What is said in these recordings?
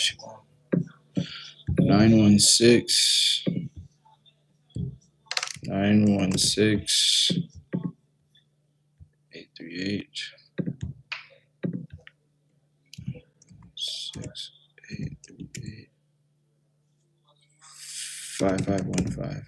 she won't. 916 838 6838 5515.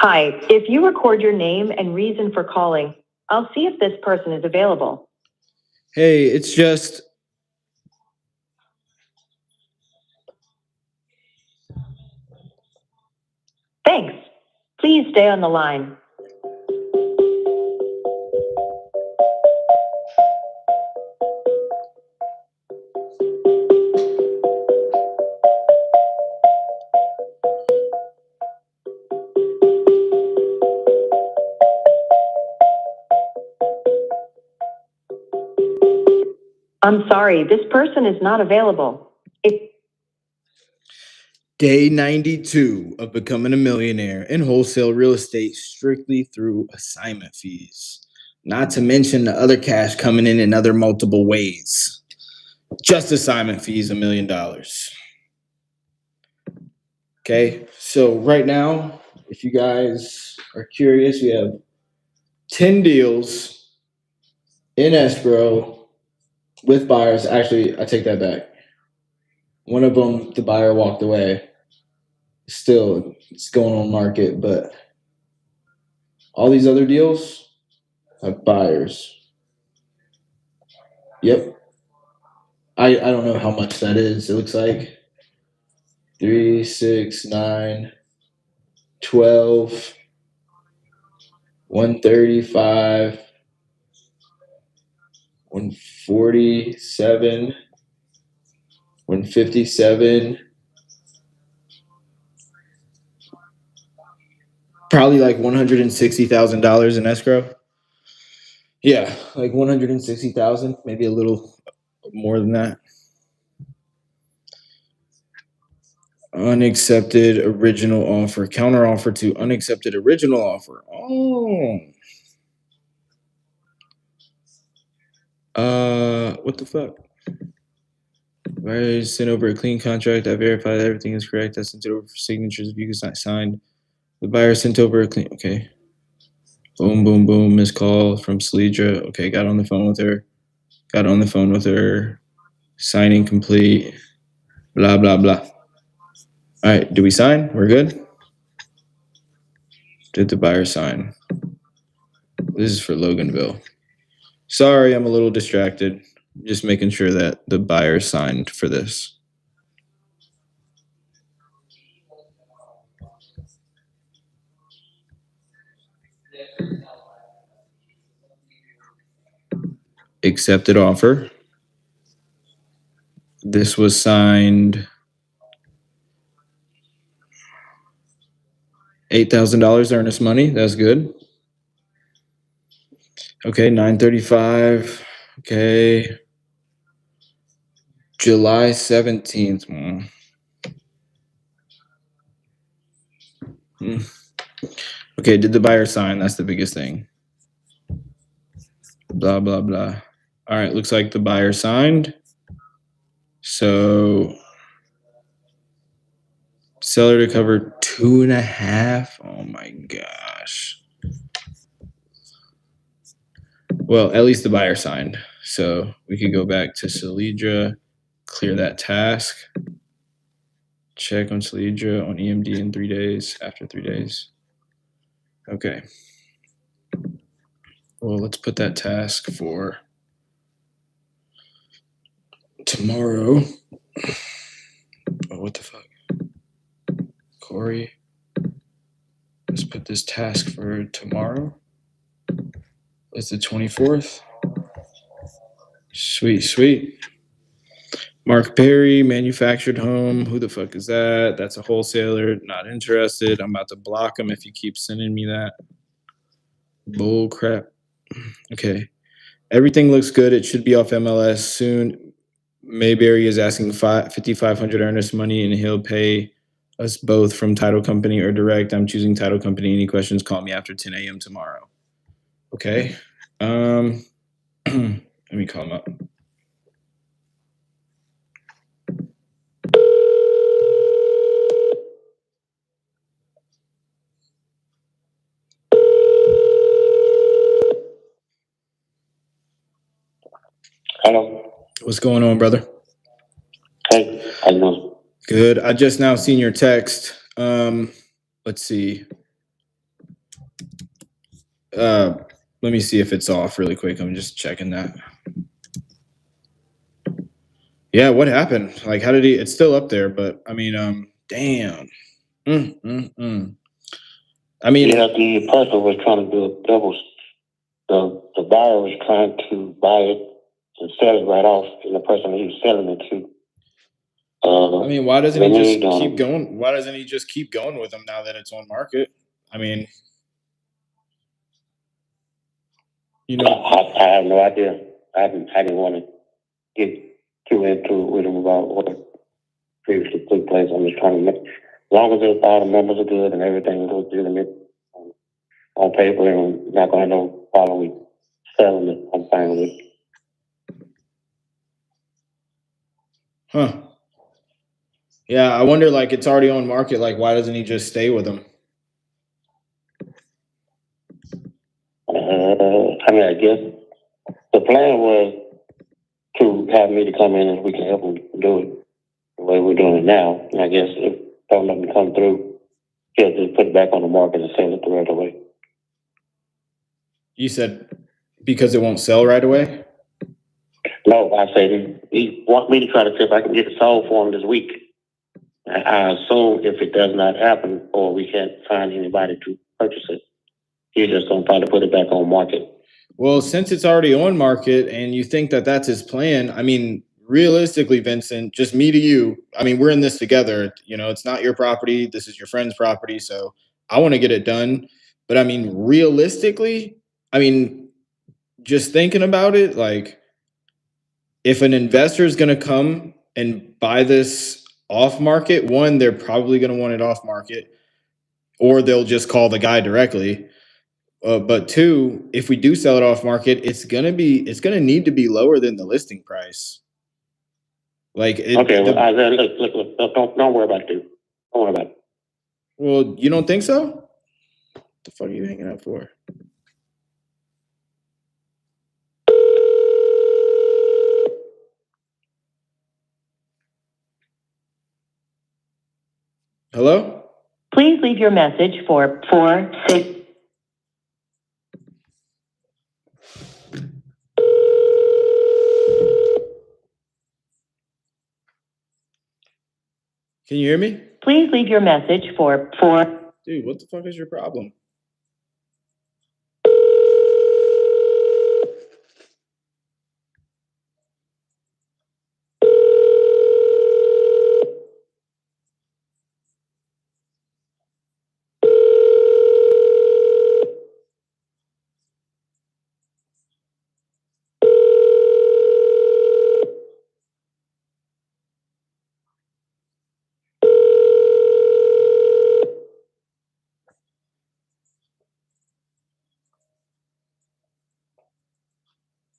Hi, if you record your name and reason for calling, I'll see if this person is available. Hey, it's just Thanks. Please stay on the line. I'm sorry, this person is not available. day 92 of becoming a millionaire in wholesale real estate strictly through assignment fees. Not to mention the other cash coming in other multiple ways. Just assignment fees, $1 million. Okay, so right now, if you guys are curious, we have 10 deals in escrow with buyers. Actually, I take that back. One of them, the buyer walked away. Still, it's going on market, but all these other deals have buyers. Yep. I don't know how much that is. It looks like 3, 6, 9, 12, 135, 147, 157. Probably like $160,000 in escrow. Yeah, like 160,000, maybe a little more than that. Unaccepted original offer, counter offer to unaccepted original offer. What the fuck? I sent over a clean contract. I verified that everything is correct. I sent it over for signatures. If you can sign, signed. The buyer sent over a clean. Okay. Boom, boom, boom. Missed call from Salidra. Okay, got on the phone with her. Signing complete. Blah, blah, blah. All right, do we sign? We're good? Did the buyer sign? This is for Loganville. Sorry, I'm a little distracted. Just making sure that the buyer signed for this. Accepted offer. This was signed $8,000 earnest money. That's good. Okay, 935. Okay. July 17th. Okay, did the buyer sign? That's the biggest thing. Blah, blah, blah. All right, looks like the buyer signed. So seller to cover 2.5. Oh my gosh. Well, at least the buyer signed. So we could go back to Salidra, clear that task. Check on Salidra on EMD in 3 days, after 3 days. Okay. Well, let's put that task for tomorrow. Oh, what the fuck? Corey. Let's put this task for tomorrow. It's the 24th. Sweet, sweet. Mark Perry, manufactured home. Who the fuck is that? That's a wholesaler. Not interested. I'm about to block him if you keep sending me that. Bull crap. Okay. Everything looks good. It should be off MLS soon. Mayberry is asking 5,500 earnest money, and he'll pay us both from title company or direct. I'm choosing title company. Any questions? Call me after 10 a.m. tomorrow. Okay. Let me call him up. Hello. What's going on, brother? Hey, how you doing? Good. I just now seen your text. Let's see. Let me see if it's off really quick. I'm just checking that. Yeah, what happened? Like, how did he? It's still up there, but I mean, damn. I mean, Yeah, the person was trying to do a double. The buyer was trying to buy it and sell it right off, and the person he was selling it to. I mean, why doesn't he just reneged on keep him. going? Why doesn't he just keep going with them now that it's on market? I mean, you know, I have no idea. I didn't want to get too into it with him about what previously took place. I'm just trying to make, as long as all the numbers are good and everything goes legitimate on paper and not going to have no problem with selling it, I'm fine with it. huh? Yeah, I wonder. Like, it's already on market. Like, why doesn't he just stay with them? I mean, I guess the plan was to have me to come in and we can help them do it the way we're doing it now. And I guess if don't let them come through, he'll just put it back on the market and sell it the right away. You said because it won't sell right away. No, I said he want me to try to see if I can get it sold for him this week. I assume if it does not happen or we can't find anybody to purchase it, he's just going to probably put it back on market. Well, since it's already on market and you think that that's his plan, I mean, realistically, Vincent, just me to you, I mean, we're in this together. You know, it's not your property. This is your friend's property. So I want to get it done. But I mean, realistically, I mean, just thinking about it, like if an investor is going to come and buy this off market, one, they're probably going to want it off market, or they'll just call the guy directly. But two, if we do sell it off market, it's gonna need to be lower than the listing price. Like it. Okay, well, look, don't worry about it. Don't worry about it. Well, you don't think so? What the fuck are you hanging out for? Hello? Please leave your message for 46. Can you hear me? Please leave your message for 4. Dude, what the fuck is your problem?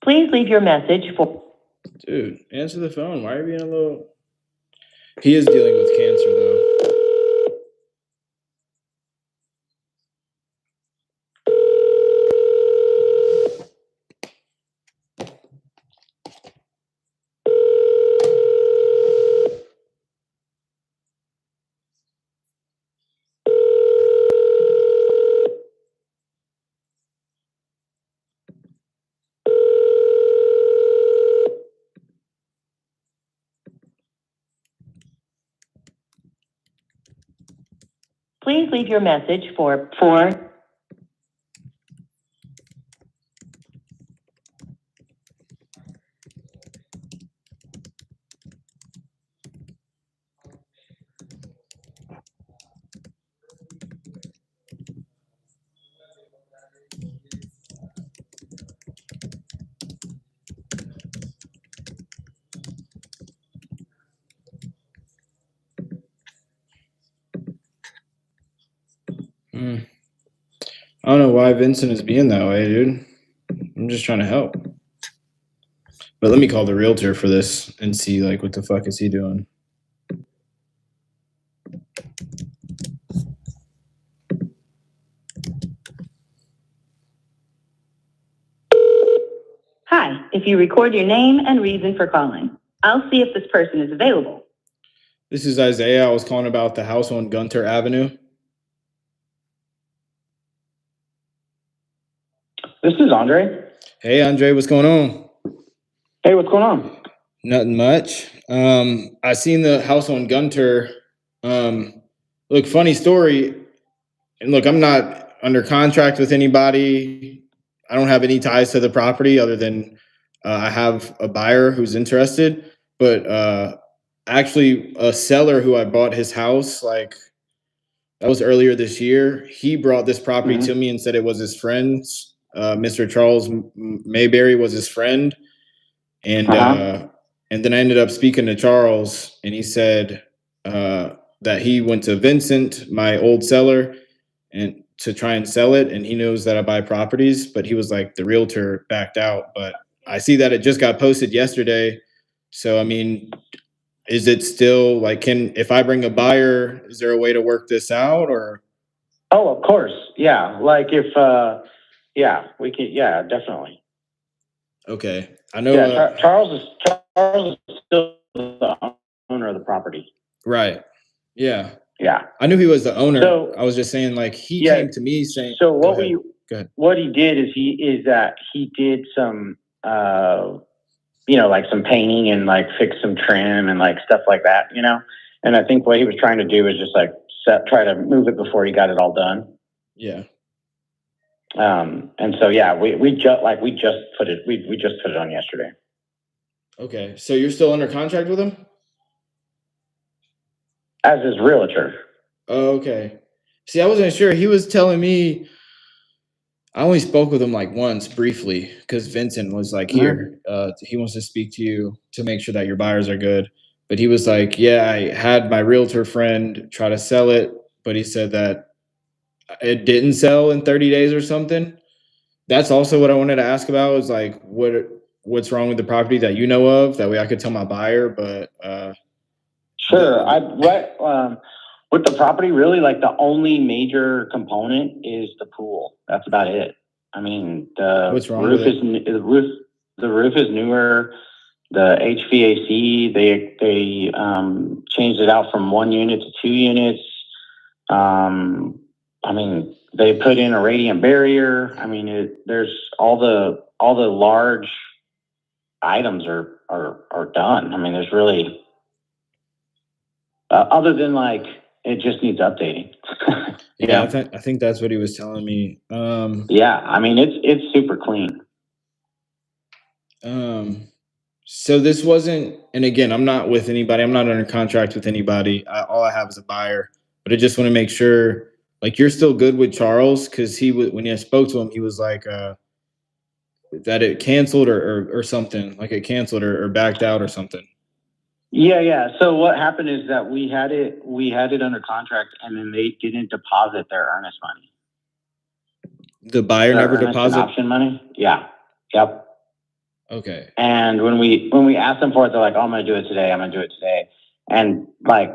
Please leave your message for. Dude, answer the phone. Why are you being a little? He is dealing with cancer though. Please leave your message for 4. I don't know why Vincent is being that way, dude. I'm just trying to help. But let me call the realtor for this and see like what the fuck is he doing. Hi, if you record your name and reason for calling, I'll see if this person is available. This is Isaiah. I was calling about the house on Gunter Avenue. This is Andre. Hey, Andre, what's going on? Hey, what's going on? Nothing much. I seen the house on Gunter. Look, funny story. And look, I'm not under contract with anybody. I don't have any ties to the property other than I have a buyer who's interested. But actually, a seller who I bought his house, like that was earlier this year. He brought this property to me and said it was his friend's. Mr. Charles Mayberry was his friend, and then I ended up speaking to Charles, and he said that he went to Vincent, my old seller, and to try and sell it, and he knows that I buy properties, but he was like the realtor backed out. But I see that it just got posted yesterday, so I mean, is it still like, can if I bring a buyer, is there a way to work this out or? Oh, of course. Yeah. Like if, yeah, we can. Yeah, definitely. Okay, I know. Yeah. Charles is still the owner of the property. Right. Yeah. Yeah. I knew he was the owner. So I was just saying, like, he yeah. came to me saying. So Go ahead. what he did is he did some, you know, like some painting and like fix some trim and like stuff like that, you know. And I think what he was trying to do is just like try to move it before he got it all done. Yeah. And so yeah, we just put it on yesterday. Okay, so you're still under contract with him? As his realtor. Oh, okay. See, I wasn't sure. He was telling me. I only spoke with him like once briefly because Vincent was like, "Here, he wants to speak to you to make sure that your buyers are good." But he was like, "Yeah, I had my realtor friend try to sell it, but he said that it didn't sell in 30 days or something." That's also what I wanted to ask about is like what's wrong with the property that you know of? That way I could tell my buyer, but Sure. With the property, really, like the only major component is the pool. That's about it. I mean, what's wrong with it? The roof is newer. The HVAC, they changed it out from 1 unit to 2 units. I mean, they put in a radiant barrier. I mean, there's all the large items are done. I mean, there's really other than like it just needs updating. Yeah, I think that's what he was telling me. Yeah, I mean it's super clean. So this wasn't, and again, I'm not with anybody. I'm not under contract with anybody. All I have is a buyer, but I just want to make sure, like, you're still good with Charles because when I spoke to him, he was like that it canceled or something, like it canceled or backed out or something. Yeah. So what happened is that we had it under contract, and then they didn't deposit their earnest money. The buyer never deposited option money. Yeah. Yep. Okay. And when we asked them for it, they're like, "Oh, I'm gonna do it today. I'm gonna do it today." And like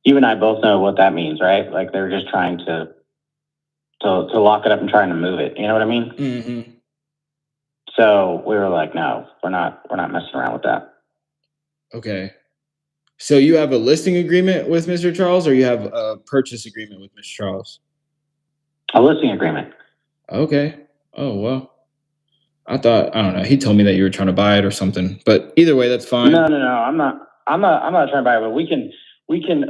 you and I both know what that means, right? Like they're just trying to lock it up and trying to move it. You know what I mean? Mm-hmm. So we were like, "No, we're not messing around with that." Okay. So you have a listing agreement with Mr. Charles, or you have a purchase agreement with Mr. Charles? A listing agreement. Okay. Oh well. I don't know. He told me that you were trying to buy it or something. But either way, that's fine. No. I'm not trying to buy it, but we can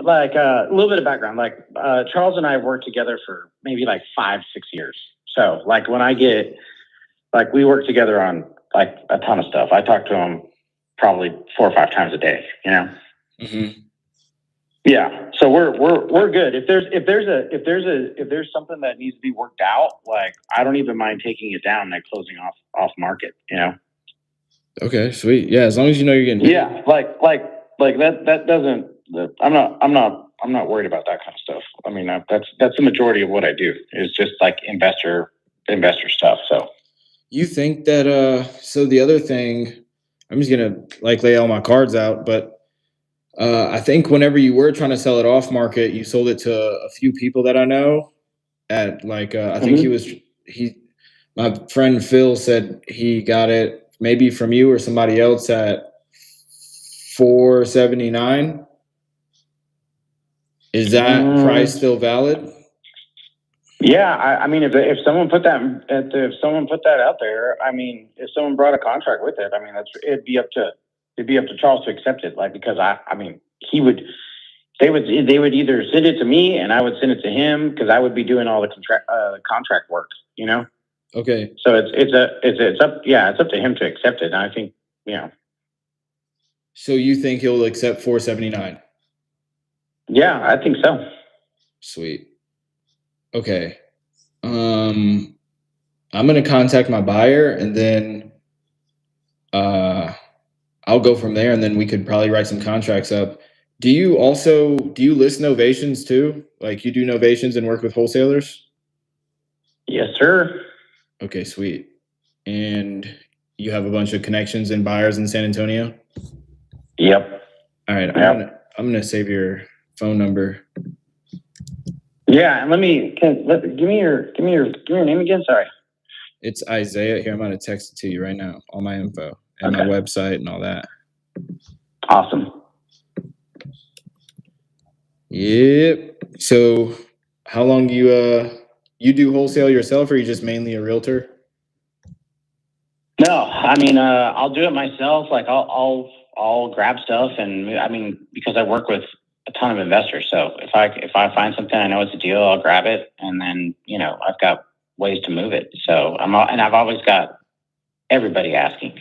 like a little bit of background. Like Charles and I have worked together for maybe like 5-6 years. So like when I get like we work together on like a ton of stuff. I talk to him probably 4 or 5 times a day, you know? Mm-hmm. Yeah. So we're good. If there's something that needs to be worked out, like I don't even mind taking it down and closing off market, you know? Okay, sweet. Yeah, as long as you know you're getting paid. Yeah, like that doesn't. I'm not worried about that kind of stuff. I mean, that's the majority of what I do is just like investor investor stuff. So You think that so the other thing, I'm just gonna like lay all my cards out, but I think whenever you were trying to sell it off market, you sold it to a few people that I know at like I think he my friend Phil said he got it maybe from you or somebody else at 479. Is that price still valid? yeah, I mean, if someone put that out there, I mean, if someone brought a contract with it, I mean, it'd be up to Charles to accept it. Like, because I mean, they would either send it to me and I would send it to him because I would be doing all the contract work, you know? Okay. So it's up to him to accept it. And I think, you know. So you think he'll accept 479? Yeah, I think so. Sweet. Okay. I'm gonna contact my buyer and then I'll go from there and then we could probably write some contracts up. Do you list novations too? Like you do novations and work with wholesalers? Yes, sir. Okay, sweet. And you have a bunch of connections and buyers in San Antonio? Yep. All right, I'm gonna save your phone number. Yeah, and give me your name again. Sorry. It's Isaiah. Here, I'm gonna text it to you right now. All my info and my website and all that. Awesome. Yep. So, how long you do wholesale yourself, or are you just mainly a realtor? No, I mean, I'll do it myself. Like I'll grab stuff, and I mean, because I work with a ton of investors, so if I find something I know it's a deal, I'll grab it, and then I've got ways to move it. So I've always got everybody asking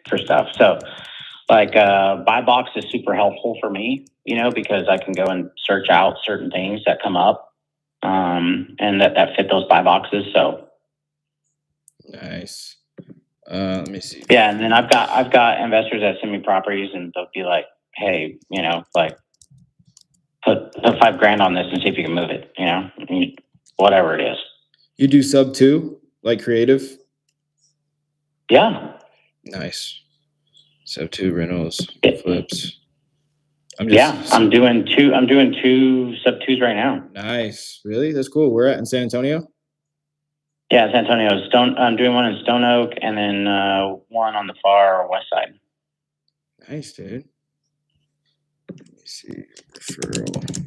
for stuff. So like buy box is super helpful for me, because I can go and search out certain things that come up, and that fit those buy boxes. So nice. Let me see. Yeah, and then I've got investors that send me properties, and they'll be like, "Hey, like put $5,000 on this and see if you can move it." Whatever it is. You do sub 2, like creative? Yeah. Nice. Sub 2 rentals, flips. I'm doing two sub 2s right now. Nice. Really? That's cool. Where at in San Antonio? Yeah, San Antonio. I'm doing one in Stone Oak, and then one on the far west side. Nice, dude. Let me see. Referral.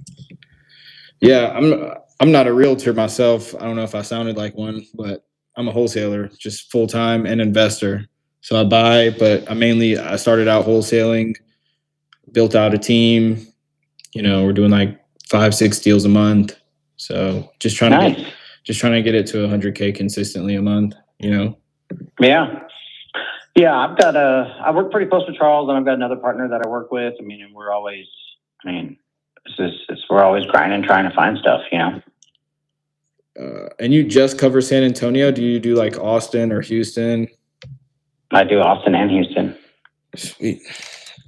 Yeah, I'm not a realtor myself. I don't know if I sounded like one, but I'm a wholesaler, just full time and investor. So I buy, but I started out wholesaling, built out a team. We're doing like 5-6 deals a month. So just trying to get it to 100K consistently a month. Yeah. Yeah, I work pretty close with Charles, and I've got another partner that I work with. I mean, and we're always grinding, trying to find stuff, And you just cover San Antonio? Do you do like Austin or Houston? I do Austin and Houston. Sweet.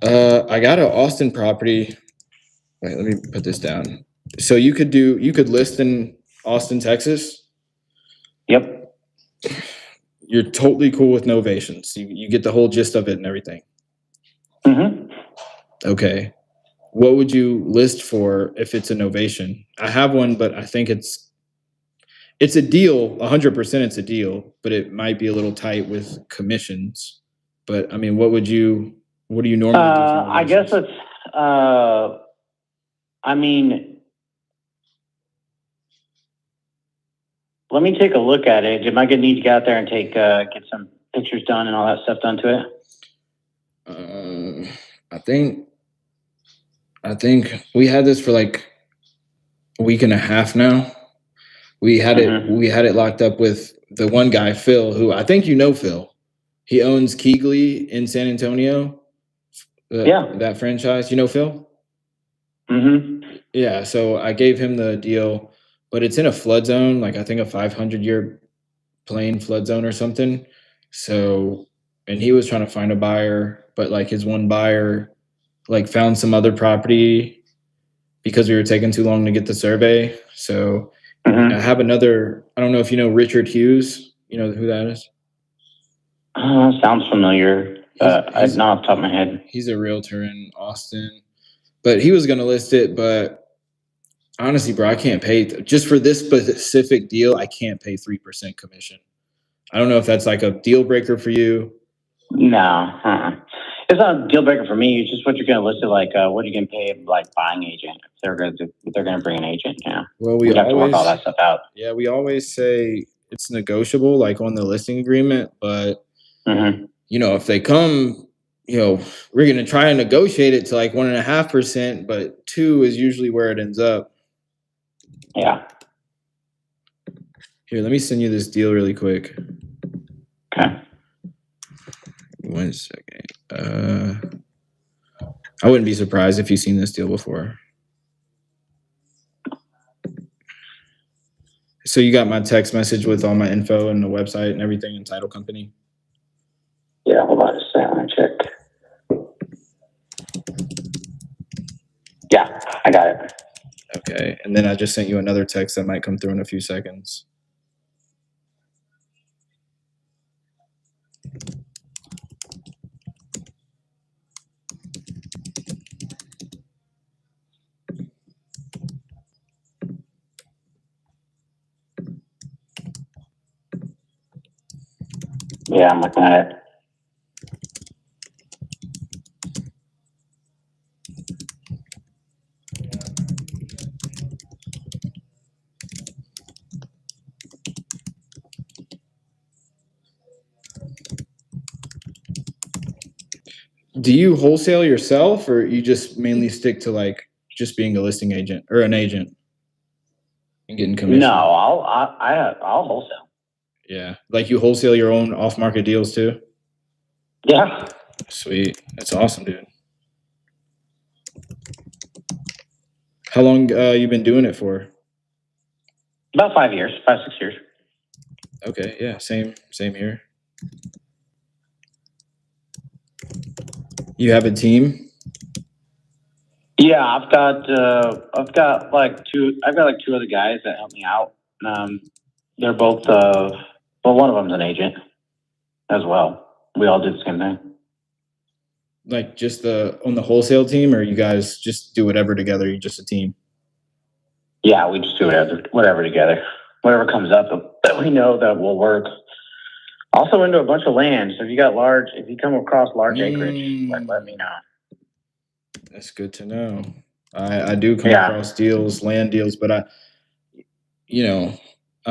I got an Austin property. Wait, let me put this down. So you could list in Austin, Texas? Yep. You're totally cool with novations. You get the whole gist of it and everything. Mm-hmm. Okay. What would you list for if it's a novation? I have one, but I think it's a deal. 100% it's a deal, but it might be a little tight with commissions. But I mean, what do you normally do? I guess it's, let me take a look at it. Am I going to need to get out there and get some pictures done and all that stuff done to it? I think we had this for like a week and a half now. We had it locked up with the one guy, Phil, who I think Phil. He owns Keegley in San Antonio. That franchise. Phil? Mm-hmm. Yeah, so I gave him the deal, but it's in a flood zone, like I think a 500-year plain flood zone or something. So, and he was trying to find a buyer, but like his one buyer like found some other property because we were taking too long to get the survey. So I have another, I don't know if you know Richard Hughes, You know who that is? Sounds familiar. Not off the top of my head. He's a realtor in Austin, but he was going to list it. But honestly, bro, I can't pay just for this specific deal. I can't pay 3% commission. I don't know if that's like a deal breaker for you. No, it's not a deal breaker for me. It's just what you're going to list it like. What you can pay like buying agent if they're going to bring an agent. Yeah. Well, we have to work all that stuff out. Yeah, we always say it's negotiable, like on the listing agreement. But you know, if they come, you know, we're going to try and negotiate it to like 1.5%, but 2 is usually where it ends up. Yeah. Here, let me send you this deal really quick. Okay. 1 second. I wouldn't be surprised if you've seen this deal before. So you got my text message with all my info and the website and everything and title company? Yeah, hold on a second. Let me check. Yeah, I got it. Okay. And then I just sent you another text that might come through in a few seconds. Yeah, I'm looking at it. Do you wholesale yourself, or you just mainly stick to like just being a listing agent or an agent and getting commission? No, I'll wholesale. Yeah, like you wholesale your own off-market deals too? Yeah. Sweet. That's awesome, dude. How long you been doing it for? About 5 years, 6 years. Okay, yeah, same here. You have a team? Yeah, I've got like two other guys that help me out. They're both one of them's an agent as well. We all do the same thing. Like just on the wholesale team, or you guys just do whatever together? You're just a team? Yeah, we just do whatever together. Whatever comes up that we know that will work. Also into a bunch of land. So if you come across large acreage, let me know. That's good to know. I do come across land deals, but I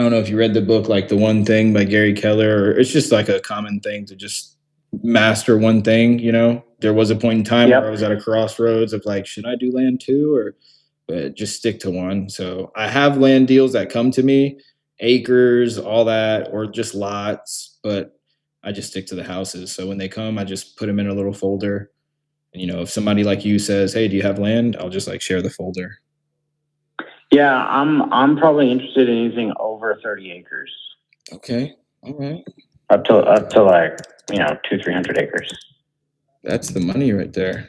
don't know if you read the book, like The One Thing by Gary Keller, or it's just like a common thing to just master one thing. There was a point in time where I was at a crossroads of like, should I do land too, but just stick to one. So I have land deals that come to me, acres, all that, or just lots, but I just stick to the houses. So when they come, I just put them in a little folder. And, if somebody like you says, hey, do you have land? I'll just like share the folder. Yeah, I'm probably interested in anything over 30 acres. Okay. All right. Up to like, 200-300 acres. That's the money right there.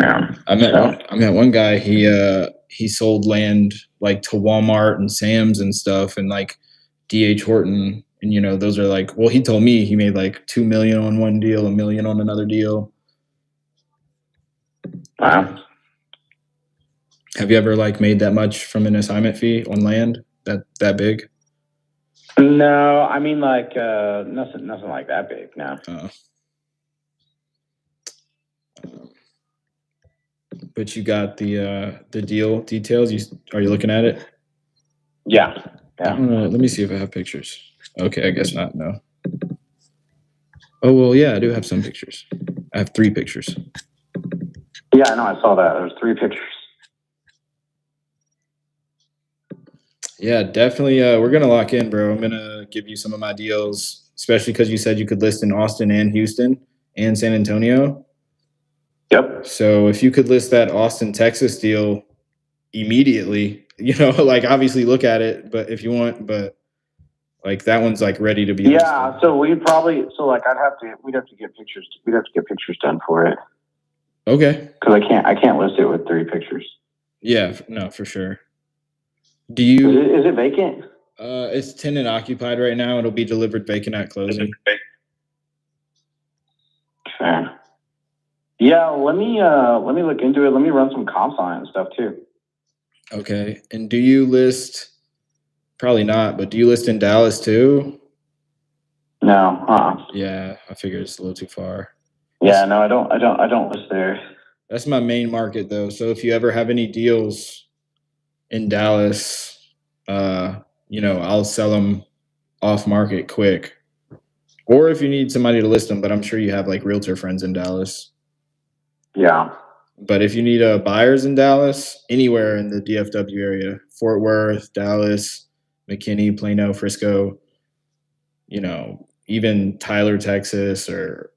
Yeah. I met one guy, he sold land like to Walmart and Sam's and stuff, and like D.H. Horton, and those are like, well, he told me he made like $2 million on one deal, $1 million on another deal. Wow. Have you ever like made that much from an assignment fee on land that big? No, I mean like nothing like that big. No. But you got the deal details. Are you looking at it? Yeah. Yeah. Let me see if I have pictures. Okay, I guess not. No. Oh well, yeah, I do have some pictures. I have 3 pictures. Yeah, I know. I saw that. There's 3 pictures. Yeah, definitely. We're gonna lock in, bro. I'm gonna give you some of my deals, especially because you said you could list in Austin and Houston and San Antonio. Yep. So if you could list that Austin, Texas deal immediately, like obviously look at it, but if you want, but like that one's like ready to be listed. So we'd have to get pictures. We'd have to get pictures done for it. Okay. Because I can't list it with 3 pictures. Yeah, no, for sure. Do you? Is it vacant? It's tenant occupied right now. It'll be delivered vacant at closing. Fair. Yeah, let me look into it. Let me run some comps on it and stuff too. Okay. And do you list? Probably not, but do you list in Dallas too? No, Yeah, I figured it's a little too far. Yeah, no, I don't list there. That's my main market though. So if you ever have any deals in Dallas, I'll sell them off market quick. Or if you need somebody to list them, but I'm sure you have like realtor friends in Dallas. Yeah. But if you need buyers in Dallas, anywhere in the DFW area, Fort Worth, Dallas, McKinney, Plano, Frisco, even Tyler, Texas, or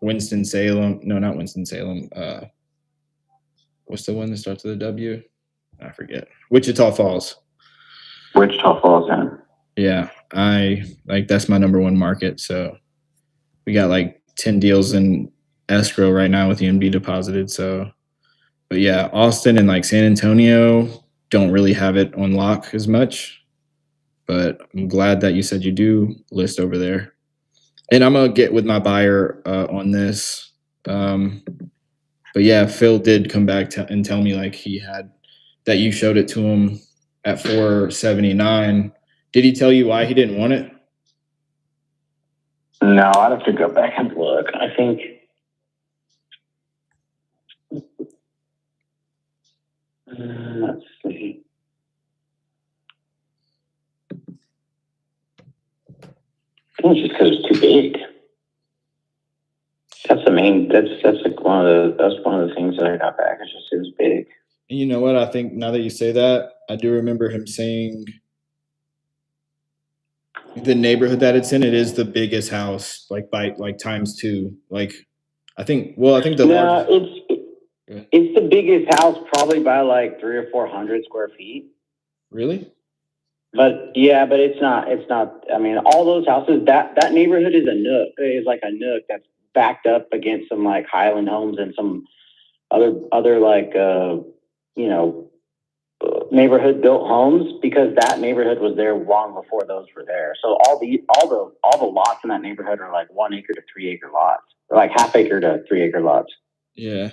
Winston-Salem. No, not Winston-Salem. What's the one that starts with a W? I forget. Wichita Falls. Wichita Falls, in. Yeah, that's my number one market. So we got like 10 deals in escrow right now with the EMB deposited. So, but yeah, Austin and like San Antonio don't really have it on lock as much. But I'm glad that you said you do list over there. And I'm gonna get with my buyer on this. But yeah, Phil did come back and tell me like he had that you showed it to him at 479. Did he tell you why he didn't want it? No, I'd have to go back and look. I think. Let's see. I think it's just because it's too big. That's the main. That's like one of the things that I got back. It's just it was big. And you know what? I think now that you say that, I do remember him saying the neighborhood that it's in, it is the biggest house, like by like times two. Like I think the largest. It's the biggest house probably by like 300 or 400 square feet. Really? But yeah, but it's not. I mean, all those houses. That neighborhood is a nook. Is like a nook that's backed up against some like Highland homes and some other like neighborhood built homes, because that neighborhood was there long before those were there. So all the lots in that neighborhood are like 1 acre to 3 acre lots, or like half acre to 3 acre lots. Yeah.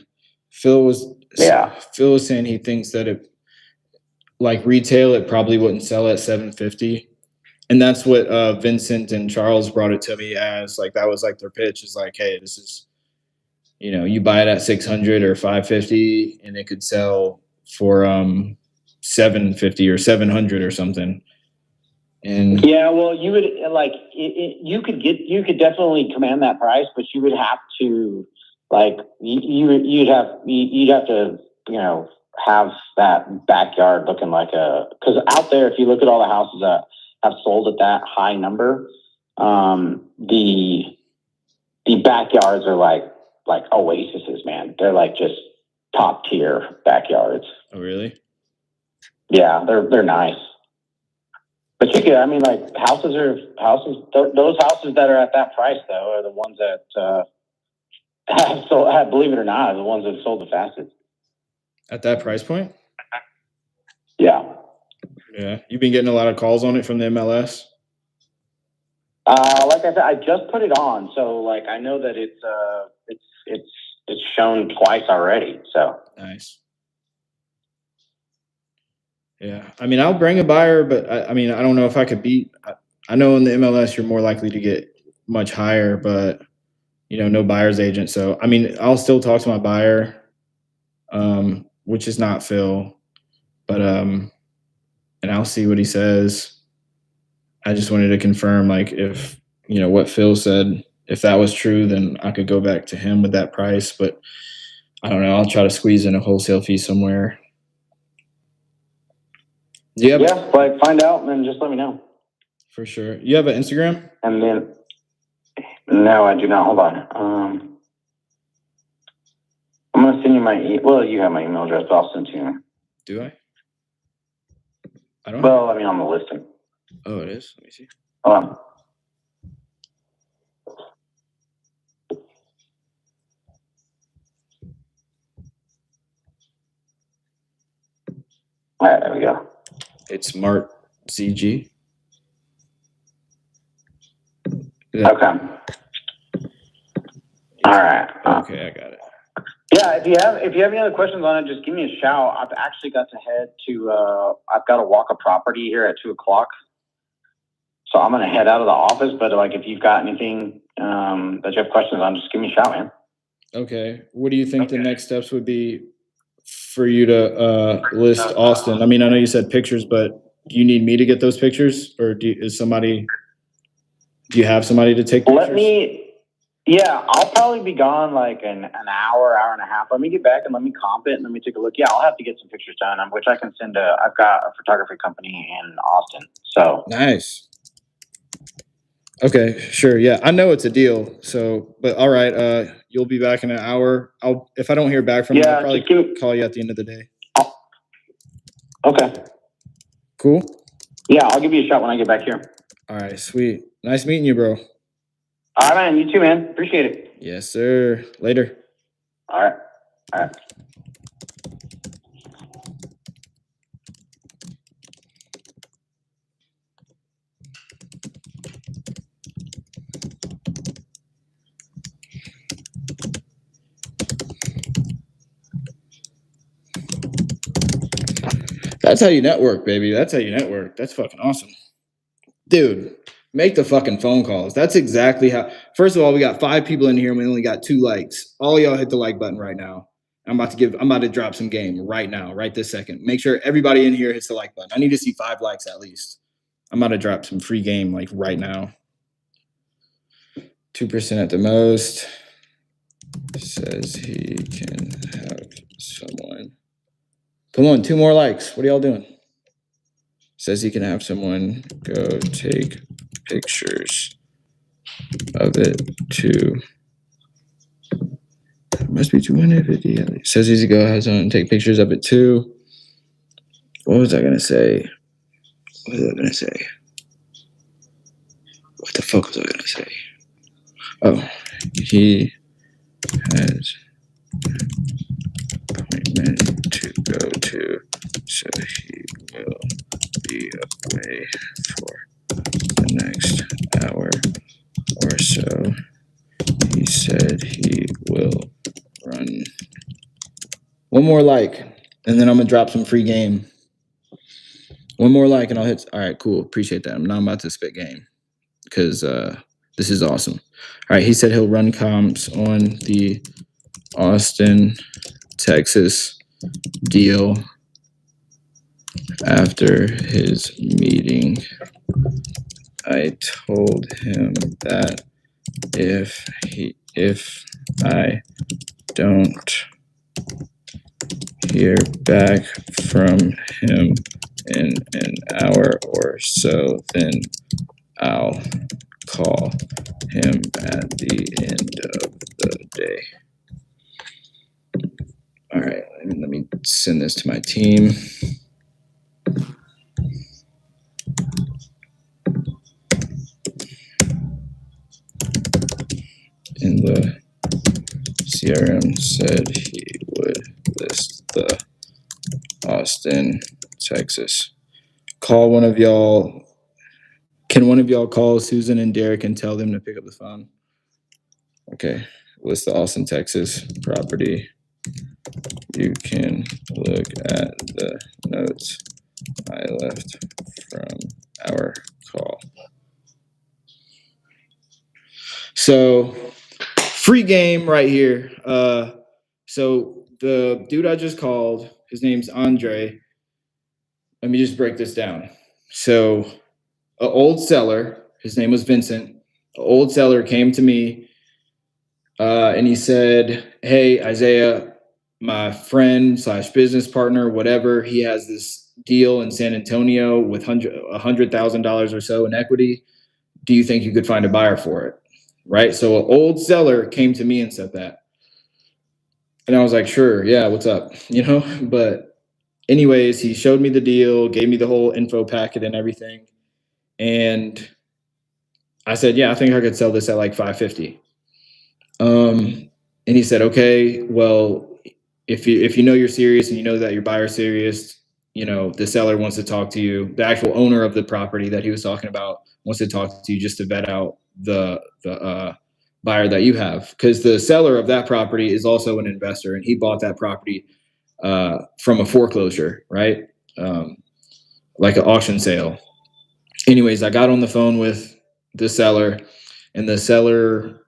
Phil was saying he thinks that it like retail it probably wouldn't sell at 750. And that's what Vincent and Charles brought it to me as, like that was like their pitch is like, hey, this is you buy it at 600 or 550 and it could sell for 750 or 700 or something. And yeah, well, you would like you could definitely command that price, but you would have to like you'd have to have that backyard looking like because out there, if you look at all the houses that have sold at that high number, the backyards are like oases, man. They're like just top tier backyards. Oh, really? Yeah, they're nice. But you could, I mean, like houses. Those houses that are at that price though are the ones that have sold. Believe it or not, are the ones that sold the fastest. At that price point? Yeah. Yeah. You've been getting a lot of calls on it from the MLS? Like I said, I just put it on, so like I know that it's shown twice already. So nice. Yeah, I mean, I'll bring a buyer, but I mean, I don't know if I could beat. I know in the MLS you're more likely to get much higher, but no buyer's agent. So I mean, I'll still talk to my buyer, which is not Phil, but and I'll see what he says. I just wanted to confirm, like, if what Phil said, if that was true, then I could go back to him with that price. But I don't know. I'll try to squeeze in a wholesale fee somewhere. Yeah, like find out and then just let me know. For sure. You have an Instagram? And then no, I do not. Hold on. I'm gonna send you my well, you have my email address, but I'll send it to you. Do I? I don't. Well, I mean on the listing. Oh, it is. Let me see. Hold on. All right, there we go. It's Mart ZG. Yeah. Okay. All right. Okay, I got it. Yeah, if you have any other questions on it, just give me a shout. I've actually got to head to I've got to walk a property here at 2:00. So I'm gonna head out of the office, but like if you've got anything that you have questions on, just give me a shout, man. Okay. What do you think the next steps would be for you to list Austin? I mean, I know you said pictures, but do you need me to get those pictures, or do you have somebody to take pictures? Yeah, I'll probably be gone like an hour and a half. Let me get back and let me comp it and let me take a look. Yeah, I'll have to get some pictures done, which I can send I've got a photography company in Austin. So Nice. Okay, sure. Yeah, I know it's a deal. So, but all right. You'll be back in an hour. If I don't hear back from you, I'll probably call you at the end of the day. Okay. Cool. Yeah, I'll give you a shot when I get back here. All right, sweet. Nice meeting you, bro. All right, man. You too, man. Appreciate it. Yes, sir. Later. All right. All right. That's how you network, baby. That's how you network. That's fucking awesome. Dude, make the fucking phone calls. That's exactly how. First of all, we got 5 people in here and we only got 2 likes. All y'all hit the like button right now. I'm about to drop some game right now, right this second. Make sure everybody in here hits the like button. I need to see 5 likes at least. I'm about to drop some free game like right now. 2% at the most. Says he can have someone. Come on, 2 more likes. What are y'all doing? Says he can have someone go take pictures of it too. Must be 250. Says he's go have someone take pictures of it too. What was I gonna say? What the fuck was I gonna say? Oh, he has appointment to go to, so he will be away for the next hour or so. He said he will run. One more like, and then I'm gonna drop some free game. One more like, and I'll hit. All right, cool. Appreciate that. I'm about to spit game because this is awesome. All right, he said he'll run comps on the Austin, Texas deal after his meeting. I told him that if I don't hear back from him in an hour or so, then I'll call him at the end of the day. All right, let me send this to my team. In the CRM said he would list the Austin, Texas. Call one of y'all. Can one of y'all call Susan and Derek and tell them to pick up the phone? Okay. List the Austin, Texas property. You can look at the notes I left from our call. So, free game right here. So the dude I just called, his name's Andre. Let me just break this down. So, an old seller, his name was Vincent. An old seller came to me, and he said, "Hey, Isaiah, my friend / business partner, whatever, he has this deal in San Antonio with $100,000 or so in equity. Do you think you could find a buyer for it?" Right. So an old seller came to me and said that. And I was like, sure, yeah, what's up? But anyways, he showed me the deal, gave me the whole info packet and everything. And I said, yeah, I think I could sell this at like 550. And he said, okay, well, if you know you're serious and you know that your buyer's serious, the seller wants to talk to you. The actual owner of the property that he was talking about wants to talk to you just to vet out the buyer that you have, because the seller of that property is also an investor, and he bought that property from a foreclosure, right? Like an auction sale. Anyways, I got on the phone with the seller, and the seller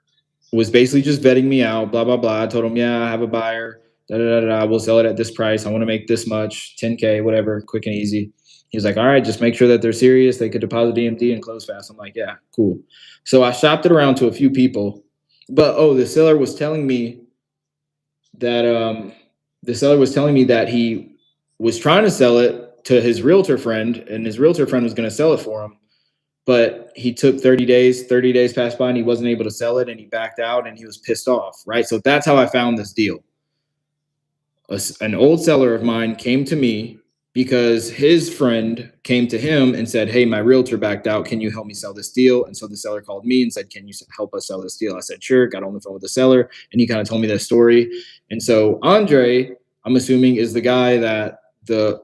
was basically just vetting me out, blah, blah, blah. I told him, yeah, I have a buyer, da, da, da, da. We'll sell it at this price. I want to make this much, 10K, whatever, quick and easy. He was like, all right, just make sure that they're serious. They could deposit DMD and close fast. I'm like, yeah, cool. So I shopped it around to a few people, but the seller was telling me that he was trying to sell it to his realtor friend, and his realtor friend was going to sell it for him. But he took 30 days passed by, and he wasn't able to sell it, and he backed out, and he was pissed off, right? So that's how I found this deal. An old seller of mine came to me because his friend came to him and said, hey, my realtor backed out. Can you help me sell this deal? And so the seller called me and said, can you help us sell this deal? I said, sure. Got on the phone with the seller, and he kind of told me that story. And so Andre, I'm assuming, is the guy that the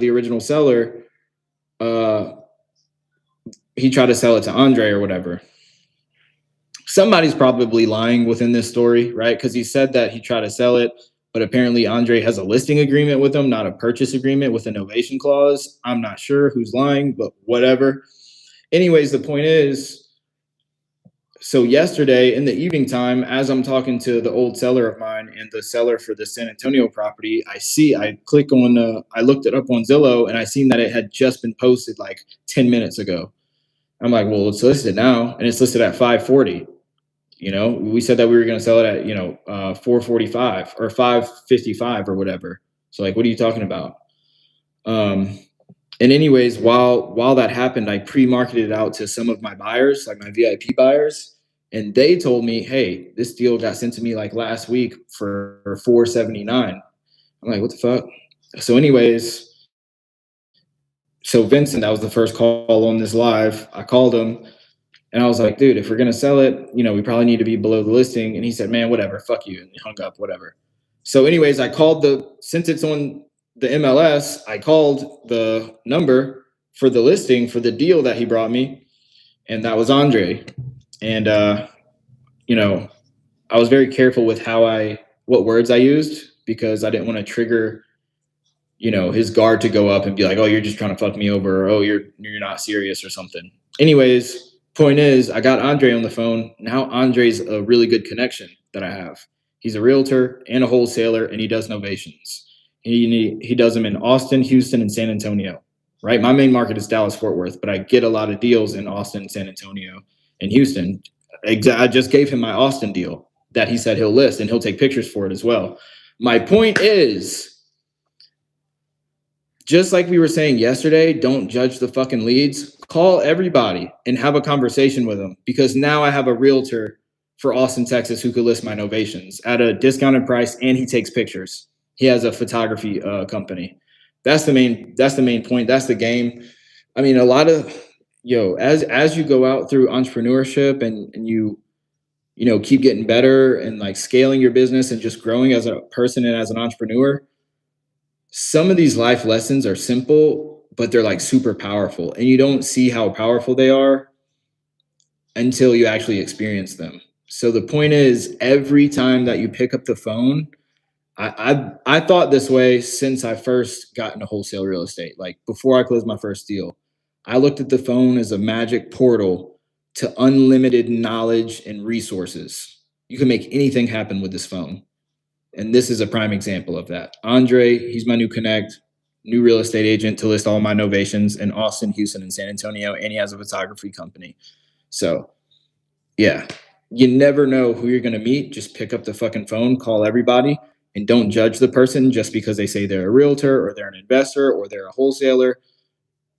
original seller, he tried to sell it to Andre or whatever. Somebody's probably lying within this story, right? Because he said that he tried to sell it, but apparently Andre has a listing agreement with him, not a purchase agreement with a novation clause. I'm not sure who's lying, but whatever. Anyways, the point is, so yesterday in the evening time, as I'm talking to the old seller of mine and the seller for the San Antonio property, I looked it up on Zillow, and I seen that it had just been posted like 10 minutes ago. I'm like, well, it's listed now, and it's listed at 540. We said that we were going to sell it at 445 or 555 or whatever. So like, what are you talking about? And anyways, while that happened, I pre-marketed it out to some of my buyers, like my VIP buyers, and they told me, hey, this deal got sent to me like last week for 479. I'm like, what the fuck? So anyways, so Vincent, that was the first call on this live. I called him, and I was like, dude, if we're going to sell it, we probably need to be below the listing. And he said, man, whatever, fuck you. And he hung up, whatever. So anyways, since it's on the MLS, I called the number for the listing for the deal that he brought me. And that was Andre. And, I was very careful with what words I used, because I didn't want to trigger, his guard to go up and be like, oh, you're just trying to fuck me over. Or, oh, you're not serious or something. Anyways, point is, I got Andre on the phone. Now Andre's a really good connection that I have. He's a realtor and a wholesaler, and he does novations. He does them in Austin, Houston, and San Antonio, right? My main market is Dallas-Fort Worth, but I get a lot of deals in Austin, San Antonio, and Houston. I just gave him my Austin deal that he said he'll list, and he'll take pictures for it as well. My point is, just like we were saying yesterday, don't judge the fucking leads. Call everybody and have a conversation with them, because now I have a realtor for Austin, Texas, who could list my novations at a discounted price, and he takes pictures. He has a photography company. That's the main point. That's the game. I mean, a lot of as you go out through entrepreneurship and you keep getting better and like scaling your business and just growing as a person and as an entrepreneur, some of these life lessons are simple, but they're like super powerful, and you don't see how powerful they are until you actually experience them. So the point is, every time that you pick up the phone, I thought this way since I first got into wholesale real estate. Like before I closed my first deal, I looked at the phone as a magic portal to unlimited knowledge and resources. You can make anything happen with this phone. And this is a prime example of that. Andre, he's my new connect, new real estate agent to list all my novations in Austin, Houston, and San Antonio. And he has a photography company. So yeah, you never know who you're going to meet. Just pick up the fucking phone, call everybody, and don't judge the person just because they say they're a realtor or they're an investor or they're a wholesaler.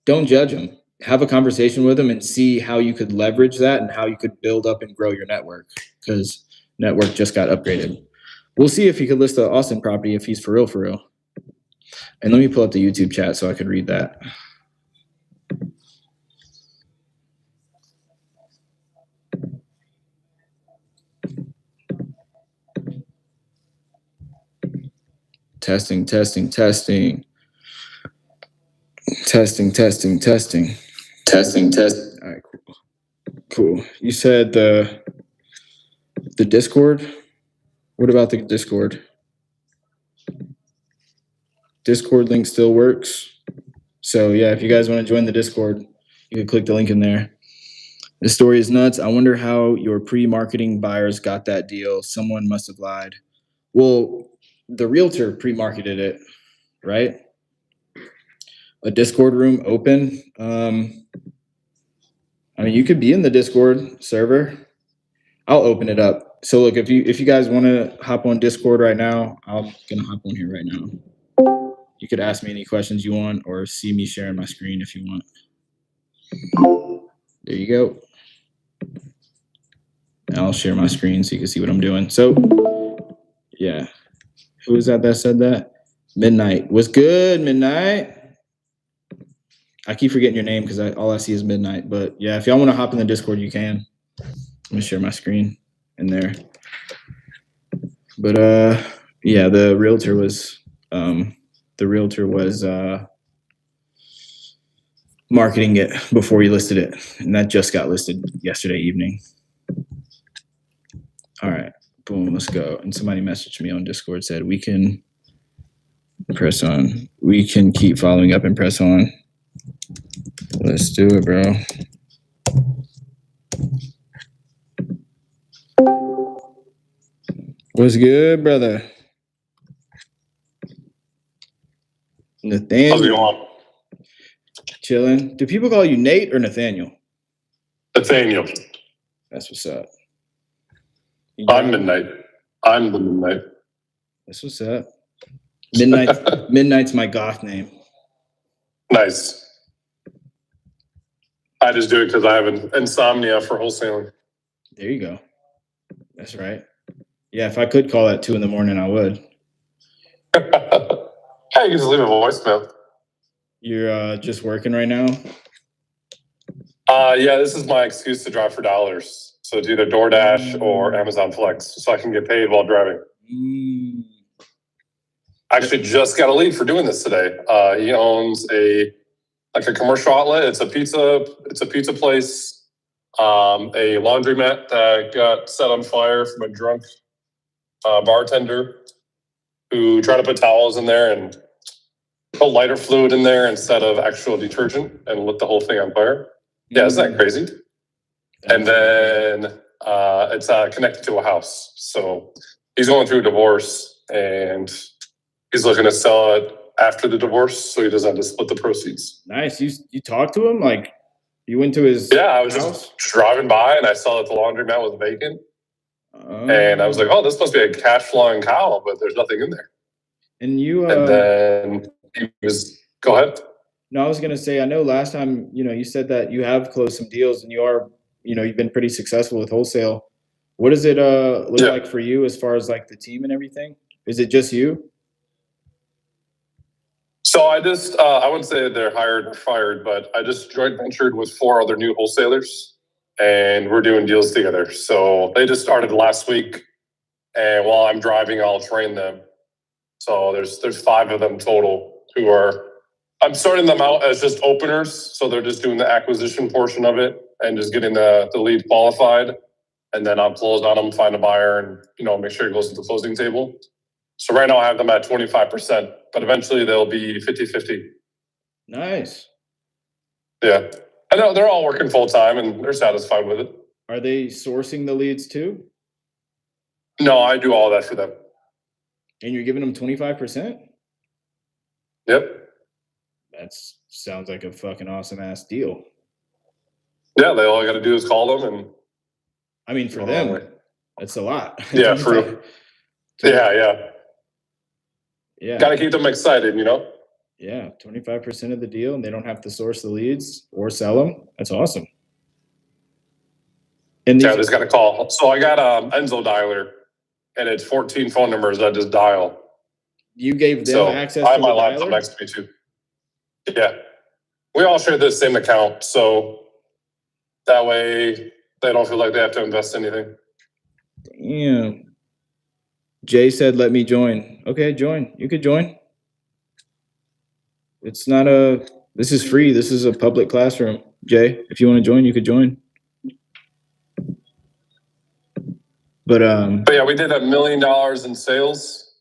Don't judge them. Have a conversation with them and see how you could leverage that and how you could build up and grow your network, because network just got upgraded. We'll see if he could list the Austin property if he's for real, for real. And let me pull up the YouTube chat so I could read that. Testing. All right, cool. You said the Discord. What about the Discord? Discord link still works. So yeah, if you guys want to join the Discord, you can click the link in there. This story is nuts. I wonder how your pre-marketing buyers got that deal. Someone must have lied. Well, the realtor pre-marketed it, right? A Discord room open. I mean, you could be in the Discord server. I'll open it up. So look, if you guys want to hop on Discord right now, I'm gonna hop on here right now. You could ask me any questions you want or see me sharing my screen if you want. There you go. I'll share my screen so you can see what I'm doing. So yeah. Who is that said that? Midnight. What's good, Midnight? I keep forgetting your name because all I see is Midnight. But yeah, if y'all want to hop in the Discord, you can. I'm gonna share my screen in there. But yeah, the realtor was marketing it before he listed it, and that just got listed yesterday evening. All right, boom, let's go. And somebody messaged me on Discord, said we can press on. We can keep following up and press on. Let's do it, bro. What's good, brother? Nathaniel. How's it going? Chilling. Do people call you Nate or Nathaniel? Nathaniel. That's what's up. I'm Midnight. I'm the Midnight. That's what's up. Midnight's my goth name. Nice. I just do it because I have an insomnia for wholesaling. There you go. That's right. Yeah, if I could call at 2 a.m, I would. Hey, you can just leave a voicemail. You're just working right now? Yeah, this is my excuse to drive for dollars. So it's either DoorDash or Amazon Flex, so I can get paid while driving. I actually just got a lead for doing this today. He owns a commercial outlet. It's a pizza place. A laundromat that got set on fire from a drunk bartender who tried to put towels in there and put lighter fluid in there instead of actual detergent and lit the whole thing on fire. Yeah, isn't that crazy? And then it's connected to a house. So he's going through a divorce and he's looking to sell it after the divorce so he doesn't have to split the proceeds. Nice. You talked to him? Like you went to his I was house? just driving by and I saw that the laundromat was vacant. And I was like, oh, this must be a cash flowing cow, but there's nothing in there. And you and then he was, go ahead. No, I was gonna say, I know last time, you said that you have closed some deals and you are, you've been pretty successful with wholesale. What does it look like for you as far as like the team and everything? Is it just you? So I just, I wouldn't say they're hired or fired, but I just joint ventured with 4 other new wholesalers and we're doing deals together. So they just started last week and while I'm driving, I'll train them. So there's 5 of them total who are, I'm starting them out as just openers. So they're just doing the acquisition portion of it and just getting the lead qualified. And then I'll close on them, find a buyer and, make sure it goes to the closing table. So right now I have them at 25%, but eventually they'll be 50-50. Nice. Yeah. I know they're all working full time and they're satisfied with it. Are they sourcing the leads too? No, I do all that for them. And you're giving them 25%? Yep. That sounds like a fucking awesome ass deal. Yeah, they all got to do is call them and. I mean, for them, that's a lot. Yeah, for. Yeah. Got to keep them excited, Yeah, 25% of the deal, and they don't have to source the leads or sell them. That's awesome. And they just got to call. So I got Enzo dialer, and it's 14 phone numbers that just dial. You gave them access to the dialer? I have my laptop next to me too. Yeah, we all share the same account, so that way they don't feel like they have to invest anything. Damn. Jay said, let me join. Okay, join. You could join. It's not this is free. This is a public classroom. Jay, if you want to join, you could join. But yeah, we did $1 million in sales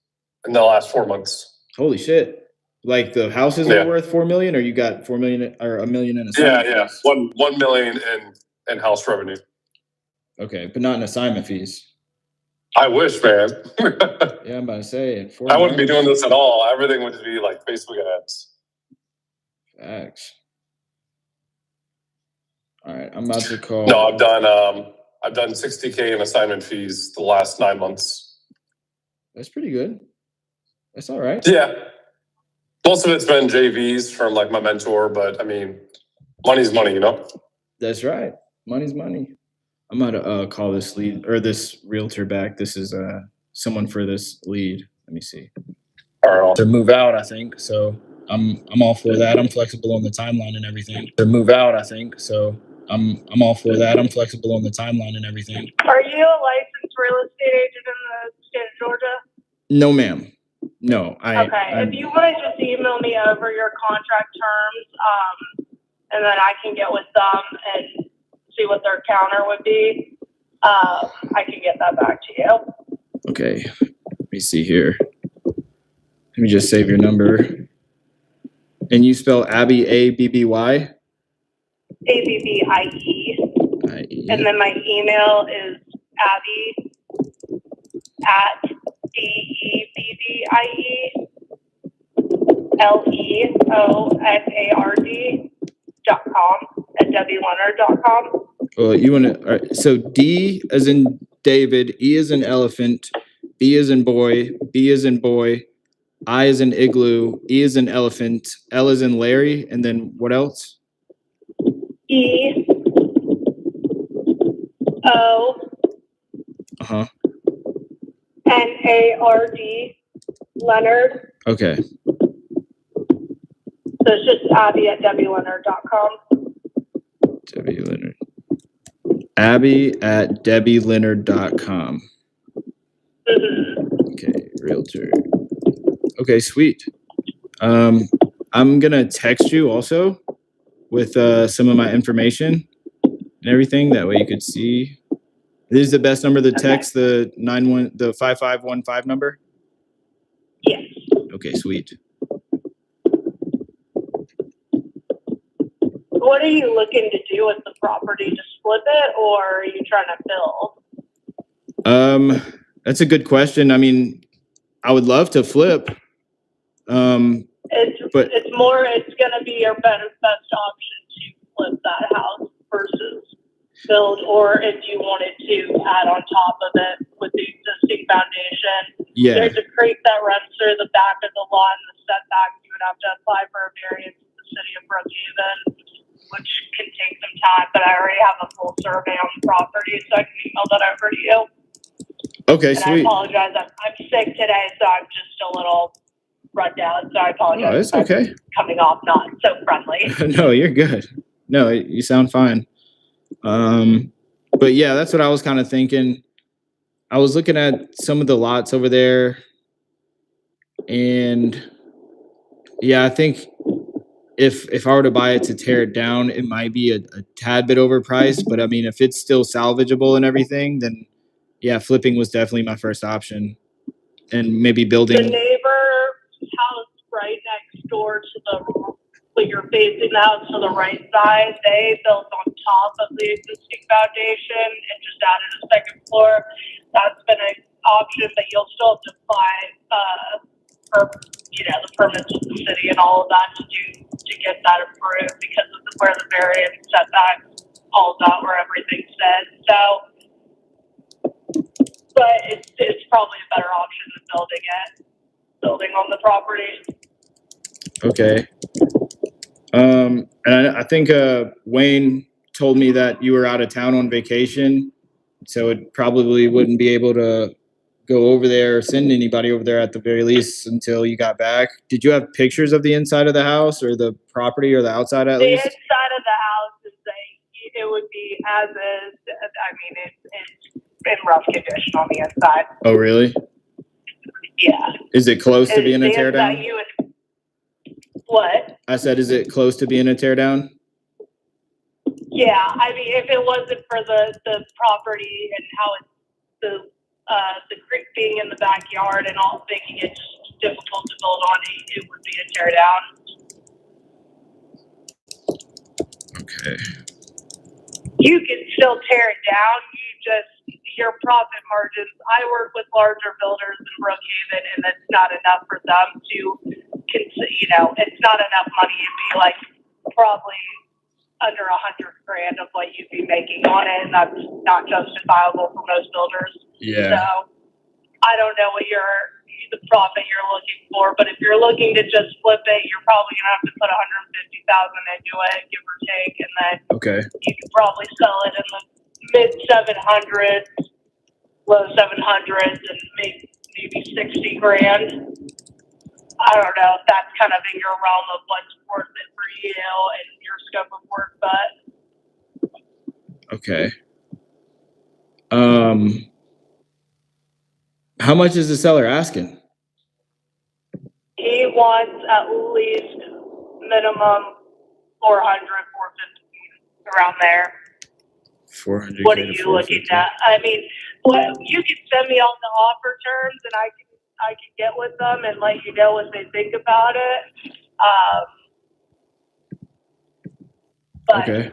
in the last 4 months. holy shit. Like the houses Yeah. are worth 4 million, or you got 4 million or $1 million in Yeah, assignment yeah. fees? 1 million in house revenue. Okay, but not in assignment fees. I wish, man. Yeah, I'm about to say I wouldn't be doing this at all. Everything would be like Facebook ads. Facts. All right, I'm about to call. No, I've done 60K in assignment fees the last 9 months. That's pretty good. That's all right. Yeah. Most of it's been JVs from like my mentor, but I mean, money's money, you know? That's right. Money's money. I'm gonna call this lead or this realtor back. This is someone for this lead. Let me see. All right. To move out, I think. So I'm all for that. I'm flexible on the timeline and everything. To move out, I think. So I'm all for that. I'm flexible on the timeline and everything. Are you a licensed real estate agent in the state of Georgia? No, ma'am. No, If you want to just email me over your contract terms, and then I can get with them and see what their counter would be. I can get that back to you. Okay. Let me see here. Let me just save your number. And you spell Abby, A-B-B-Y? ABBIE. I-E. And then my email is Abby at DEBBIELEOXARD.com at wleonard.com. Well, you want to, so D as in David, E as in elephant, B as in boy, B as in boy, I as in igloo, E as in elephant, L as in Larry, and then what else? E O Uh-huh. NARD Leonard. Okay. So it's just Abby at wleonard.com. Debbie Leonard. Abby at DebbieLeonard.com. Mm-hmm. Okay, realtor. Okay, sweet. I'm gonna text you also with some of my information and everything. That way you could see. This is the best number to text, the 5515 number? Yes. Okay, sweet. What are you looking to do with the property? Just flip it, or are you trying to build? That's a good question. I mean, I would love to flip. It's gonna be your best option to flip that house versus build, or if you wanted to add on top of it with the existing foundation. Yeah. There's a creek that runs through the back of the lot and the setback. You would have to apply for a variance with the city of Brookhaven, which can take some time, but I already have a full survey on the property, so I can email that over to you. Okay, And sweet. I apologize. I'm sick today, so I'm just a little run down. So I apologize. Oh, it's okay. Coming off not so friendly. No, you're good. No, you sound fine. But yeah, that's what I was kind of thinking. I was looking at some of the lots over there, and yeah, I think if I were to buy it to tear it down, it might be a tad bit overpriced. But I mean, if it's still salvageable and everything, then yeah, flipping was definitely my first option, and maybe building. The neighbor house right next door to when you're facing the house to the right side, they built on top of the existing foundation and just added a second floor. That's been an option, but you'll still have to apply for the permits with the city and all of that to get that approved because of where the variance setbacks, all of that, where everything's said. So, but it's probably a better option than building on the property. Okay. And I think Wayne told me that you were out of town on vacation, so it probably wouldn't be able to go over there or send anybody over there at the very least until you got back. Did you have pictures of the inside of the house or the property or the outside at least? The inside of the house it would be as is. I mean, it's in rough condition on the inside. Oh, really? Yeah. Is it close to being a teardown? What? I said, is it close to being a teardown? Yeah, I mean, if it wasn't for the property and how the creek being in the backyard and all making it just difficult to build on, it would be a tear down. Okay. You can still tear it down. Your profit margins. I work with larger builders in Brookhaven, and it's not enough for them to, it's not enough money to be like probably under $100,000 of what you'd be making on it, and that's not justifiable for most builders. Yeah. So I don't know what the profit you're looking for, but if you're looking to just flip it, you're probably gonna have to put $150,000 into it, give or take, and then Okay. you could probably sell it in the mid 700s, low 700s, and make maybe $60,000. I don't know if that's kind of in your realm of what's worth it for you and your scope of work, but Okay. How much is the seller asking? he wants at least minimum 400, 450, around there. 400. What are you looking at? I mean, you can send me all the offer terms, and I can get with them and let you know what they think about it. But Okay.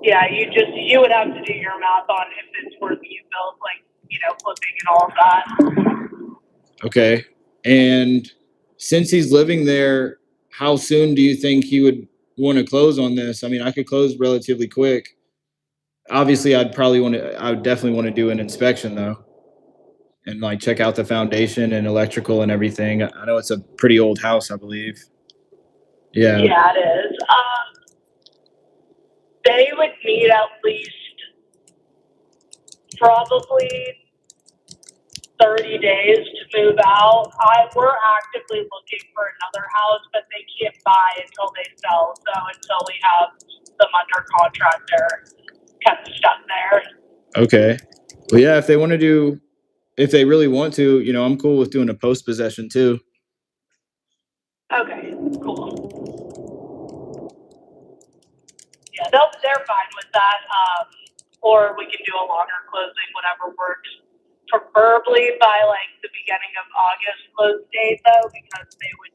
yeah, you would have to do your math on if it's worth you build, flipping and all of that. Okay. And since he's living there, how soon do you think he would want to close on this? I mean, I could close relatively quick. Obviously, I would definitely want to do an inspection though, and like check out the foundation and electrical and everything. I know it's a pretty old house, I believe. Yeah. Yeah, it is. They would need at least probably 30 days to move out. We're actively looking for another house, but they can't buy until they sell. So until we have them under contract, they're kind of stuck there. Okay. Well, yeah, if they really want to, I'm cool with doing a post possession too. Okay, cool. Yeah, they're fine with that. Or we can do a longer closing, whatever works. Preferably by the beginning of August close date though, because they would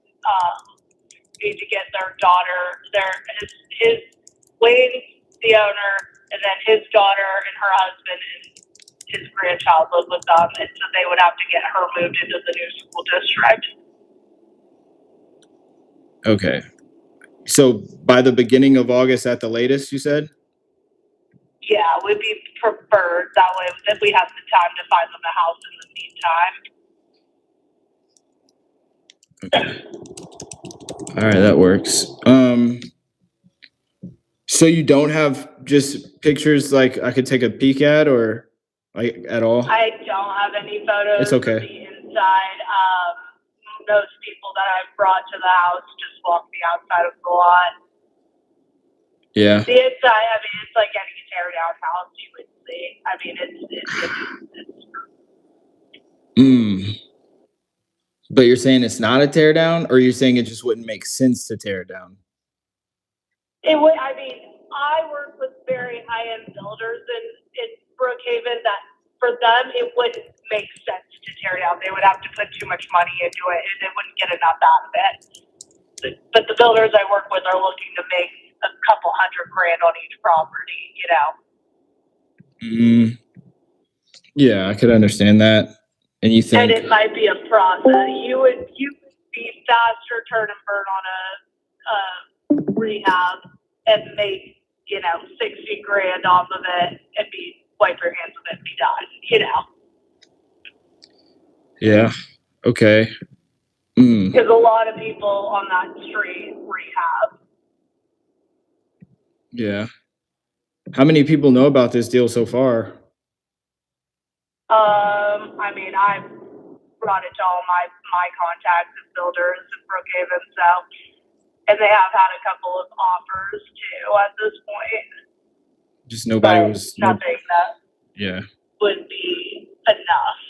need to get their daughter, his Wayne, the owner, and then his daughter and her husband and his grandchild live with them, and so they would have to get her moved into the new school district. Okay. So by the beginning of August at the latest, you said? Yeah, would be preferred. That way that we have the time to find them a house in the meantime. Okay. All right, that works. So you don't have just pictures like I could take a peek at or like at all? I don't have any photos It's okay. of the inside. Those people that I've brought to the house just walk the outside of the lot. Yeah. The inside, I mean, it's like getting a tear down house, you would see. I mean, it's But you're saying it's not a tear down, or you're saying it just wouldn't make sense to tear it down? It would. I mean, I work with very high-end builders in Brookhaven that for them it wouldn't make sense to tear down. They would have to put too much money into it, and they wouldn't get enough out of it. But the builders I work with are looking to make a couple $100,000 on each property. Yeah, I could understand that. And you think? And it might be a process. You would be faster turn and burn on a rehab and make $60,000 off of it and wipe your hands of it and be done. Yeah. Okay. Because a lot of people on that street rehab. Yeah. How many people know about this deal so far? I mean, I've brought it to all my contacts and builders in Brookhaven, and they have had a couple of offers too at this point. Just nobody was nothing that yeah would be enough.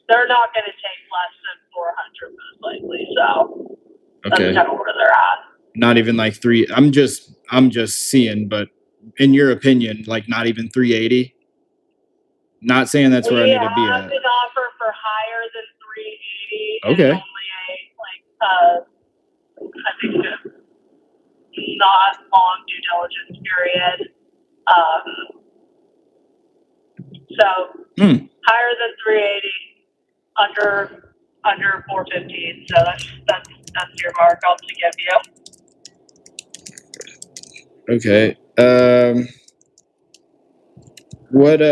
They're not going to take less than 400 most likely, so okay. That's kind of where they're at. Not even like three. I'm just seeing, but in your opinion, like not even 380. Not saying that's where I We need to be have at. an offer for higher than 380 Okay. and only I think not long due diligence period. So higher than 380, under 415. So that's your mark I'll to give you. Okay. What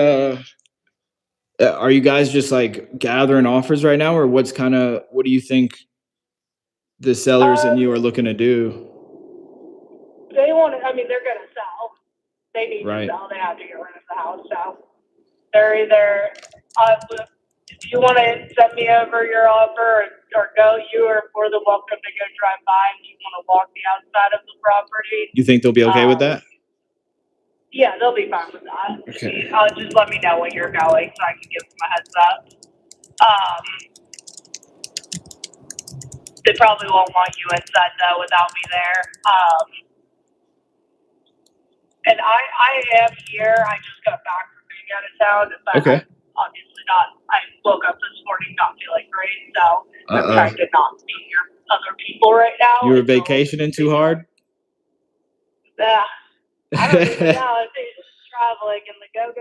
are you guys just like gathering offers right now, or what do you think the sellers and you are looking to do? They want to, I mean, they're going to sell. They need Right. to sell. They have to get rid of the house. So they're either, if you want to send me over your offer or go, you are more than welcome to go drive by if you want to walk the outside of the property. You think they'll be okay with that? Yeah, they'll be fine with that. Okay. Just let me know when you're going so I can give them a heads up. They probably won't want you inside though without me there. And I am here. I just got back from being out of town, but Okay. I'm obviously not. I woke up this morning not feeling great, so I'm trying to not be near other people right now. You were vacationing too hard? Yeah. I don't even know if it's traveling and the go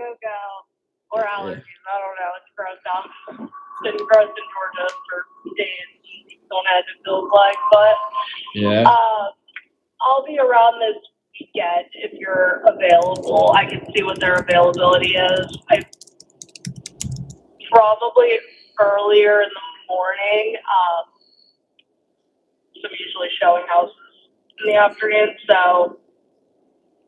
or allergies. I don't know. It's gross out. It's been gross in Georgia for days. Don't know what it feels like, but yeah. I'll be around this weekend if you're available. I can see what their availability is. I probably earlier in the morning. So I'm usually showing houses in the afternoon, so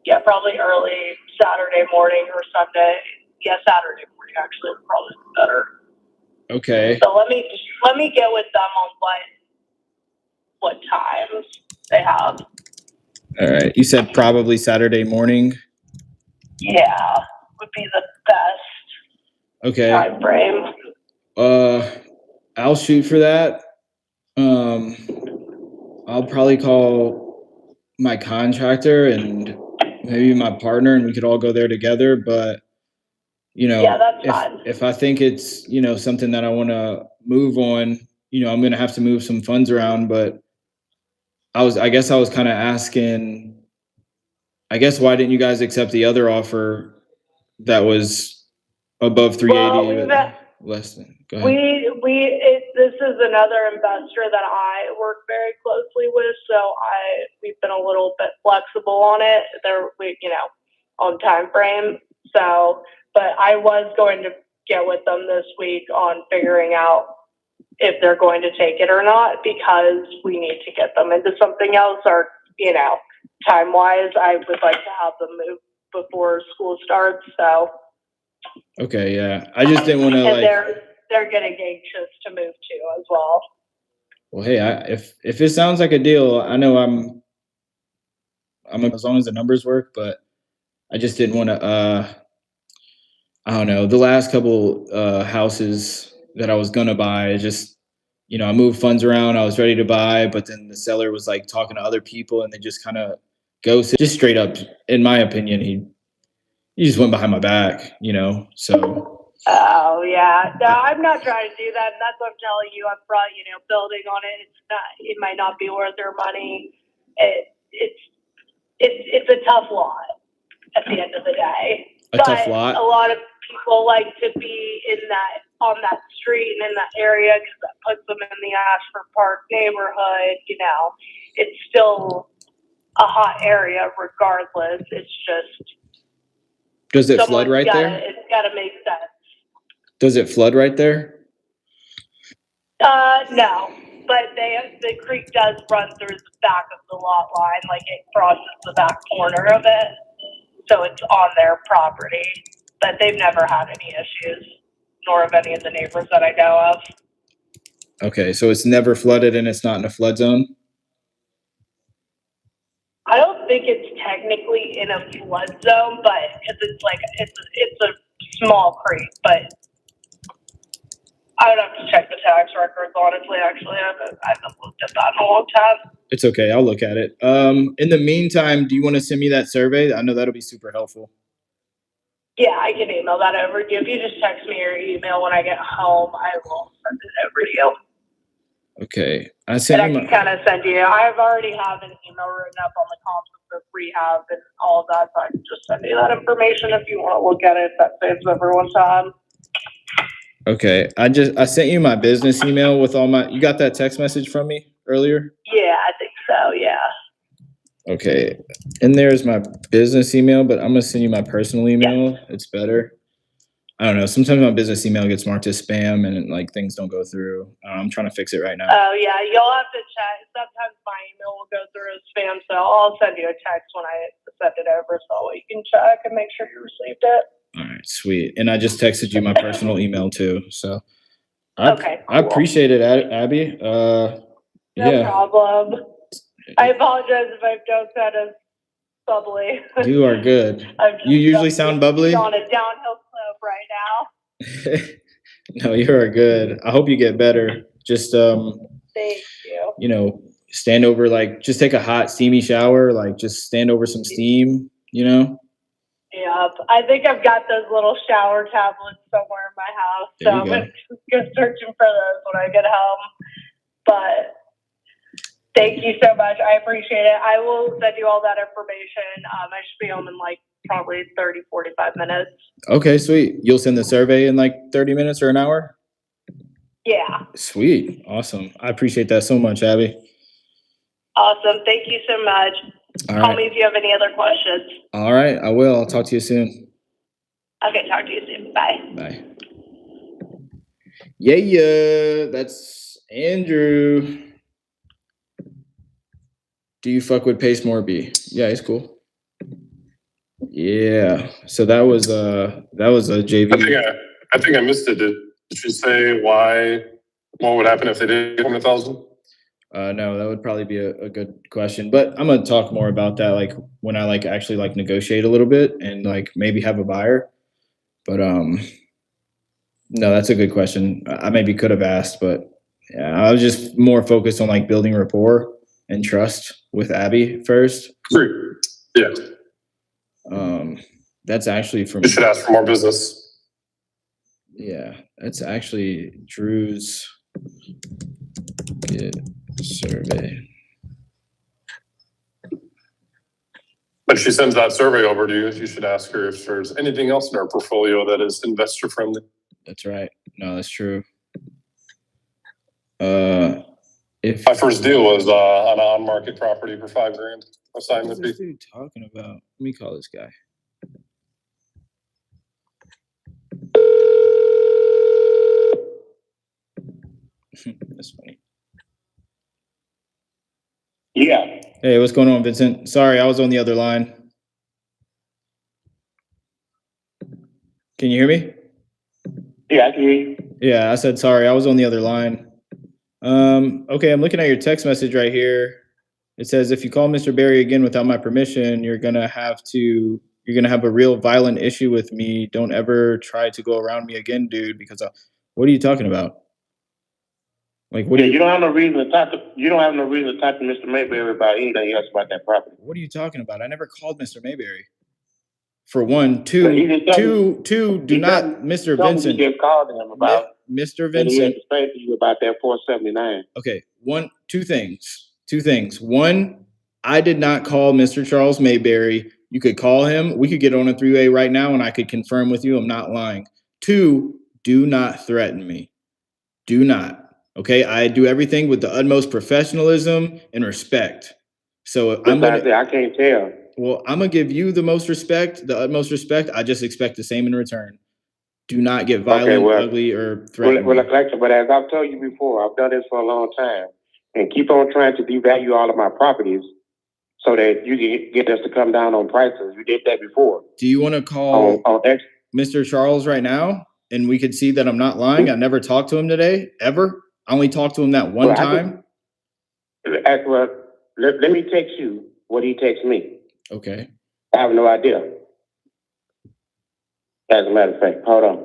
yeah, probably early Saturday morning or Sunday. Yeah, Saturday morning actually would probably be better. Okay. So let me get with them on what times they have. All right. You said probably Saturday morning. Yeah, would be the best Okay. time frame. I'll shoot for that. I'll probably call my contractor and maybe my partner, and we could all go there together. But Yeah, that's fine. if I think it's something that I want to move on, I'm gonna have to move some funds around. But I guess I was kind of asking. I guess why didn't you guys accept the other offer that was above 380? Well, less than. Go ahead. This is another investor that I work very closely with, so we've been a little bit flexible on it. On time frame. So, but I was going to get with them this week on figuring out if they're going to take it or not, because we need to get them into something else, or time wise, I would like to have them move before school starts. So. Okay, yeah. I just didn't want to and they're getting anxious to move too as well. Well, hey, if it sounds like a deal, I know I'm as long as the numbers work, but I just didn't want to. I don't know. The last couple houses that I was gonna buy, I moved funds around. I was ready to buy, but then the seller was like talking to other people, and they just kind of ghosted. Just straight up, in my opinion, he just went behind my back. So. Oh yeah, no, I'm not trying to do that. And that's what I'm telling you. I'm probably building on it. It might not be worth their money. It's a tough lot at the end of the day. Tough lot. A lot of people like to be on that street and in that area because that puts them in the Ashford Park neighborhood. It's still a hot area regardless. It's just. Does it flood right there? It's got to make sense. Does it flood right there? No, but the creek does run through the back of the lot line, like it crosses the back corner of it, so it's on their property. But they've never had any issues, nor have any of the neighbors that I know of. Okay, so it's never flooded and it's not in a flood zone? I don't think it's technically in a flood zone, but it's a small creek, but I would have to check the tax records, honestly. Actually, I haven't looked at that in a long time. It's okay. I'll look at it. In the meantime, do you want to send me that survey? I know that'll be super helpful. Yeah, I can email that over to you. If you just text me your email when I get home, I will send it over to you. Okay. I And sent I you can my, kind of send you, I've already have an email written up on the concept of rehab and all of that, so I can just send you that information if you want to look at it. That saves everyone's time. okay. I sent you my business email with all my, you got that text message from me earlier? Yeah, I think so, yeah. Okay. And there's my business email, but I'm gonna send you my personal email. It's better. I don't know. Sometimes my business email gets marked as spam and like things don't go through. I'm trying to fix it right now. Oh, yeah, you'll have to check. Sometimes my email will go through as spam, so I'll send you a text when I send it over so you can check and make sure you received it. All right, sweet. And I just texted you my personal email too. So Okay, I cool. appreciate it, Abby. No Yeah, problem. I apologize if I don't sound as bubbly. you are good. I'm just You usually sound bubbly. on a downhill slope right now. No, you are good. I hope you get better. Just Thank you. you know, stand over like just take a hot steamy shower, like just stand over some steam, you know? Yep. I think I've got those little shower tablets somewhere in my house. There So you I'm go. going to go searching for those when I get home. But thank you so much. I appreciate it. I will send you all that information. I should be home in like probably 30, 45 minutes. Okay, sweet. You'll send the survey in like 30 minutes or an hour? Yeah. Sweet. Awesome. I appreciate that so much, Abby. Awesome. Thank you so much. All Call right. me if you have any other questions. All right, I will. I'll talk to you soon. Okay, talk to you soon. Bye. Bye. Yeah, that's Andrew. Do you fuck with Pace Morby? Yeah, he's cool. Yeah. So that was a JV. I think I missed it. Did she say why? What would happen if they did 100,000? No, that would probably be a good question, but I'm gonna talk more about that like when I like actually like negotiate a little bit and like maybe have a buyer. But no, that's a good question. I maybe could have asked, but yeah, I was just more focused on like building rapport and trust with Abby first. Great. Yeah. That's actually from. You should ask for more business. Yeah, that's actually Drew's survey. When she sends that survey over to you, you should ask her if there's anything else in our portfolio that is investor friendly. That's right. No, that's true. If My first deal was on an on-market property for $5,000 assignment fee. What's this dude talking about? Let me call this guy. That's funny. Yeah. Hey, what's going on, Vincent? Sorry, I was on the other line. Can you hear me? Yeah, I can hear you. Yeah, I said sorry. I was on the other line. Okay, I'm looking at your text message right here. It says if you call Mr. Barry again without my permission, you're gonna have a real violent issue with me. Don't ever try to go around me again, dude. Because what are you talking about? Like, what? You don't have no reason to talk to. You don't have no reason to talk to Mr. Mayberry about anything else about that property. What are you talking about? I never called Mr. Mayberry. For one, two, do not, Mr. Vincent. You just called him about Mr. and he had Vincent. to explain to you about that 479. Okay, two things. One, I did not call Mr. Charles Mayberry. You could call him. We could get on a three-way right now, and I could confirm with you. I'm not lying. Two, do not threaten me. Do not. Okay, I do everything with the utmost professionalism and respect. So I can't tell. Well, I'm gonna give you the utmost respect. I just expect the same in return. Do not get violent, ugly, or threatened. But as I've told you before, I've done this for a long time, and keep on trying to devalue all of my properties so that you can get us to come down on prices. You did that before. Do you want to call Mr. Charles right now, and we could see that I'm not lying? I never talked to him today, ever. I only talked to him that one time. Let me text you what he texts me. Okay. I have no idea. As a matter of fact, hold on.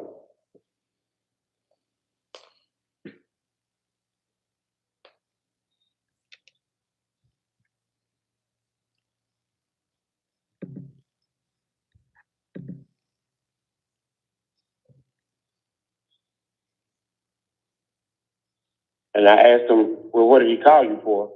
And I asked him, well, what did he call you for?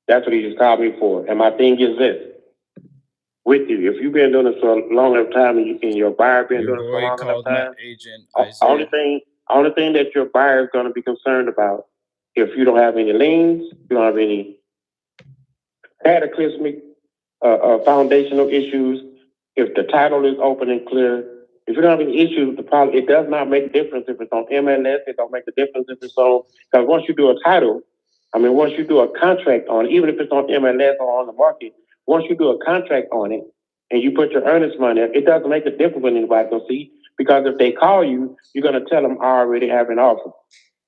That's what he just called me for. And my thing is this. With you, if you've been doing it for a long enough time and your buyer been doing it for a long enough time, agent only thing that your buyer is going to be concerned about, if you don't have any liens, you don't have any cataclysmic foundational issues, if the title is open and clear, if you don't have any issues, it does not make a difference if it's on MLS. It don't make a difference if it's on, because once you do a title, once you do a contract on it, even if it's on MLS or on the market, once you do a contract on it and you put your earnest money, it doesn't make a difference when anybody can see, because if they call you, you're going to tell them, I already have an offer.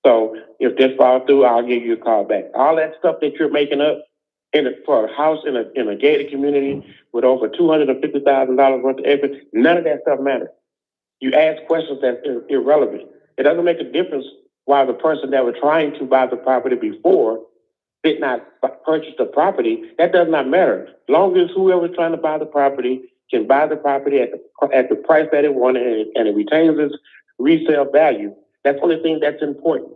So if this falls through, I'll give you a call back. All that stuff that you're making up for a house in a gated community with over $250,000 worth of equity, none of that stuff matters. You ask questions that are irrelevant. It doesn't make a difference why the person that was trying to buy the property before did not purchase the property. That does not matter. As long as whoever's trying to buy the property can buy the property at the price that it wanted and it retains its resale value, that's the only thing that's important.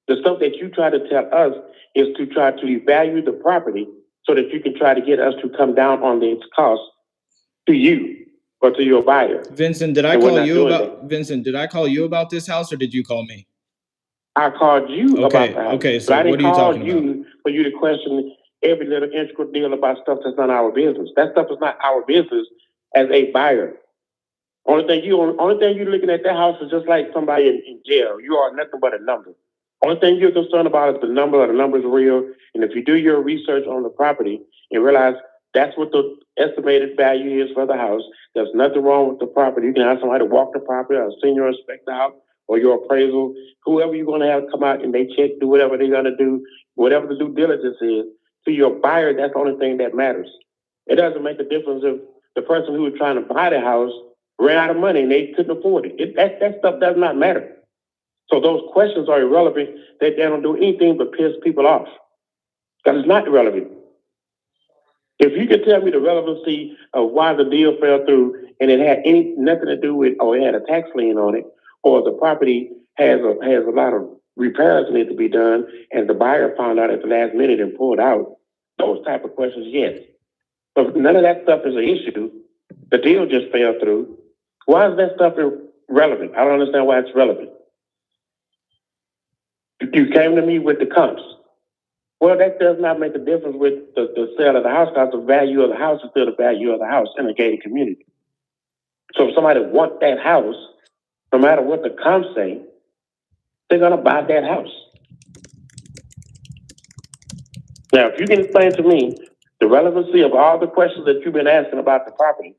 The stuff that you try to tell us is to try to evaluate the property so that you can try to get us to come down on its cost to you or to your buyer. Vincent, did I call you about this house, or did you call me? I called you about the house. Okay, so what are you talking about? For you to question every little intricate deal about stuff that's not our business. That stuff is not our business as a buyer. Only thing you're looking at that house is just like somebody in jail. You are nothing but a number. Only thing you're concerned about is the number, or the number's real. And if you do your research on the property and realize that's what the estimated value is for the house, there's nothing wrong with the property. You can have somebody walk the property, or a senior inspector out, or your appraisal, whoever you're going to have come out and they check, do whatever they're going to do, whatever the due diligence is. To your buyer, that's the only thing that matters. It doesn't make a difference if the person who was trying to buy the house ran out of money and they couldn't afford it. That stuff does not matter. So those questions are irrelevant. They don't do anything but piss people off. Because it's not irrelevant. If you could tell me the relevancy of why the deal fell through and it had nothing to do with, or it had a tax lien on it, or the property has a lot of repairs that need to be done, and the buyer found out at the last minute and pulled out, those type of questions, yes. But none of that stuff is an issue. The deal just fell through. Why is that stuff irrelevant? I don't understand why it's relevant. You came to me with the comps. Well, that does not make a difference with the sale of the house, because the value of the house is still the value of the house in a gated community. So if somebody wants that house, no matter what the comps say, they're going to buy that house. Now, if you can explain to me the relevancy of all the questions that you've been asking about the property,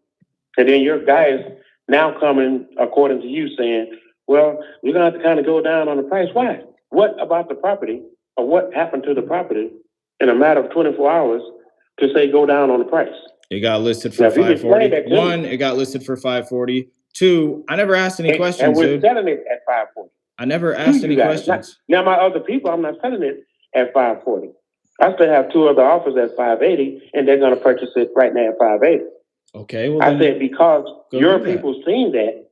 and then your guys now coming, according to you, saying, well, we're going to have to kind of go down on the price. Why? What about the property, or what happened to the property in a matter of 24 hours to say go down on the price? It got listed for $540. One, it got listed for $540. Two, I never asked any questions. And we're selling it at $540. I never asked any questions. Now, my other people, I'm not selling it at $540. I still have two other offers at $580, and they're going to purchase it right now at $580. Okay. Well, I said, because your people seen that,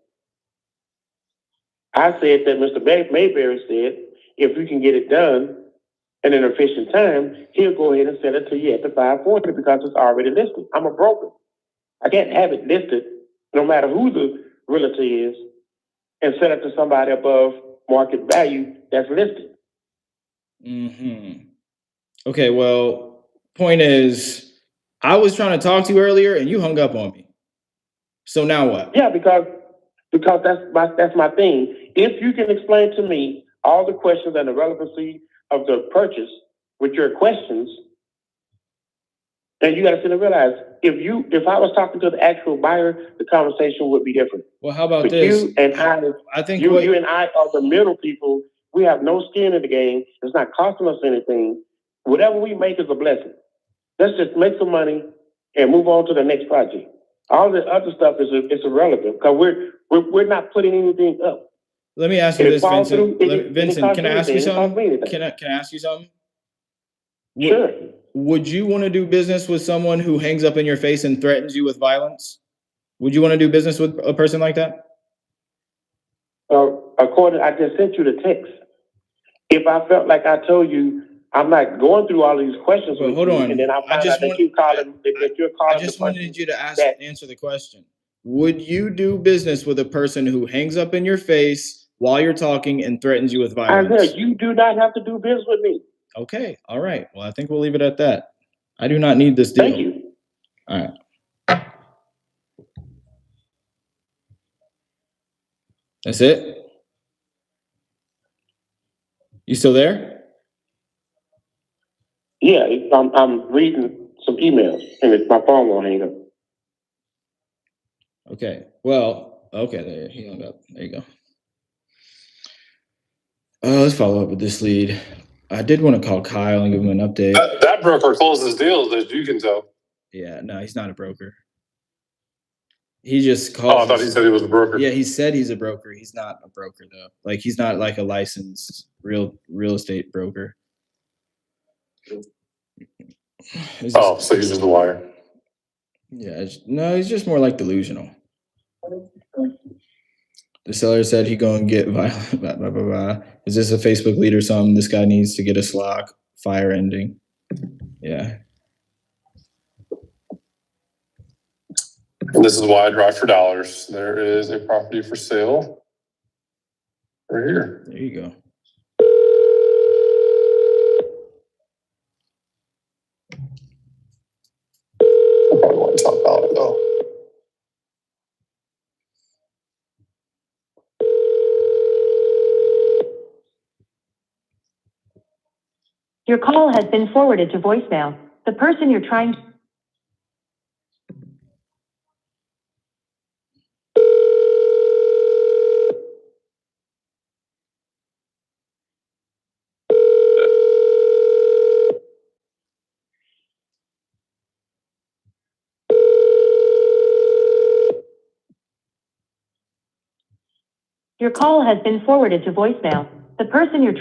I said that Mr. Mayberry said, if we can get it done in an efficient time, he'll go ahead and sell it to you at the $540 because it's already listed. I'm a broker. I can't have it listed, no matter who the realtor is, and sell it to somebody above market value that's listed. Mm-hmm. Okay, well, point is, I was trying to talk to you earlier and you hung up on me. So now what? Yeah, because that's my thing. If you can explain to me all the questions and the relevancy of the purchase with your questions, then you got to sit and realize, if I was talking to the actual buyer, the conversation would be different. Well, how about this? You and I think you and I are the middle people. We have no skin in the game. It's not costing us anything. Whatever we make is a blessing. Let's just make some money and move on to the next project. All the other stuff is irrelevant because we're not putting anything up. let me ask you If it this, falls Vincent. through, it Vincent, costs can I ask you anything. It costs me something? anything. Can I ask you something? Sure. Would you want to do business with someone who hangs up in your face and threatens you with violence? Would you want to do business with a person like that? I just sent you the text. If I felt like I told you, I'm not going through all these questions Well, with hold you, on. and then I I find just out that want- you're calling I just the wanted person you to that answer the question. Would you do business with a person who hangs up in your face while you're talking and threatens you with violence? Isaiah, you do not have to do business with me. Okay. All right. Well, I think we'll leave it at that. I do not need this deal. Thank you. All right. That's it? You still there? Yeah, I'm reading some emails, and my phone won't hang up. Okay. Well, okay, there he hung up. There you go. Let's follow up with this lead. I did want to call Kyle and give him an update. That broker closes deals, as you can tell. Yeah, no, he's not a broker. He just Oh, calls. I thought he said he was a broker. Yeah, he said he's a broker. He's not a broker though. Like he's not like a licensed real estate broker. Oh, so he's just a liar. Yeah, no, he's just more like delusional. The seller said he gonna get violent. Blah, blah, blah, blah. Is this a Facebook lead or something? This guy needs to get a Slack fire ending. Yeah. And this is why I drive for dollars. There is a property for sale right here. There you go. I probably want to talk about it though. Your call has been forwarded to voicemail. The person you're trying to... Your call has been forwarded to voicemail. The person you're...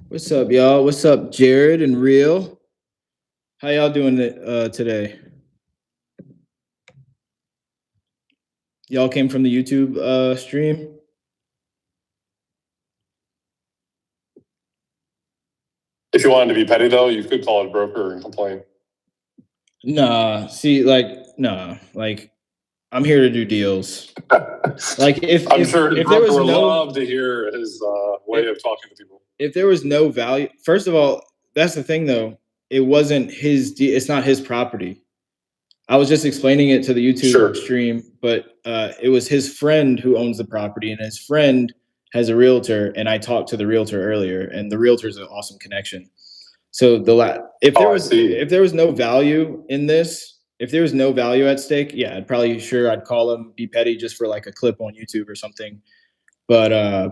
What's up, y'all? What's up, Jared and Real? How y'all doing today? Y'all came from the YouTube stream? If you wanted to be petty though, you could call it a broker and complain. Nah, see, like, I'm here to do deals. Like, if I'm sure if there was would no love to hear his way of talking to people. if there was no value, first of all, that's the thing though. It wasn't it's not his property. I was just explaining it to the YouTube stream, but it was his friend who owns the property, and his friend has a realtor, and I talked to the realtor earlier, and the realtor's an awesome connection. So if there was no value in this, if there was no value at stake, yeah, I'd call him, be petty just for like a clip on YouTube or something. But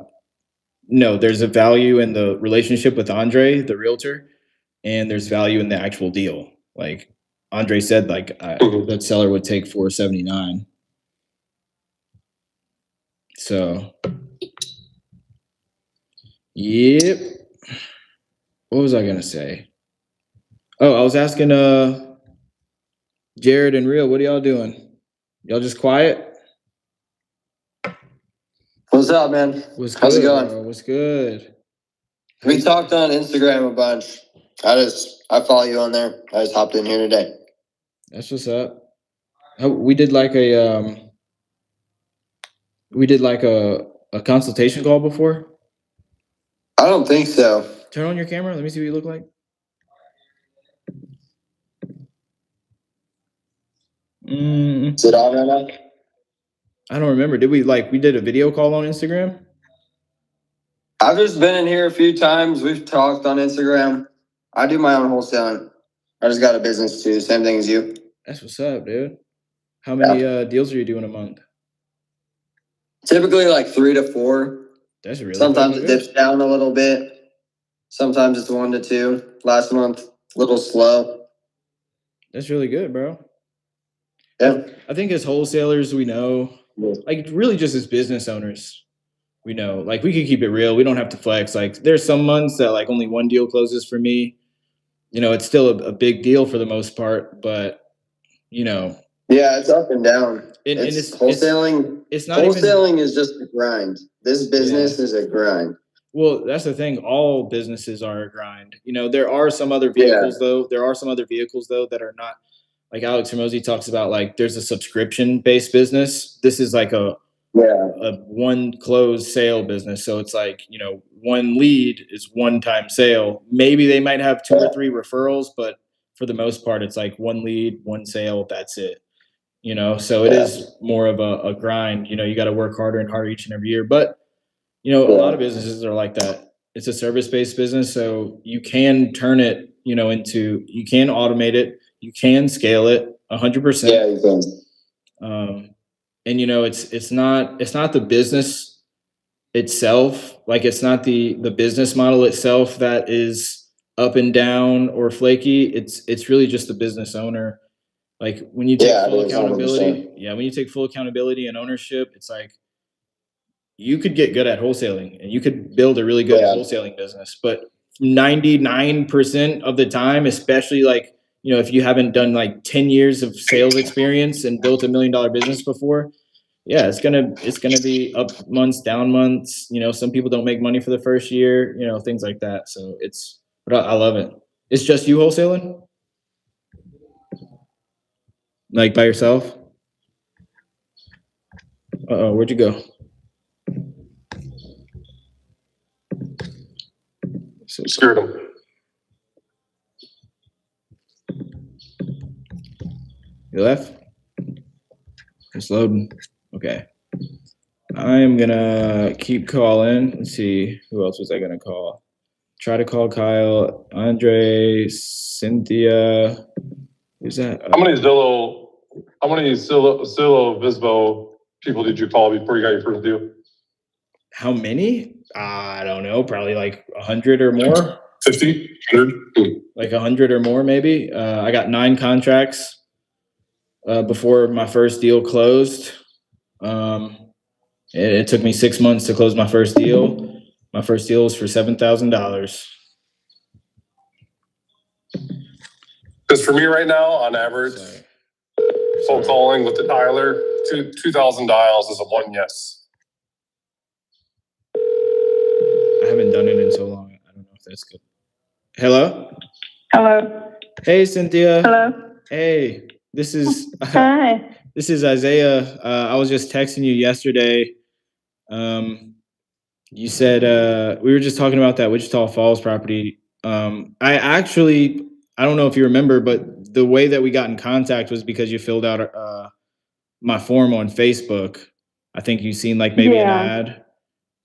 no, there's a value in the relationship with Andre, the realtor, and there's value in the actual deal. Like Andre said, like that seller would take $479. So, yep. What was I gonna say? Oh, I was asking Jared and Real, what are y'all doing? Y'all just quiet? What's up, man? How's it going? Bro? What's good? We talked on Instagram a bunch. I follow you on there. I just hopped in here today. That's what's up. We did like a consultation call before. I don't think so. Turn on your camera. Let me see what you look like. Is it on right now? I don't remember. Did we did a video call on Instagram? I've just been in here a few times. We've talked on Instagram. I do my own wholesaling. I just got a business too. Same thing as you. That's what's up, dude. How many deals are you doing a month? Typically like 3 to 4. That's really Sometimes it good. dips down a little bit. Sometimes it's 1 to 2. Last month, a little slow. That's really good, bro. Yeah. I think as wholesalers, we know like really just as business owners, we know, like we could keep it real. We don't have to flex. Like there's some months that like only one deal closes for me. It's still a big deal for the most part, but Yeah, it's up and down. and It's wholesaling. it's not Wholesaling is just a grind. This business Yeah. is a grind. Well, that's the thing. All businesses are a grind. There are some other vehicles though. There are some other vehicles though that are not, like Alex Hermosi talks about. Like there's a subscription based business. This is like a one closed sale business. So it's like, one lead is one time sale. Maybe they might have 2 or 3 referrals, but for the most part, it's like one lead, one sale. That's it. So it is more of a grind. You got to work harder and harder each and every year. But a lot of businesses are like that. It's a service-based business, so you can turn it, into, you can automate it, you can scale it 100%. Yeah, you can. And it's not the business itself, like it's not the business model itself that is up and down or flaky. It's really just the business owner. Like when you take full accountability, when you take full accountability and ownership, it's like you could get good at wholesaling and you could build a really good wholesaling business. But 99% of the time, especially like, if you haven't done like 10 years of sales experience and built $1 million business before, it's gonna be up months, down months. Some people don't make money for the first year, things like that. So but I love it. It's just you wholesaling? Like by yourself? Uh-oh, where'd you go? Scared him. You left? It's loading. Okay. I'm gonna keep calling. Let's see. Who else was I gonna call? Try to call Kyle, Andre, Cynthia. Who's that? How many Zillow Visbo people did you call before you got your first deal? How many? I don't know. Probably like 100 or more. 50, 100? Like 100 or more, maybe. I got 9 contracts before my first deal closed. It took me 6 months to close my first deal. My first deal was for $7,000. Because for me right now, on average, phone calling with the dialer, 2,000 dials is a 1 yes. I haven't done it in so long. I don't know if that's good. Hello? Hello. Hey, Cynthia. Hello. Hey, this is Hi. this is Isaiah. I was just texting you yesterday. You said we were just talking about that Wichita Falls property. I don't know if you remember, but the way that we got in contact was because you filled out my form on Facebook. I think you've seen like maybe an ad,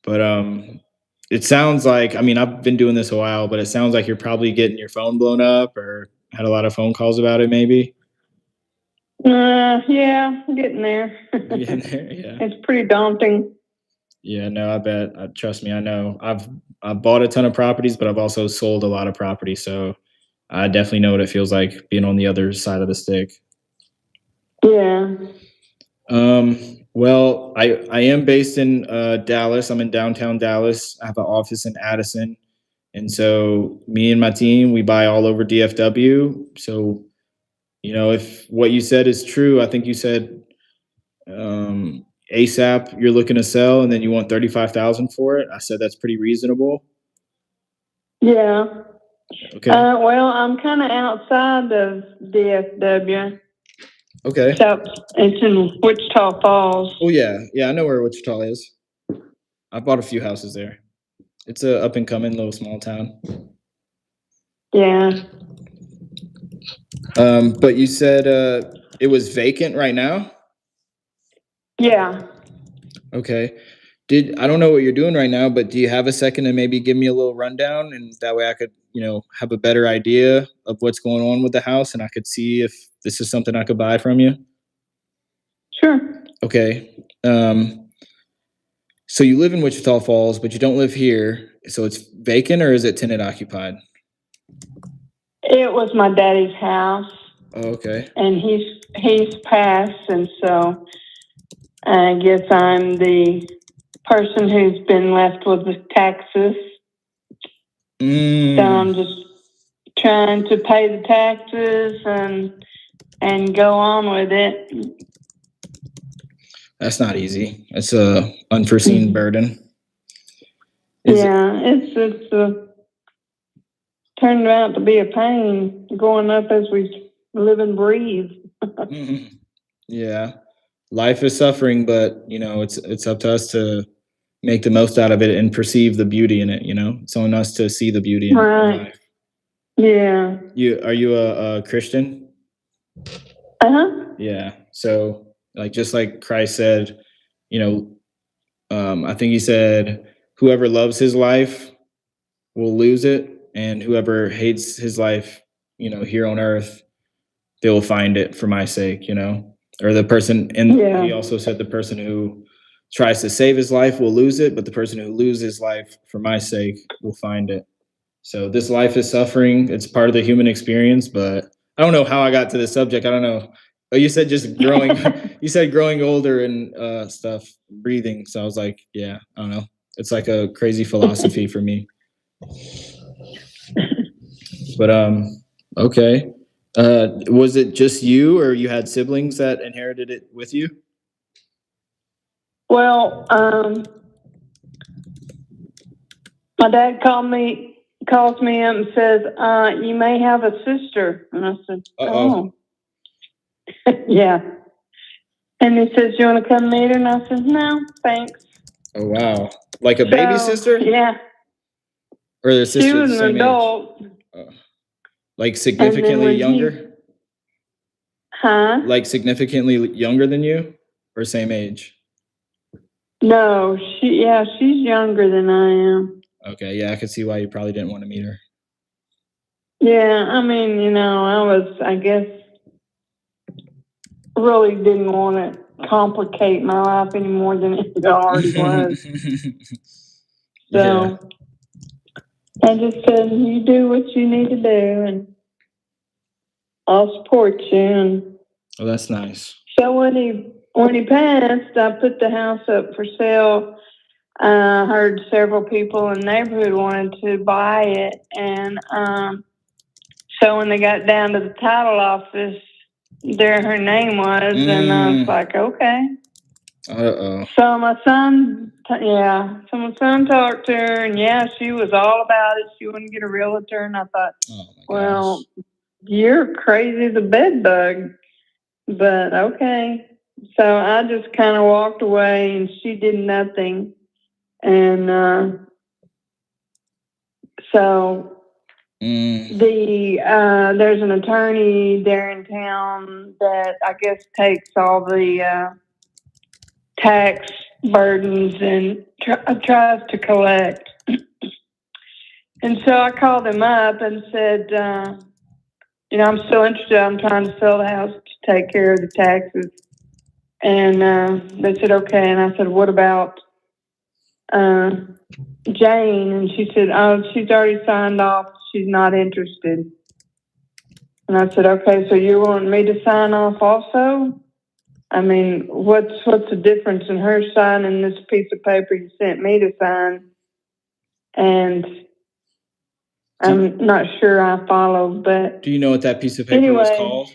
but it sounds like, I've been doing this a while, but it sounds like you're probably getting your phone blown up or had a lot of phone calls about it, maybe. Yeah, I'm getting there. Getting there, yeah. It's pretty daunting. Yeah, no, I bet. Trust me, I know. I've bought a ton of properties, but I've also sold a lot of property, so I definitely know what it feels like being on the other side of the stick. Yeah. Well, I am based in Dallas. I'm in downtown Dallas. I have an office in Addison. And so me and my team, we buy all over DFW. So, if what you said is true, I think you said ASAP you're looking to sell and then you want 35,000 for it. I said that's pretty reasonable. Yeah. Okay. Well, I'm kind of outside of DFW. Okay. So it's in Wichita Falls. Oh yeah. Yeah, I know where Wichita is. I bought a few houses there. It's a up and coming little small town. Yeah. But you said it was vacant right now? Yeah. Okay. I don't know what you're doing right now, but do you have a second to maybe give me a little rundown, and that way I could, have a better idea of what's going on with the house, and I could see if this is something I could buy from you? Sure. Okay. So you live in Wichita Falls, but you don't live here. So it's vacant, or is it tenant occupied? It was my daddy's house. Oh, okay. And he's passed, and so I guess I'm the person who's been left with the taxes. So I'm just trying to pay the taxes and go on with it. That's not easy. It's a unforeseen burden. It's turned out to be a pain going up as we live and breathe. Yeah. Life is suffering, but it's up to us to make the most out of it and perceive the beauty in it. It's on us to see the beauty in life. Yeah. Are you a Christian? Yeah. So just like Christ said, I think he said, whoever loves his life will lose it, and whoever hates his life, here on earth, they will find it for my sake, or the person. And he also said the person who tries to save his life will lose it, but the person who loses his life for my sake will find it. So this life is suffering. It's part of the human experience, but I don't know how I got to this subject. I don't know. Oh, you said just growing, you said growing older and stuff, breathing. So I was like, yeah, I don't know. It's like a crazy philosophy for me. But okay. Was it just you, or you had siblings that inherited it with you? Well, my dad calls me up and says, you may have a sister. And I said, oh. Yeah. And he says, you want to come meet her? And I said, no, thanks. Oh, wow. Like a baby sister? Yeah. Or their sister? She was an adult. Like significantly younger? Huh? Like significantly younger than you, or same age? No, she's younger than I am. Okay, yeah, I could see why you probably didn't want to meet her. Yeah, I mean, I guess, really didn't want to complicate my life any more than it already was. So I just said, you do what you need to do, and I'll support you. And oh, that's nice. so when he passed, I put the house up for sale. I heard several people in the neighborhood wanted to buy it, and so when they got down to the title office, there her name was, and I was like, okay. Uh-oh. So my son talked to her, and she was all about it. She wouldn't get a realtor, and I thought, well, you're crazy as a bed bug, but okay. So I just kind of walked away, and she did nothing. And so there's an attorney there in town that I guess takes all the tax burdens and tries to collect. And so I called him up and said, I'm still interested. I'm trying to sell the house to take care of the taxes. And they said, okay. And I said, what about Jane? And she said, oh, she's already signed off. She's not interested. And I said, okay, so you want me to sign off also? I mean, what's the difference in her signing this piece of paper you sent me to sign? And I'm not sure I followed, but do you know what that piece of paper was called?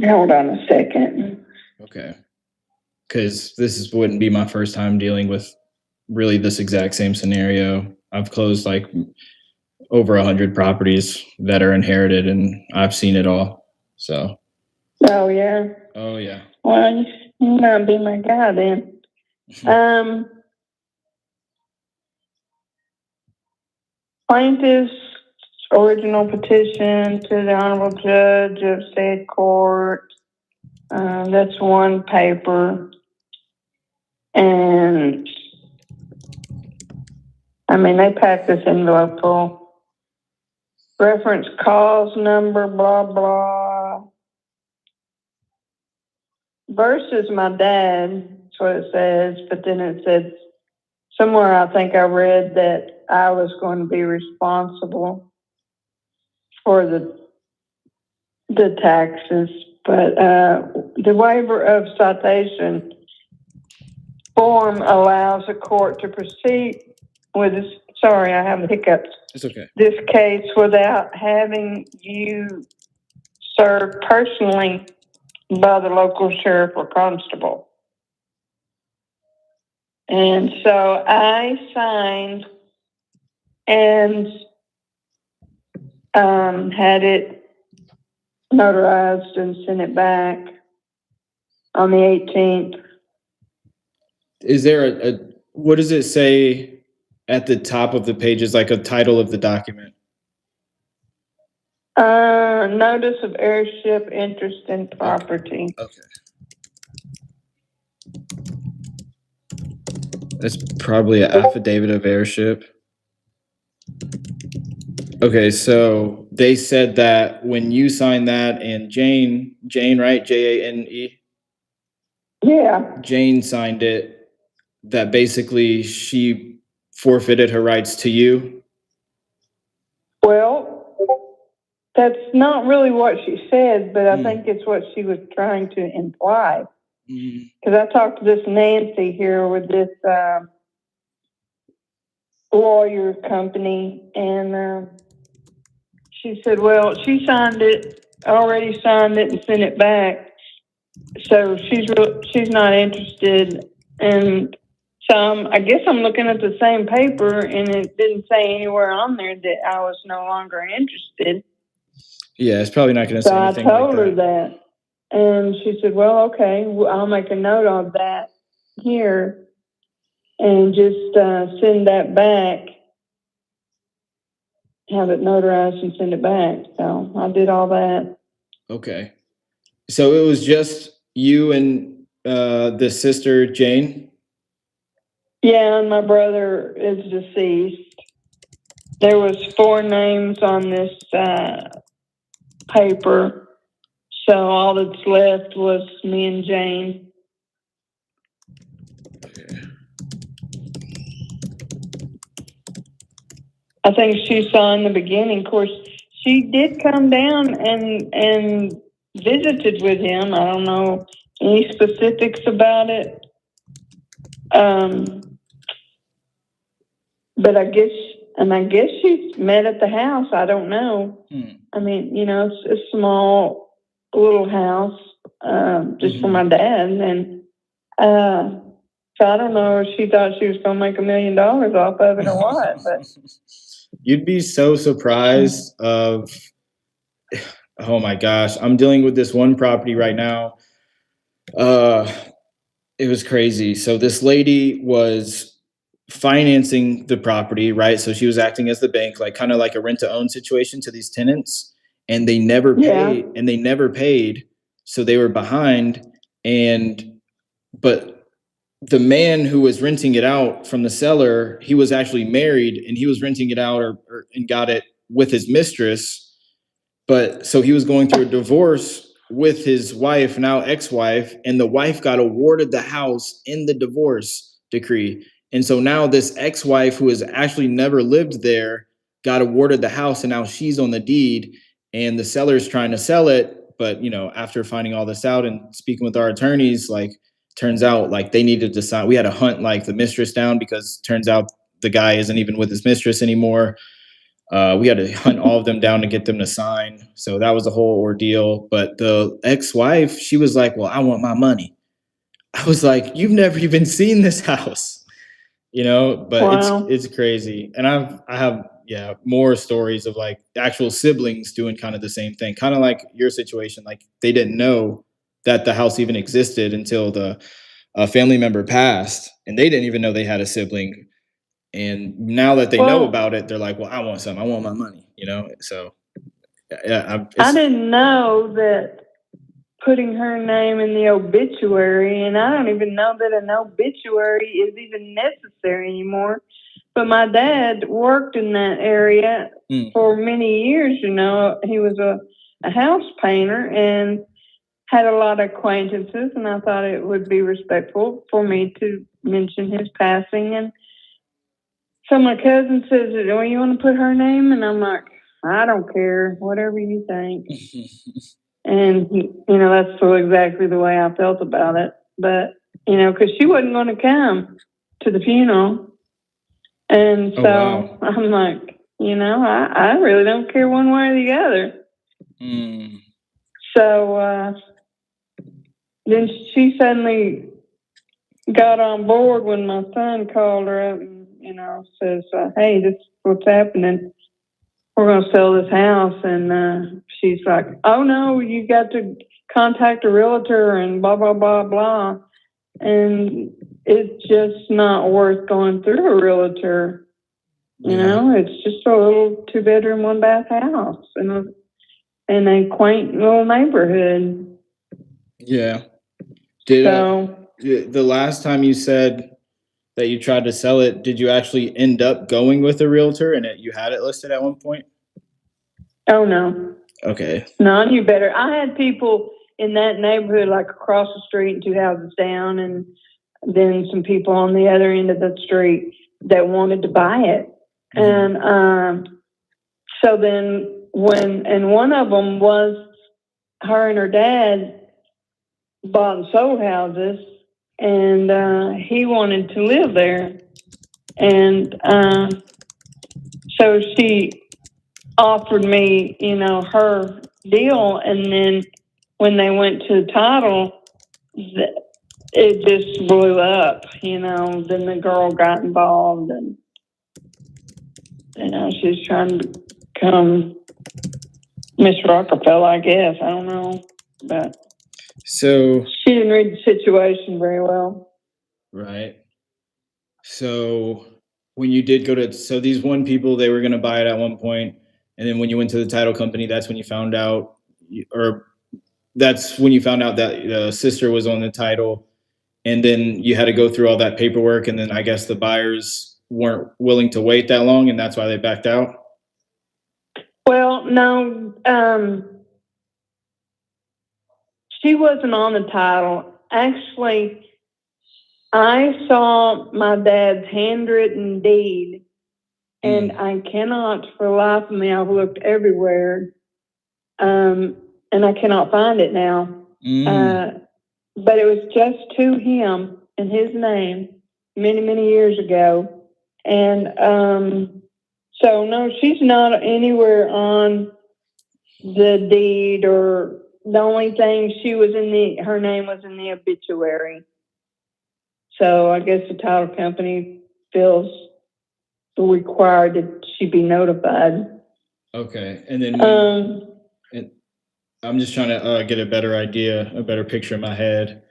Hold on a second. Okay. Because wouldn't be my first time dealing with really this exact same scenario. I've closed like over 100 properties that are inherited, and I've seen it all. So. Oh yeah. Oh yeah. Well, you might be my guy then. Plaintiff's original petition to the Honorable Judge of Said Court. That's one paper. And I mean, they packed this envelope full. Reference cause number, blah, blah. Versus my dad, that's what it says. But then it says, somewhere I think I read that I was going to be responsible for the the taxes, but the waiver of citation form allows a court to proceed with this. Sorry, I have hiccups. It's okay. This case without having you served personally by the local sheriff or constable. And so I signed and had it notarized and sent it back on the 18th. Is there a what does it say at the top of the page? Is like a title of the document? Notice of heirship interest in property. Okay. That's probably an affidavit of heirship. Okay, so they said that when you signed that and Jane, right? Jane. Yeah. Jane signed it, that basically she forfeited her rights to you. Well, that's not really what she said, but I think it's what she was trying to imply. Because I talked to this Nancy here with this lawyer company, and she said, well, she already signed it and sent it back. So she's not interested. And so I guess I'm looking at the same paper, and it didn't say anywhere on there that I was no longer interested. Yeah, it's probably not going to say anything So I told like her that. And she said, well, okay, I'll make a note of that here and just send that back, have it notarized and send it back. So I did all that. Okay. So it was just you and the sister, Jane? Yeah, and my brother is deceased. There was 4 names on this paper. So all that's left was me and Jane. I think she saw in the beginning. Of course, she did come down and visited with him. I don't know any specifics about it. But I guess she met at the house. I don't know. I mean, it's a small little house, just for my dad. And, so I don't know if she thought she was going to make $1 million off of it or what, but. You'd be so surprised of, oh my gosh, I'm dealing with this one property right now. It was crazy. So this lady was financing the property, right? So she was acting as the bank, like kind of like a rent to own situation to these tenants, and they never paid. So they were behind. But the man who was renting it out from the seller, he was actually married and he was renting it out and got it with his mistress. But so he was going through a divorce with his wife, now ex-wife, and the wife got awarded the house in the divorce decree. And so now this ex-wife, who has actually never lived there, got awarded the house, and now she's on the deed, and the seller's trying to sell it. But after finding all this out and speaking with our attorneys, like, turns out like they needed to sign. We had to hunt like the mistress down because turns out the guy isn't even with his mistress anymore. We had to hunt all of them down to get them to sign. So that was a whole ordeal. But the ex-wife, she was like, well, I want my money. I was like, you've never even seen this house, but Wow. it's crazy. And I have more stories of like actual siblings doing kind of the same thing, kind of like your situation. Like they didn't know that the house even existed until the family member passed, and they didn't even know they had a sibling. And now that they know about it, they're like, well, I want some. I want my money, So, yeah. I didn't know that putting her name in the obituary, and I don't even know that an obituary is even necessary anymore. But my dad worked in that area for many years, He was a house painter and had a lot of acquaintances, and I thought it would be respectful for me to mention his passing. And so my cousin says, well, you want to put her name? And I'm like, I don't care, whatever you think. And, that's exactly the way I felt about it. But, because she wasn't going to come to the funeral. And so wow. I'm like, I really don't care one way or the other. Mm. So then she suddenly got on board when my son called her up and, says, hey, this is what's happening. We're going to sell this house. And she's like, oh, no, you got to contact a realtor and blah, blah, blah, blah. And it's just not worth going through a realtor. It's just a little 2-bedroom, 1-bath house in a quaint little neighborhood. Yeah. Did the last time you said that you tried to sell it, did you actually end up going with a realtor and you had it listed at one point? Oh, no. Okay. No, I knew better. I had people in that neighborhood, like across the street and 2 houses down, and then some people on the other end of the street that wanted to buy it. Mm-hmm. And so then and one of them was her and her dad bought and sold houses, and he wanted to live there. And so she offered me, her deal, and then when they went to the title, it just blew up, then the girl got involved, and she's trying to become Miss Rockefeller, I guess. I don't know, but so she didn't read the situation very well. Right. So when you did so these one people, they were going to buy it at one point, and then when you went to the title company, that's when you found out, that's when you found out that the sister was on the title, and then you had to go through all that paperwork, and then I guess the buyers weren't willing to wait that long, and that's why they backed out. Well, no, she wasn't on the title. Actually, I saw my dad's handwritten deed, and I cannot for the life of me, I've looked everywhere, and I cannot find it now. But it was just to him in his name many, many years ago. And so, no, she's not anywhere on the deed, or the only thing she was her name was in the obituary. So I guess the title company feels required that she be notified. Okay. And then I'm just trying to get a better picture in my head.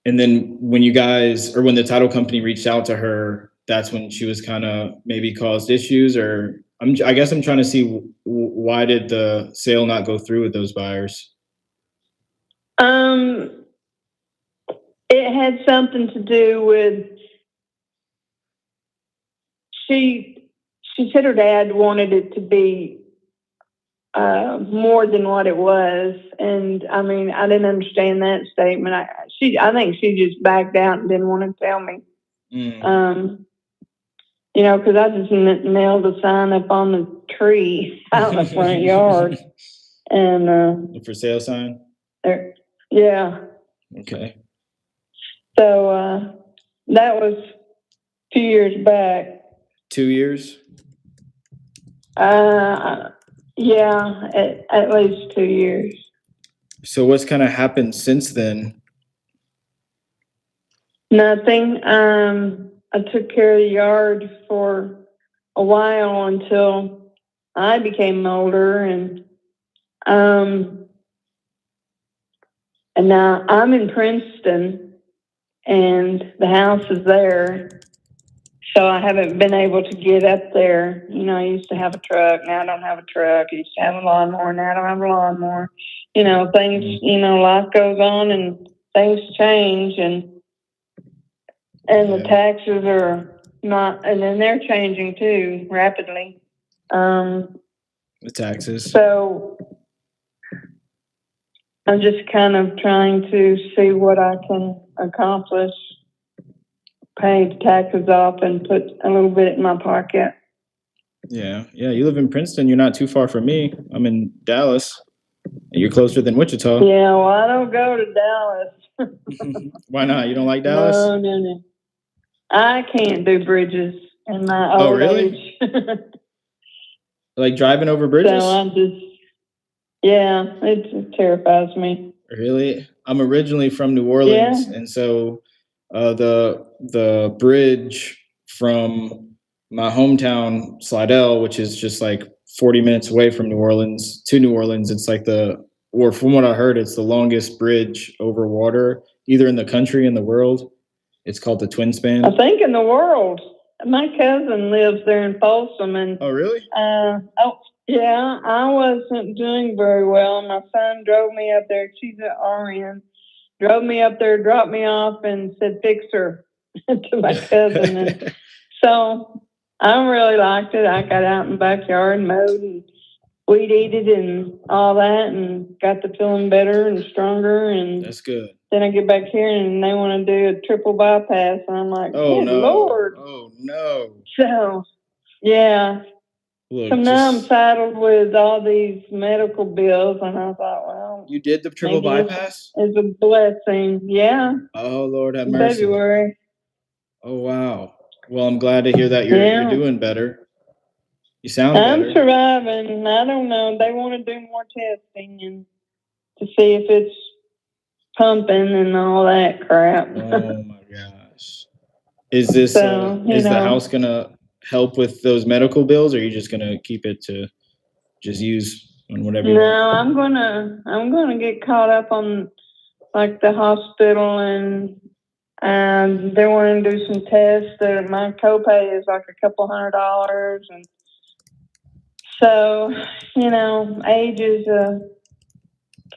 And then when when the title company reached out to her, that's when she was kind of maybe caused issues, or I guess I'm trying to see why did the sale not go through with those buyers? It had something to do with, she said her dad wanted it to be more than what it was. And I mean, I didn't understand that statement. I think she just backed out and didn't want to tell me. Because I just nailed a sign up on the tree out in the front yard. And for sale sign? Yeah. Okay. So that was 2 years back. 2 years? Yeah, at least 2 years. So what's kind of happened since then? Nothing. I took care of the yard for a while until I became older, and now I'm in Princeton, and the house is there. So I haven't been able to get up there. I used to have a truck. Now I don't have a truck. I used to have a lawnmower. Now I don't have a lawnmower. Things, life goes on and things change, and the taxes are not, and then they're changing too rapidly. The taxes. So I'm just kind of trying to see what I can accomplish. Pay the taxes off and put a little bit in my pocket. Yeah. You live in Princeton. You're not too far from me. I'm in Dallas. And you're closer than Wichita. Yeah, well, I don't go to Dallas. Why not? You don't like Dallas? No. I can't do bridges in my Oh, old really? age. Like driving over bridges? So I'm just, yeah, it terrifies me. Really? I'm originally from New Orleans, and so the bridge from my hometown, Slidell, which is just like 40 minutes away from New Orleans to New Orleans, it's like or from what I heard, it's the longest bridge over water, either in the country and the world. It's called the Twin Span. I think in the world. My cousin lives there in Folsom, and oh, really? Yeah, I wasn't doing very well. My son drove me up there. She's an RN. Drove me up there, dropped me off, and said, "Fix her," to my cousin. And so I really liked it. I got out in the backyard and mowed and weed eated and all that, and got to feeling better and stronger. And that's good. Then I get back here and they want to do a triple bypass, and I'm like, oh, "Good no. Lord!" Oh no! So, yeah. Look, So now I'm saddled with all these medical bills, and I thought, well, you did the triple bypass? It's a blessing. Yeah. Oh, Lord have In mercy. February. Oh, wow. Well, I'm glad to hear that you're doing better. You sound better. I'm surviving. I don't know. They want to do more testing and to see if it's pumping and all that crap. Oh my gosh. Is this is the house gonna help with those medical bills, or are you just gonna keep it to just use on whatever you want? No, I'm gonna get caught up on like the hospital, and they want to do some tests that my copay is like $200, and so age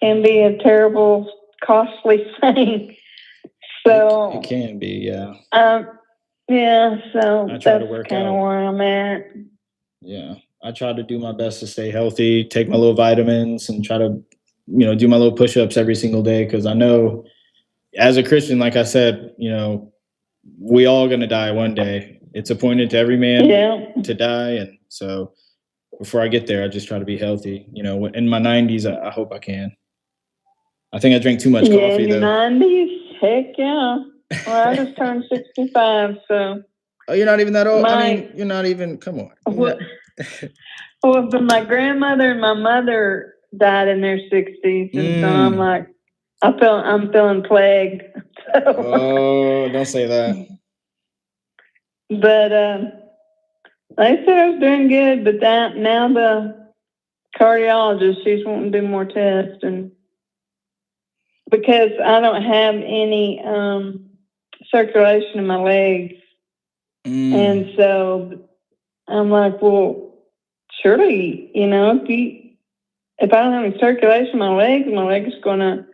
can be a terrible, costly thing. So it can be, yeah. Yeah, so I try to that's work kind of out. where I'm at. Yeah, I try to do my best to stay healthy, take my little vitamins, and try to, do my little push-ups every single day, because I know, as a Christian, like I said, we all gonna die one day. It's appointed to every man to die, and so before I get there, I just try to be healthy. In my 90s, I hope I can. I think I drink too much coffee, in your though. 90s? Heck yeah. Well, I just turned 65, so. Oh, you're not even that old? I mean, you're not even, come on. Well, but my grandmother and my mother died in their 60s, and so I'm like, I'm feeling plagued. So. Oh, don't say that. But they said I was doing good, but now the cardiologist, she's wanting to do more tests, and because I don't have any circulation in my legs, and so I'm like, well, surely, if I don't have any circulation in my legs is going to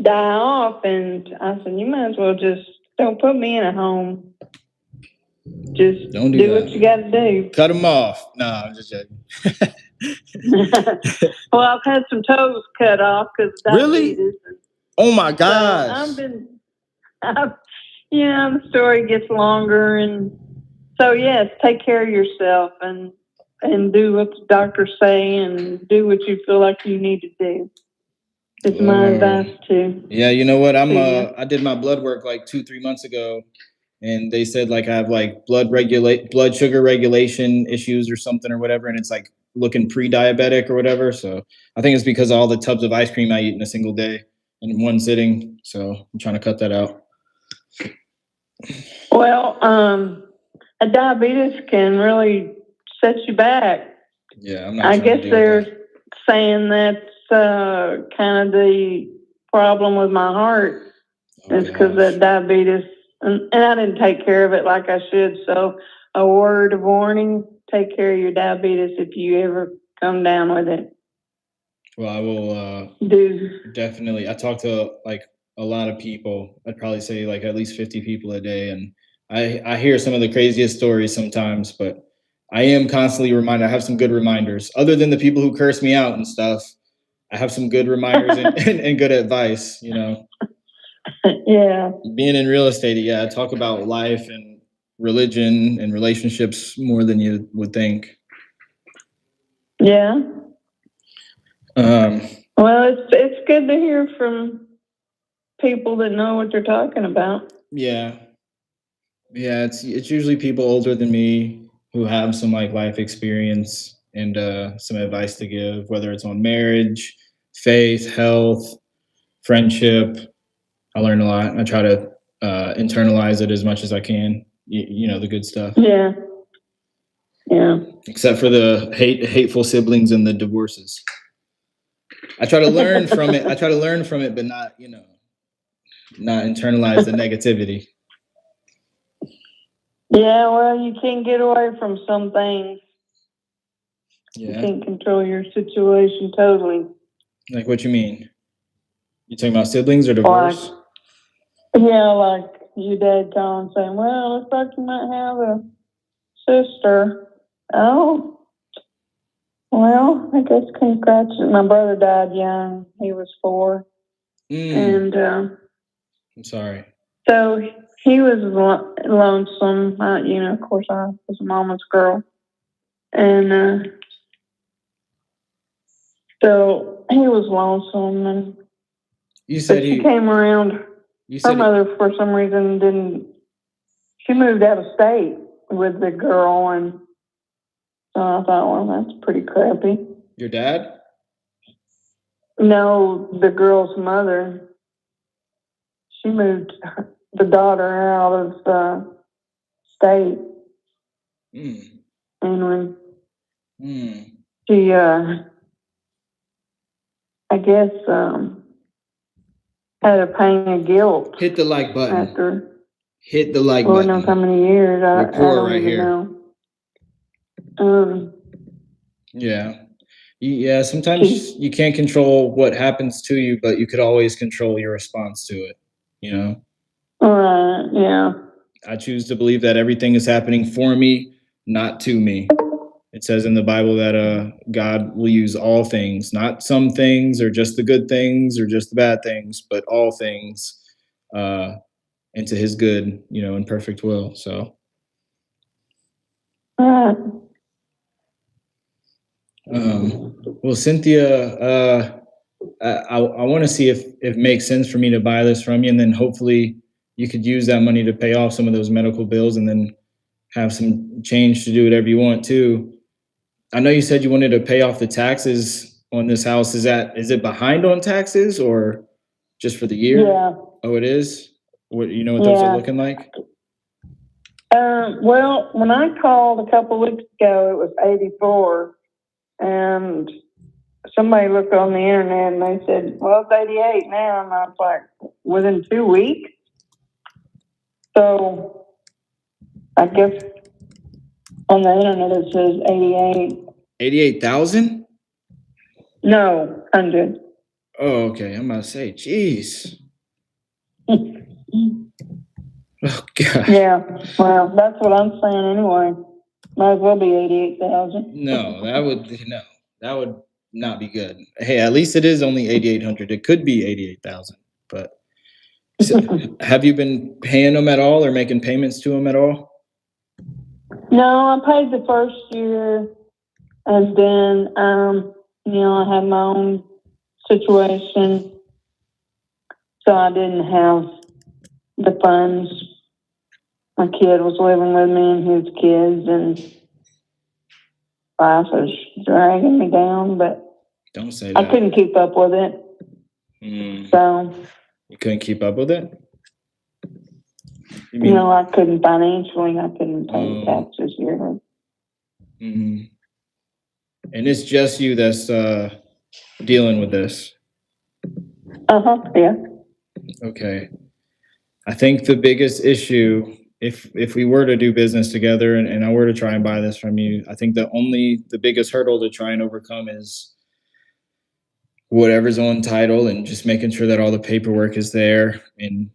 die off. And I said, you might as well just don't put me in a home. Just don't do what you got to do. Cut them off. No, I'm just joking. Well, I've had some toes cut off because diabetes. Really? Oh my gosh. So the story gets longer, and so yes, take care of yourself and do what the doctors say and do what you feel like you need to do. It's my advice too. Yeah, you know what? I did my blood work like 2-3 months ago, and they said like I have like blood sugar regulation issues or something or whatever, and it's like looking pre-diabetic or whatever. So I think it's because of all the tubs of ice cream I eat in a single day in one sitting. So I'm trying to cut that out. Well, a diabetes can really set you back. Yeah, I'm not. I guess they're saying that's kind of the problem with my heart. It's because of that diabetes, and I didn't take care of it like I should. So, a word of warning: take care of your diabetes if you ever come down with it. Well, I will definitely. I talk to like a lot of people. I'd probably say like at least 50 people a day, and I hear some of the craziest stories sometimes, but I am constantly reminded. I have some good reminders, other than the people who curse me out and stuff. I have some good reminders and good advice. Yeah. Being in real estate, I talk about life and religion and relationships more than you would think. Yeah. Um, Well, it's good to hear from people that know what they're talking about. yeah. Yeah, it's usually people older than me who have some like life experience and some advice to give, whether it's on marriage, faith, health, friendship. I learn a lot. I try to internalize it as much as I can. You know, the good stuff. Yeah. Yeah. Except for the hateful siblings and the divorces. I try to learn from it. I try to learn from it, but not, you know, not internalize the negativity. Yeah, well, you can't get away from some things. Yeah. You can't control your situation totally. Like what you mean? You talking about siblings or divorce? Like your dad calling saying, well, looks like you might have a sister. Oh, well, I guess congrats. My brother died young. He was 4. And I'm sorry. so he was lonesome. You know, of course, I was a mama's girl. And so he was lonesome. And You said she came around. Her mother, for some reason, didn't. She moved out of state with the girl, and so I thought, well, that's pretty crappy. Your dad? No, the girl's mother. She moved the daughter out of state, and when she, I guess, had a pain of guilt. Hit the like button. After hit the like Lord button. knows how many years. I don't right even here. know. Yeah. Sometimes you can't control what happens to you, but you could always control your response to it. You know. Yeah. I choose to believe that everything is happening for me, not to me. It says in the Bible that God will use all things, not some things or just the good things or just the bad things, but all things into his good, you know, and perfect will. So well, Cynthia, I want to see if it makes sense for me to buy this from you, and then hopefully you could use that money to pay off some of those medical bills and then have some change to do whatever you want to. I know you said you wanted to pay off the taxes on this house. Is it behind on taxes or just for the year? Yeah. Oh, it is? What, you know what those are looking like? Well, when I called a couple weeks ago, it was 84, and somebody looked on the internet and they said, well, it's 88 now, and I was like, within 2 weeks? So I guess on the internet it says 88. 88,000? No, 100. Oh, okay. I'm about to say, geez. Oh, God. Yeah, well, that's what I'm saying anyway. Might as well be 88,000. No, that would not be good. Hey, at least it is only 8,800. It could be 88,000. But so, have you been paying them at all or making payments to them at all? No, I paid the first year, and then I had my own situation, so I didn't have the funds. My kid was living with me and his kids, and life was dragging me down, but Don't say that. I couldn't keep up with it. So you couldn't keep up with it? You mean, I couldn't financially. I couldn't pay the taxes yearly. And it's just you that's dealing with this. Yeah. Okay. I think the biggest issue, if we were to do business together and I were to try and buy this from you, I think the biggest hurdle to try and overcome is whatever's on title and just making sure that all the paperwork is there. And,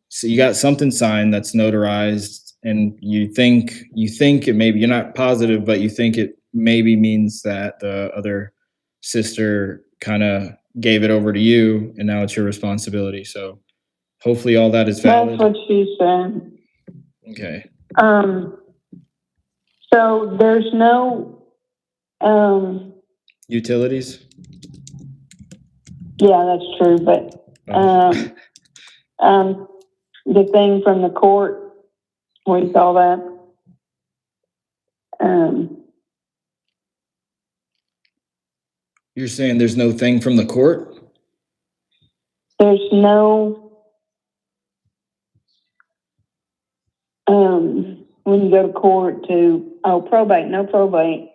so you got something signed that's notarized and you think it maybe, you're not positive, but you think it maybe means that the other sister kind of gave it over to you and now it's your responsibility. So hopefully all that is valid. That's what she said. Okay. So there's no, Utilities? yeah, that's true, but, the thing from the court, what do you call that? You're saying there's no thing from the court? There's no, when you go to court to, probate, no probate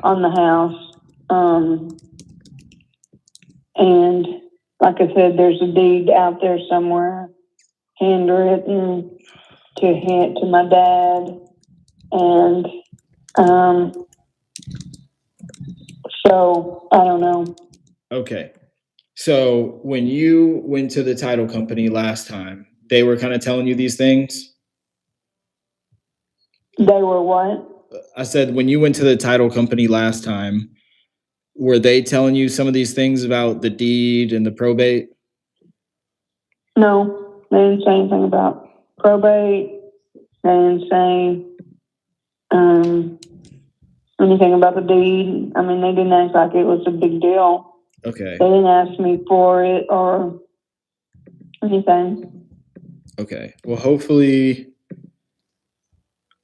on the house. And like I said, there's a deed out there somewhere, handwritten to my dad. And, so I don't know. Okay. So when you went to the title company last time, they were kind of telling you these things? They were what? I said, when you went to the title company last time, were they telling you some of these things about the deed and the probate? No, they didn't say anything about probate. They didn't say anything about the deed. I mean, they didn't act like it was a big deal. Okay. They didn't ask me for it or anything. Okay. Well, hopefully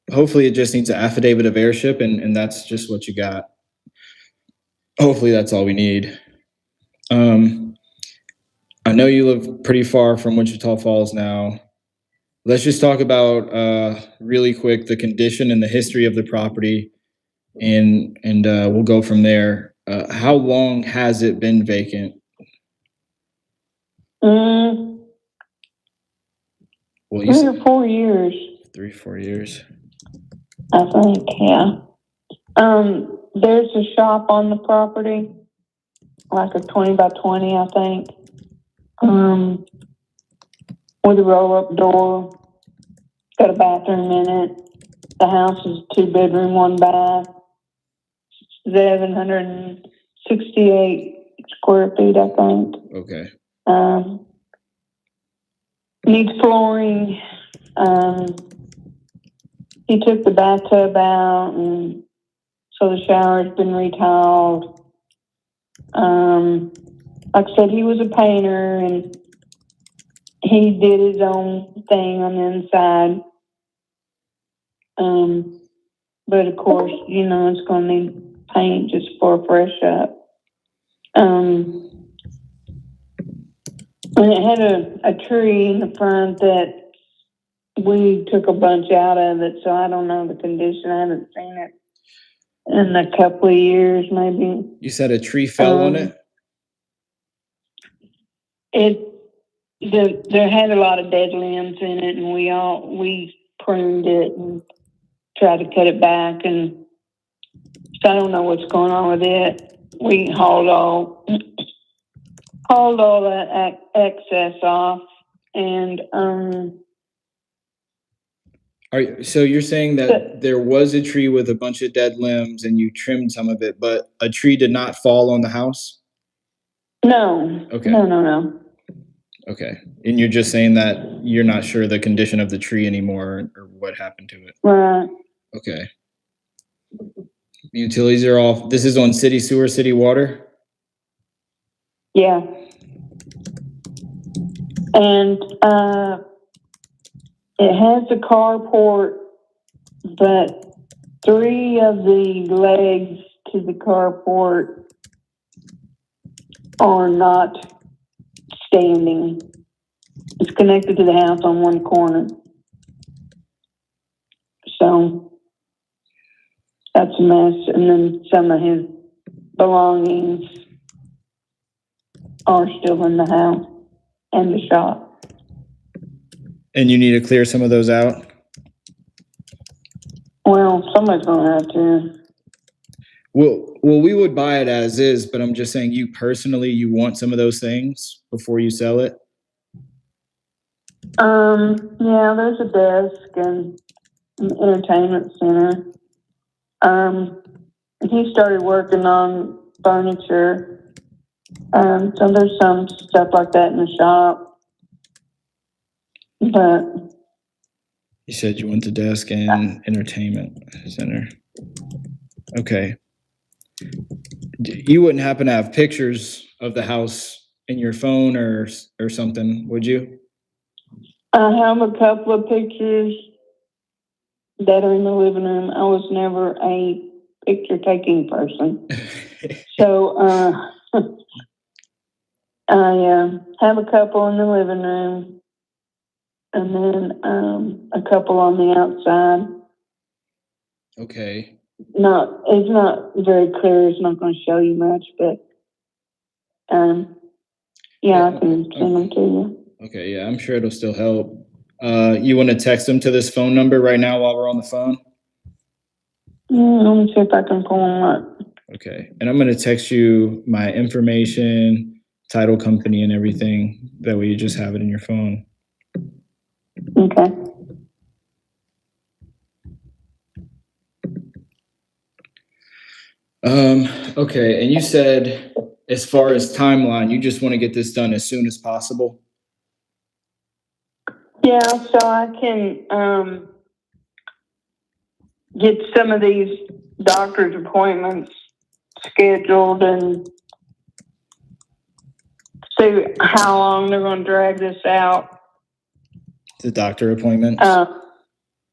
it just needs an affidavit of heirship, and that's just what you got. Hopefully that's all we need. I know you live pretty far from Wichita Falls now. Let's just talk about really quick the condition and the history of the property, and we'll go from there. How long has it been vacant? Well, you 3 or 4 years, 3-4 years. I think, yeah. There's a shop on the property, like a 20 by 20, I think. With a roll-up door. It's got a bathroom in it. The house is 2-bedroom, 1 bath. 768 square feet, I think. Okay. Needs flooring. He took the bathtub out, and so the shower's been retiled. Like I said, he was a painter, and he did his own thing on the inside. But of course, it's going to need paint just for a fresh up. And it had a tree in the front that we took a bunch out of it, so I don't know the condition. I haven't seen it in a couple of years, maybe. You said a tree fell on it? There had a lot of dead limbs in it, and we pruned it and tried to cut it back, and so I don't know what's going on with it. We hauled all that excess off, and So you're saying that there was a tree with a bunch of dead limbs and you trimmed some of it, but a tree did not fall on the house? No. Okay. No. Okay. And you're just saying that you're not sure the condition of the tree anymore or what happened to it? Right. Okay. Utilities are off. This is on city sewer, city water? Yeah. And it has a carport, but 3 of the legs to the carport are not standing. It's connected to the house on one corner. So that's a mess. And then some of his belongings are still in the house and the shop. And you need to clear some of those out? Well, somebody's going to have to. Well, we would buy it as is, but I'm just saying you personally, you want some of those things before you sell it? Yeah, there's a desk and an entertainment center. He started working on furniture. So there's some stuff like that in the shop. But You said you went to desk and entertainment center. Okay. You wouldn't happen to have pictures of the house in your phone or something, would you? I have a couple of pictures that are in the living room. I was never a picture taking person. So I have a couple in the living room and then a couple on the outside. Okay. It's not very clear. It's not going to show you much, but yeah, I can send them to you. Okay, yeah, I'm sure it'll still help. You want to text them to this phone number right now while we're on the phone? Let me see if I can pull them up. Okay, and I'm going to text you my information, title company, and everything. That way you just have it in your phone. Okay. Okay, and you said as far as timeline, you just want to get this done as soon as possible? Yeah, so I can get some of these doctor's appointments scheduled and see how long they're going to drag this out. The doctor appointments?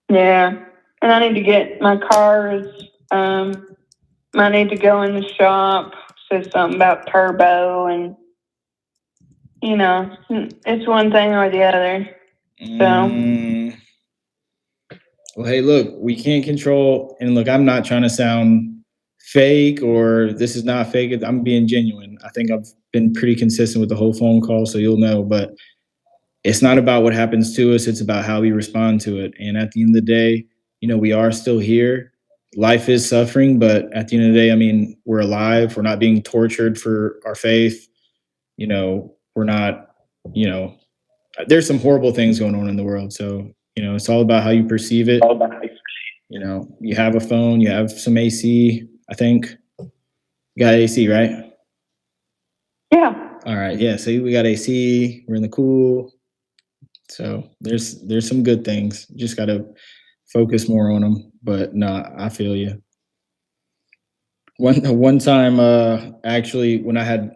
Yeah, and I need to get my cars. I need to go in the shop. Says something about turbo, and it's one thing or the other. So. Well, hey, look, we can't control, and look, I'm not trying to sound fake or this is not fake. I'm being genuine. I think I've been pretty consistent with the whole phone call, so you'll know, but it's not about what happens to us. It's about how we respond to it. And at the end of the day, we are still here. Life is suffering, but at the end of the day, I mean, we're alive. We're not being tortured for our faith. We're not, there's some horrible things going on in the world. So, it's all about how you perceive it. You have a phone, you have some AC, I think. You got AC, right? Yeah. All right. Yeah. So we got AC. We're in the cool. So there's some good things. You just got to focus more on them. But no, I feel you. One time, actually, when I had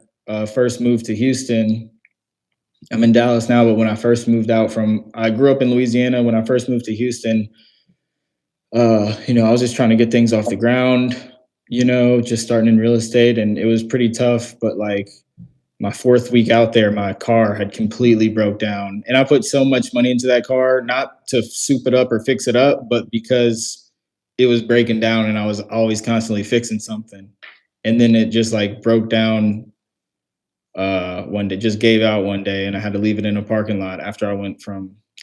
first moved to Houston, I'm in Dallas now. But when I first moved I grew up in Louisiana. When I first moved to Houston, I was just trying to get things off the ground. Just starting in real estate, and it was pretty tough. But like, my fourth week out there, my car had completely broke down. And I put so much money into that car, not to soup it up or fix it up, but because it was breaking down and I was always constantly fixing something. And then it just like broke down one day, just gave out one day, and I had to leave it in a parking lot after I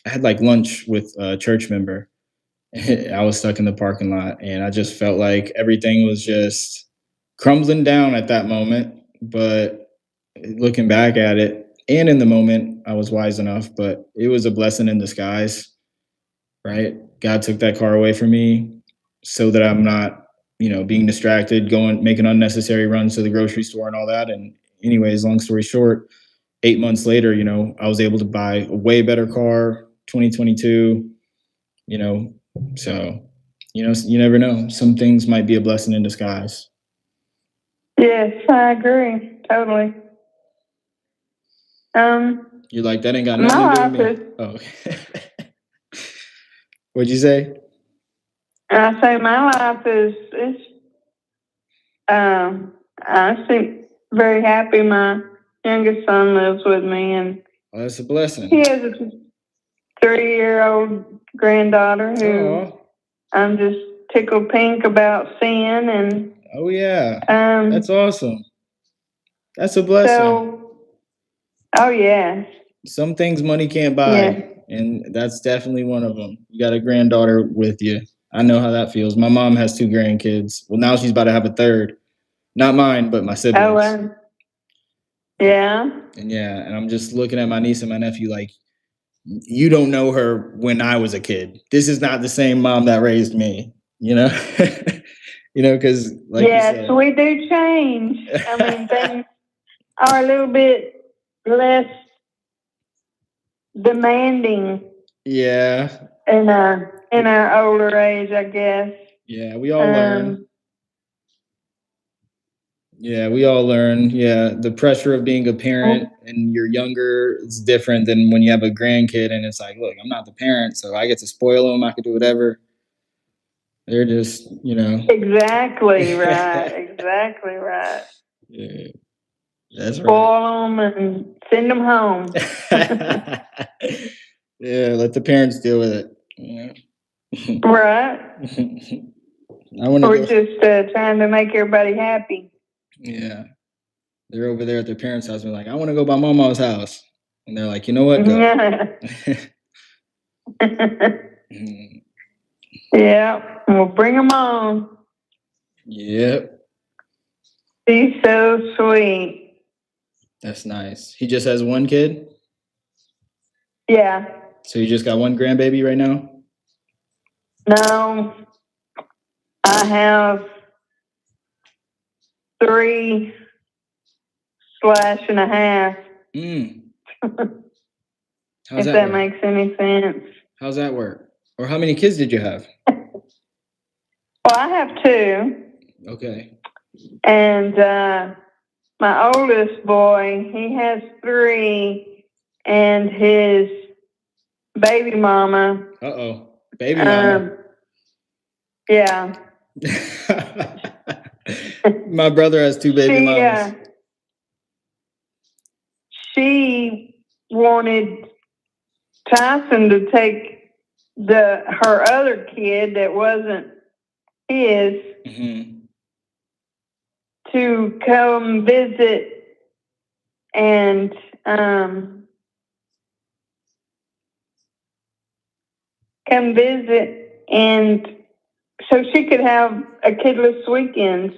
had like lunch with a church member. I was stuck in the parking lot and I just felt like everything was just crumbling down at that moment. But looking back at it and in the moment, I was wise enough, but it was a blessing in disguise, right? God took that car away from me so that I'm not, being distracted, making unnecessary runs to the grocery store and all that. And anyways, long story short, 8 months later, I was able to buy a way better car, 2022, so, you never know. Some things might be a blessing in disguise. Yes, I agree. Totally. You're like, that ain't got nothing to do with me. Oh, what'd you say? I say my life is I seem very happy. My youngest son lives with me, and that's a blessing. He has a 3-year-old granddaughter who I'm just tickled pink about seeing. And oh yeah, that's awesome. That's a blessing. So, oh yeah. Some things money can't buy, and that's definitely one of them. You got a granddaughter with you. I know how that feels. My mom has 2 grandkids. Well, now she's about to have a third. Not mine, but my siblings. Oh, wow. Yeah. And I'm just looking at my niece and my nephew like, you don't know her when I was a kid. This is not the same mom that raised me, because like you said. So we do change. I mean, things are a little bit less demanding Yeah. in our older age, I guess. Yeah, we all learn. Yeah, we all learn. Yeah, the pressure of being a parent and you're younger is different than when you have a grandkid and it's like, look, I'm not the parent, so I get to spoil them. I could do whatever. They're just, Exactly right. Exactly right. Yeah, that's right. Spoil them and send them home. Yeah, let the parents deal with it. Yeah. Right. I want to We're go. just trying to make everybody happy. Yeah, they're over there at their parents' house. They're like, I want to go by Mama's house, and they're like, you know what, go. Yeah, we'll bring them on. Yep, He's so sweet. that's nice. He just has one kid, Yeah. so you just got one grandbaby right now. No, I have 3/1/2. How's If that that work? makes any sense. How's that work? Or how many kids did you have? Well, I have 2. Okay. And my oldest boy, he has 3, and his baby mama. Baby mama. Yeah. My brother has 2 baby mamas. She wanted Tyson to take her other kid that wasn't his to come visit and so she could have a kidless weekends.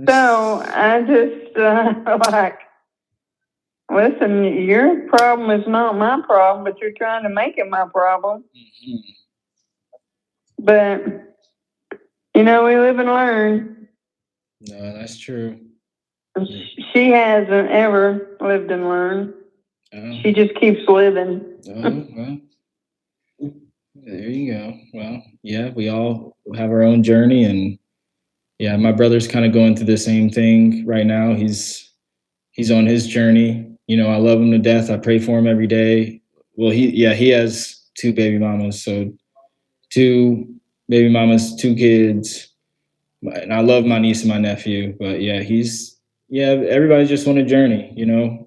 So I just like, listen, your problem is not my problem, but you're trying to make it my problem. But we live and learn. No, that's true. She hasn't ever lived and learned. She just keeps living. Well, there you go. Well, yeah, we all have our own journey, and yeah, my brother's kind of going through the same thing right now. He's on his journey. I love him to death. I pray for him every day. Well, he has 2 baby mamas, so 2 baby mamas, 2 kids, and I love my niece and my nephew. But yeah, everybody just on a journey.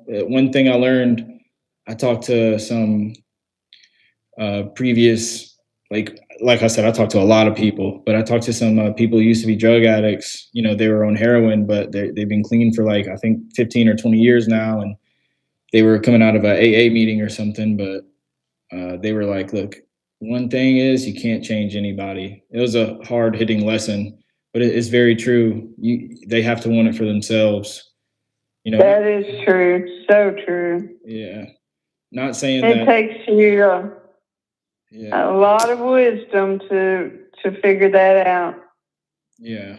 One thing I learned, I talked to some previous, like I said, I talked to a lot of people, but I talked to some people who used to be drug addicts. They were on heroin, but they've been clean for I think 15 or 20 years now, and they were coming out of a AA meeting or something, but they were like, look, one thing is you can't change anybody. It was a hard hitting lesson, but it's very true. They have to want it for themselves. That is true. So true. Yeah. Not saying it takes you a lot of wisdom to figure that out. Yeah.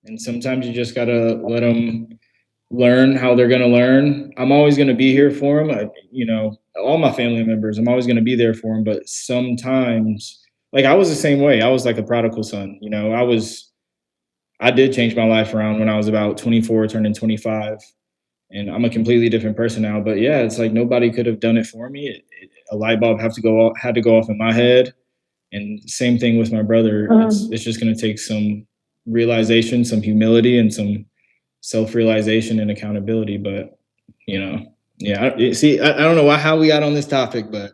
And sometimes you just got to let them learn how they're going to learn. I'm always going to be here for them. All my family members, I'm always going to be there for them. But sometimes, I was the same way. I was like a prodigal son. I did change my life around when I was about 24, turning 25. And I'm a completely different person now. But yeah, it's like nobody could have done it for me. A light bulb had to go off in my head. And same thing with my brother. It's just going to take some realization, some humility, and some self-realization and accountability. But yeah. I don't know how we got on this topic, but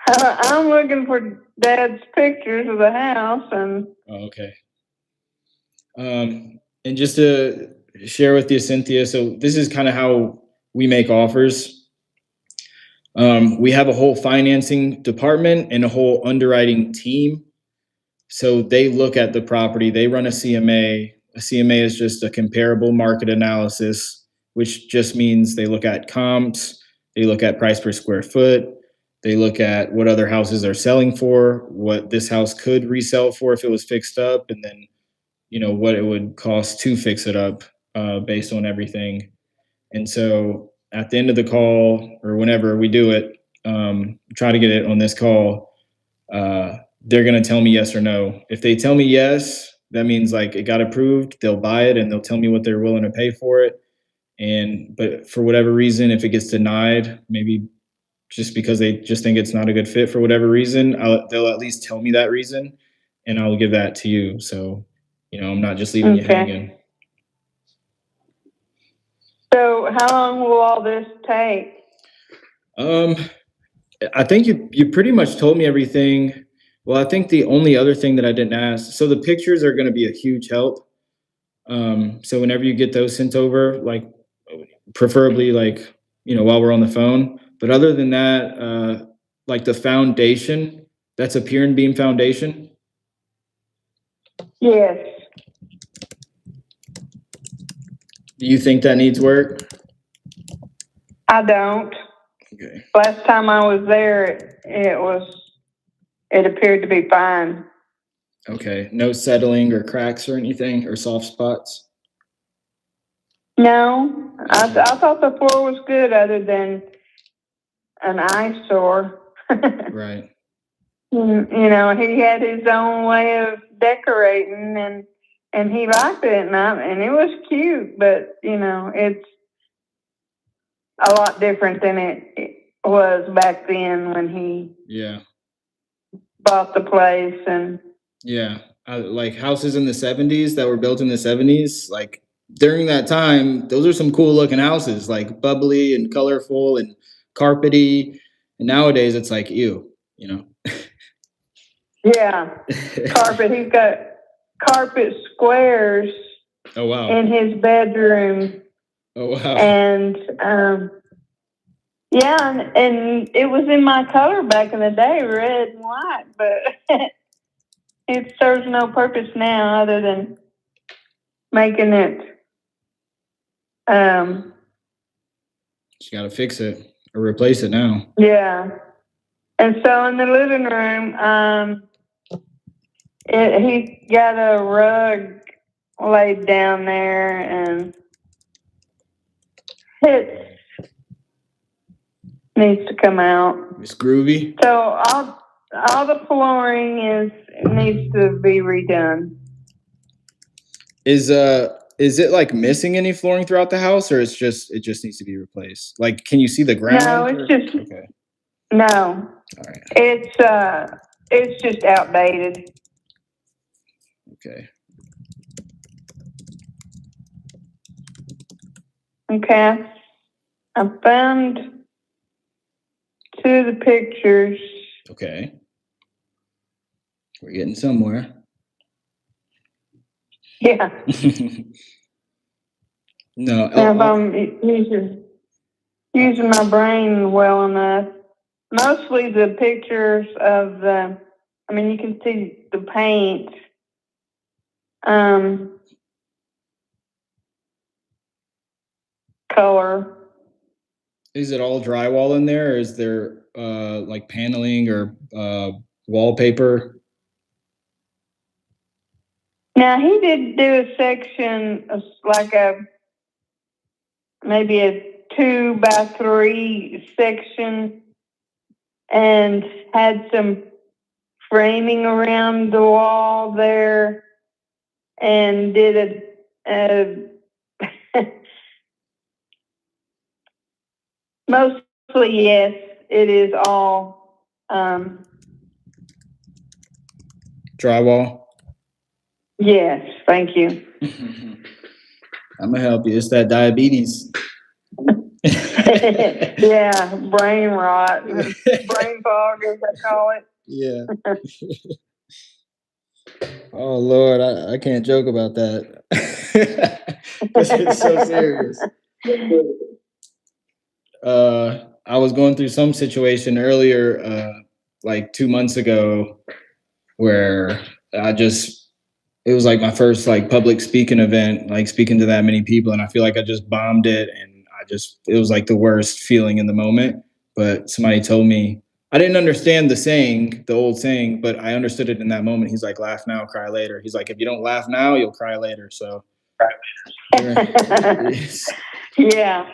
I'm looking for Dad's pictures of the house and. Okay. And just to share with you, Cynthia, so this is kind of how we make offers. We have a whole financing department and a whole underwriting team. So they look at the property, they run a CMA. A CMA is just a comparable market analysis, which just means they look at comps, they look at price per square foot, they look at what other houses are selling for, what this house could resell for if it was fixed up, and then what it would cost to fix it up based on everything. And so at the end of the call or whenever we do it, try to get it on this call. They're going to tell me yes or no. If they tell me yes, that means like it got approved. They'll buy it and they'll tell me what they're willing to pay for it. But for whatever reason, if it gets denied, maybe just because they just think it's not a good fit for whatever reason, they'll at least tell me that reason, and I'll give that to you. So, I'm not just leaving you hanging. So how long will all this take? I think you pretty much told me everything. Well, I think the only other thing that I didn't ask, so the pictures are going to be a huge help. So whenever you get those sent over, like preferably like, while we're on the phone. But other than that, like the foundation, that's a pier and beam foundation. Yes. Do you think that needs work? I don't. Okay. Last time I was there, it appeared to be fine. Okay. No settling or cracks or anything or soft spots? No, I thought the floor was good other than an eyesore. Right. He had his own way of decorating and he liked it and it was cute, but it's a lot different than it was back then when he bought the place. And like houses in the 70s that were built in the 70s, like during that time, those are some cool looking houses, like bubbly and colorful and carpety. And nowadays it's like, ew, Yeah, carpet. He's got carpet squares. Oh wow! In his bedroom. Oh wow! And and it was in my color back in the day, red and white. But it serves no purpose now other than making it. You got to fix it or replace it now. Yeah, and so in the living room, he got a rug laid down there, and it needs to come out. It's groovy. So all the flooring needs to be redone. Is it like missing any flooring throughout the house, or it just needs to be replaced? Like, can you see the ground? No, it's just okay. No. All right. It's just outdated. Okay. Okay. I found two of the pictures. Okay. We're getting somewhere. Yeah. No. If I'm using my brain well enough. Mostly the pictures of you can see the paint. Color. Is it all drywall in there, or is there like paneling or wallpaper? Now he did do a section of like maybe a 2x3 section, and had some framing around the wall there, and did a mostly, yes, it is all drywall. Yes, thank you. I'm gonna help you. It's that diabetes. Yeah, brain rot, brain fog, as I call it. Yeah. Oh Lord, I can't joke about that. It's so serious. I was going through some situation earlier, like 2 months ago, where it was like my first like public speaking event, like speaking to that many people, and I feel like I just bombed it, and it was like the worst feeling in the moment. But somebody told me, I didn't understand the old saying, but I understood it in that moment. He's like, laugh now, cry later. He's like, if you don't laugh now, you'll cry later. So yeah.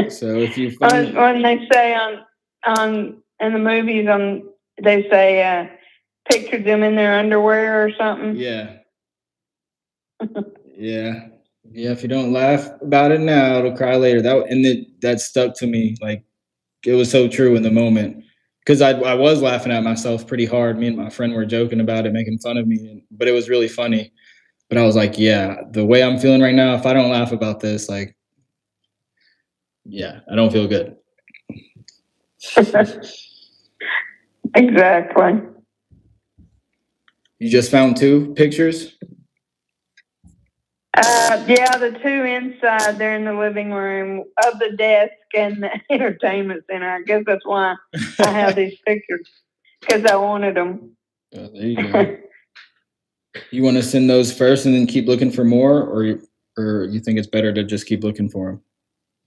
So if you find, when they say on in the movies they say picture them in their underwear or something. yeah, yeah, yeah. If you don't laugh about it now, it'll cry later. That stuck to me. Like it was so true in the moment because I was laughing at myself pretty hard. Me and my friend were joking about it, making fun of me, but it was really funny. But I was like, yeah, the way I'm feeling right now, if I don't laugh about this, like, yeah, I don't feel good. Exactly. You just found 2 pictures? Yeah, the 2 inside there in the living room of the desk and the entertainment center. I guess that's why I have these pictures, because I wanted them. Oh, there you go. You want to send those first and then keep looking for more, or you think it's better to just keep looking for them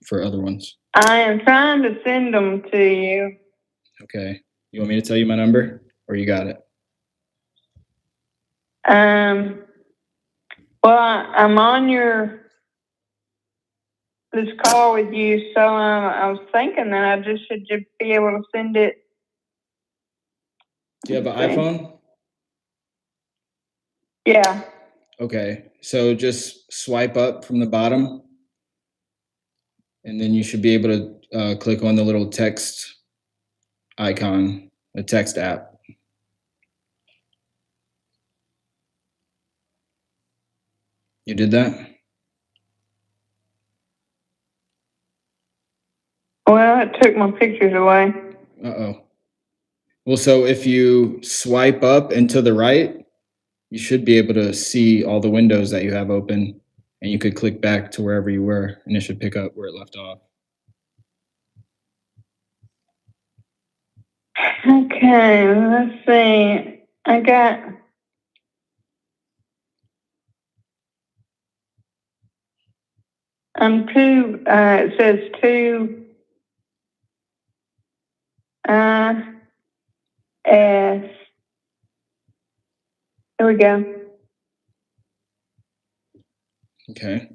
for other ones? I am trying to send them to you. Okay. You want me to tell you my number, or you got it? Well, I'm on this call with you, so I was thinking that I just should be able to send it. Do you have an iPhone? Yeah. Okay. So just swipe up from the bottom, and then you should be able to click on the little text icon, the text app. You did that? Well, it took my pictures away. Uh-oh. Well, so if you swipe up and to the right, you should be able to see all the windows that you have open, and you could click back to wherever you were, and it should pick up where it left off. Okay, let's see. It says 2 S. Here we go. Okay.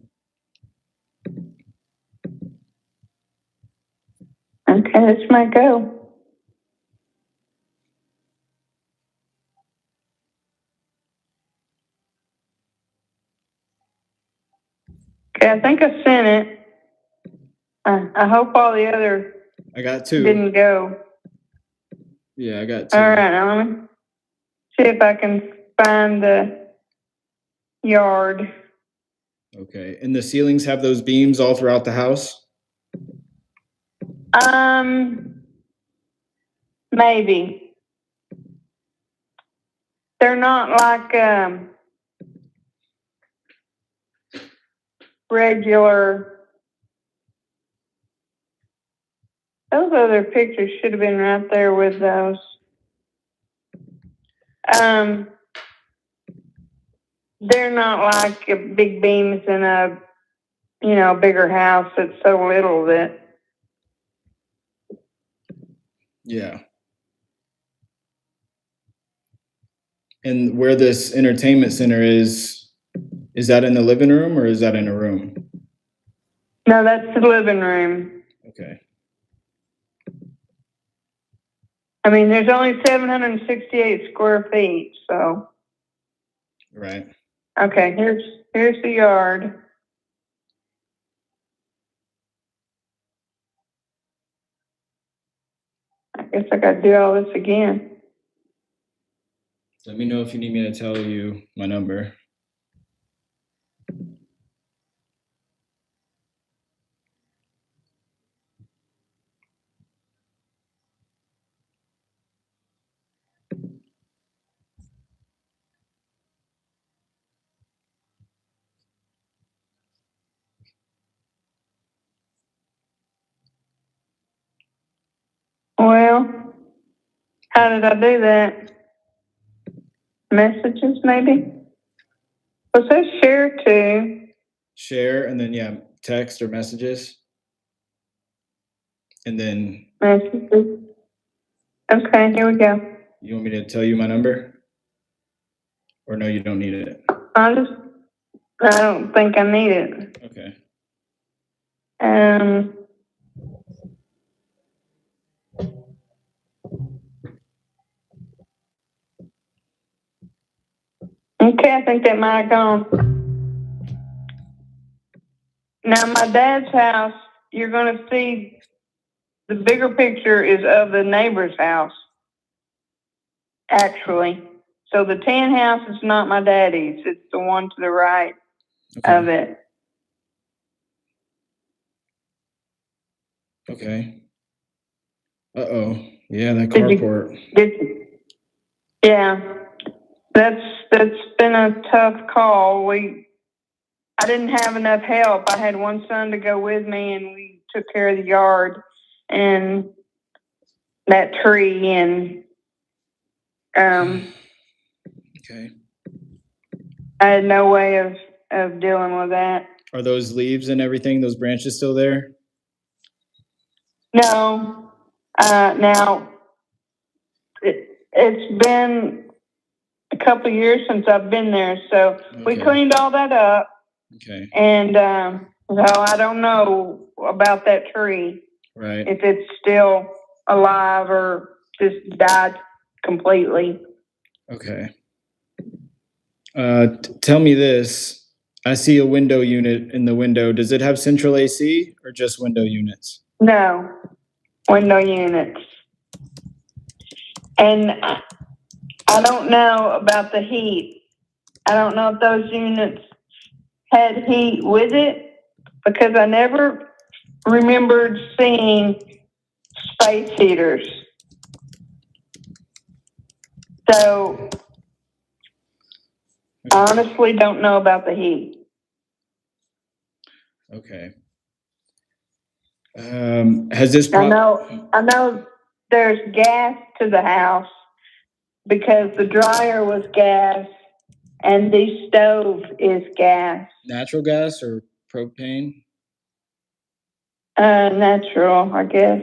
Okay, this might go. Okay, I think I sent it. I hope all the other I got 2. didn't go. Yeah, I got 2. All right, now let me see if I can find the yard. Okay. And the ceilings have those beams all throughout the house? Maybe. They're not like regular. Those other pictures should have been right there with those. They're not like big beams in a bigger house. It's so little that. Yeah. And where this entertainment center is that in the living room or is that in a room? No, that's the living room. Okay. I mean, there's only 768 square feet, so. Right. Okay, here's the yard. I guess I got to do all this again. Let me know if you need me to tell you my number. Well, how did I do that? Messages, maybe? Well, it says share to. Share, and then, yeah, text or messages. And then. Messages. Okay, here we go. You want me to tell you my number? Or no, you don't need it? I don't think I need it. Okay. Okay, I think that might have gone. Now, my dad's house, you're going to see the bigger picture is of the neighbor's house, actually. So the tan house is not my daddy's. It's the one to the right of it. Okay. Uh-oh. Yeah, that carport. Yeah, that's been a tough call. I didn't have enough help. I had one son to go with me, and we took care of the yard and that tree, and Okay. I had no way of dealing with that. Are those leaves and everything, those branches still there? No. Now it's been a couple of years since I've been there, so we cleaned all that up. Okay. And so I don't know about that tree. Right. If it's still alive or just died completely. Okay. Tell me this. I see a window unit in the window. Does it have central AC or just window units? No, window units. And I don't know about the heat. I don't know if those units had heat with it, because I never remembered seeing space heaters. So I honestly don't know about the heat. Okay. Has this I know there's gas to the house because the dryer was gas and the stove is gas. natural gas or propane? Natural, I guess.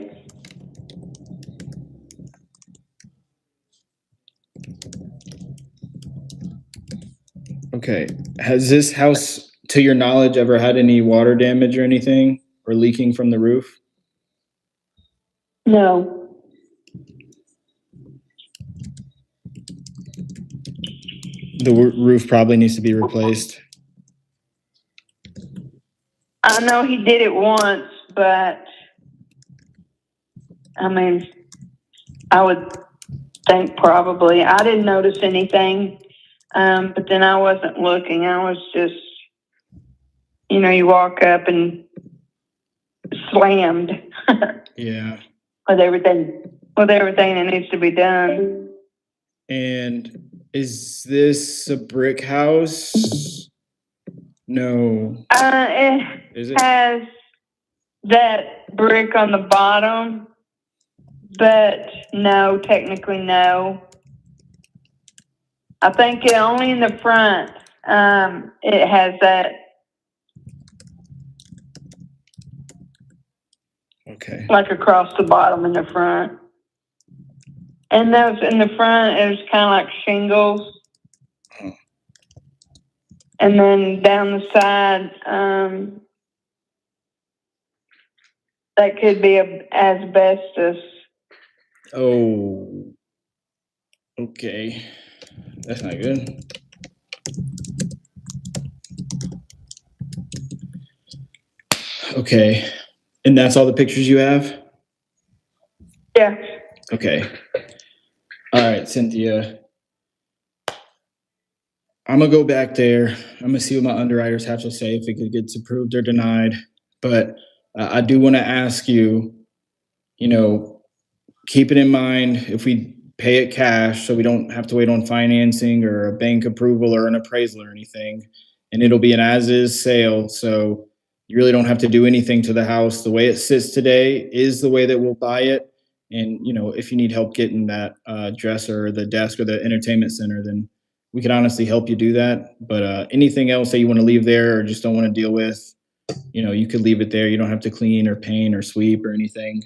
Okay. Has this house, to your knowledge, ever had any water damage or anything, or leaking from the roof? No. The roof probably needs to be replaced. I know he did it once, but I mean, I would think probably. I didn't notice anything, but then I wasn't looking. I was just, you walk up and slammed. Yeah. with everything that needs to be done. And is this a brick house? No. It has that brick on the bottom, but no, technically no. I think only in the front, it has that. Okay. Like across the bottom in the front. And those in the front, it was kind of like shingles. Oh. And then down the side, that could be asbestos. Oh. Okay. That's not good. Okay. And that's all the pictures you have? Yeah. Okay. All right, Cynthia. I'm gonna go back there. I'm gonna see what my underwriters have to say, if it gets approved or denied. But I do want to ask you, keep it in mind if we pay it cash, so we don't have to wait on financing or a bank approval or an appraisal or anything. And it'll be an as-is sale, so you really don't have to do anything to the house. The way it sits today is the way that we'll buy it. And if you need help getting that dresser or the desk or the entertainment center, then we could honestly help you do that. But anything else that you want to leave there or just don't want to deal with, you could leave it there. You don't have to clean or paint or sweep or anything.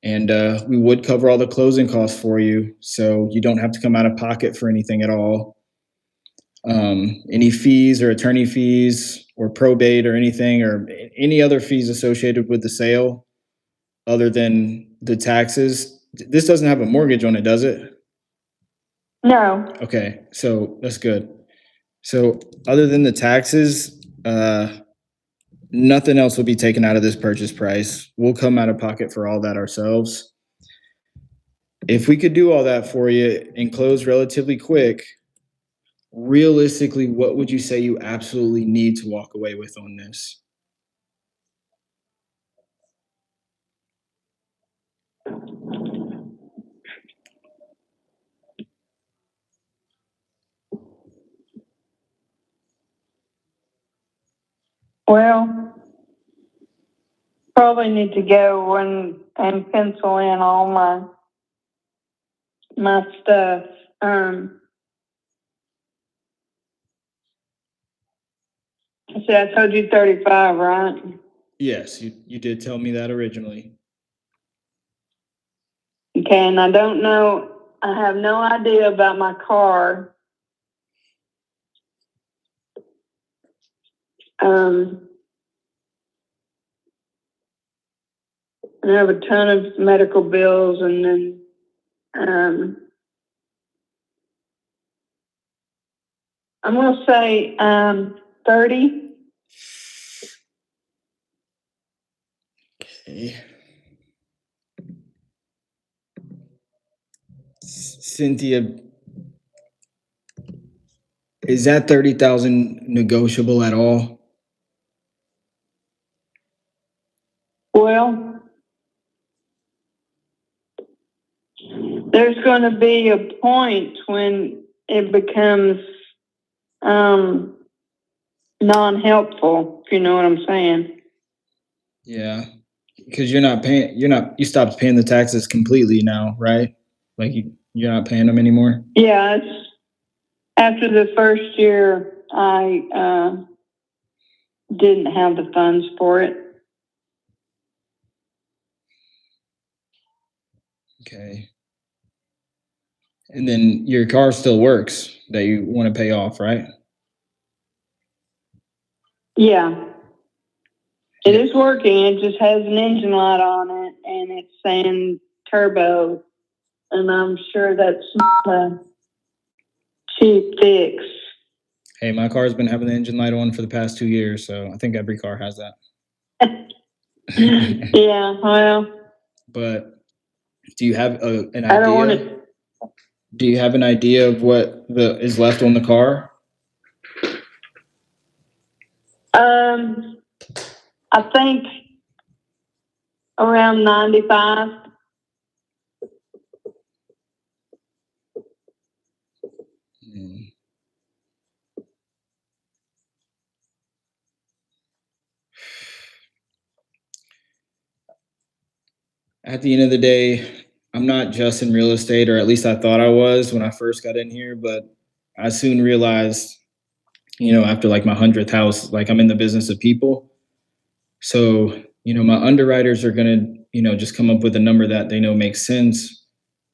And we would cover all the closing costs for you, so you don't have to come out of pocket for anything at all. Any fees or attorney fees or probate or anything or any other fees associated with the sale other than the taxes. This doesn't have a mortgage on it, does it? No. Okay, so that's good. So other than the taxes, nothing else will be taken out of this purchase price. We'll come out of pocket for all that ourselves. If we could do all that for you and close relatively quick, realistically, what would you say you absolutely need to walk away with on this? Well, probably need to go and pencil in all my stuff. See, I told you 35, right? Yes, you did tell me that originally. Okay, and I don't know, I have no idea about my car. I have a ton of medical bills, and then, I'm gonna say, 30. Okay. Cynthia, is that 30,000 negotiable at all? Well, there's gonna be a point when it becomes, non-helpful, if you know what I'm saying. Yeah, because you stopped paying the taxes completely now, right? Like you're not paying them anymore? Yeah, it's after the first year, I didn't have the funds for it. Okay. And then your car still works that you want to pay off, right? Yeah. It is working. It just has an engine light on it, and it's saying turbo. And I'm sure that's not a cheap fix. Hey, my car's been having the engine light on for the past 2 years, so I think every car has that. Yeah, well, But do you have an I don't want idea? to. Do you have an idea of what is left on the car? I think around 95. Hmm. At the end of the day, I'm not just in real estate, or at least I thought I was when I first got in here, but I soon realized, after like my 100th house, like I'm in the business of people. So, my underwriters are going to, just come up with a number that they know makes sense.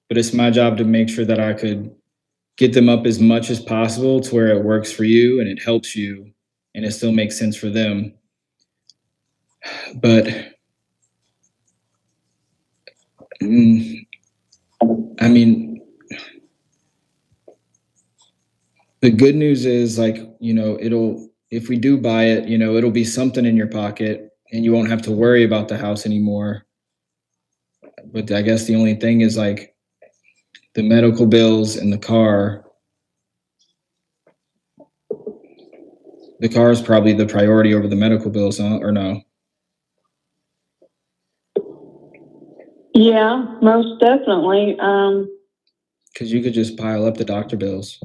But it's my job to make sure that I could get them up as much as possible to where it works for you and it helps you and it still makes sense for them. But I mean, the good news is, like, if we do buy it, it'll be something in your pocket and you won't have to worry about the house anymore. But I guess the only thing is like the medical bills and the car. The car is probably the priority over the medical bills, huh? Or no? Yeah, most definitely. Because you could just pile up the doctor bills.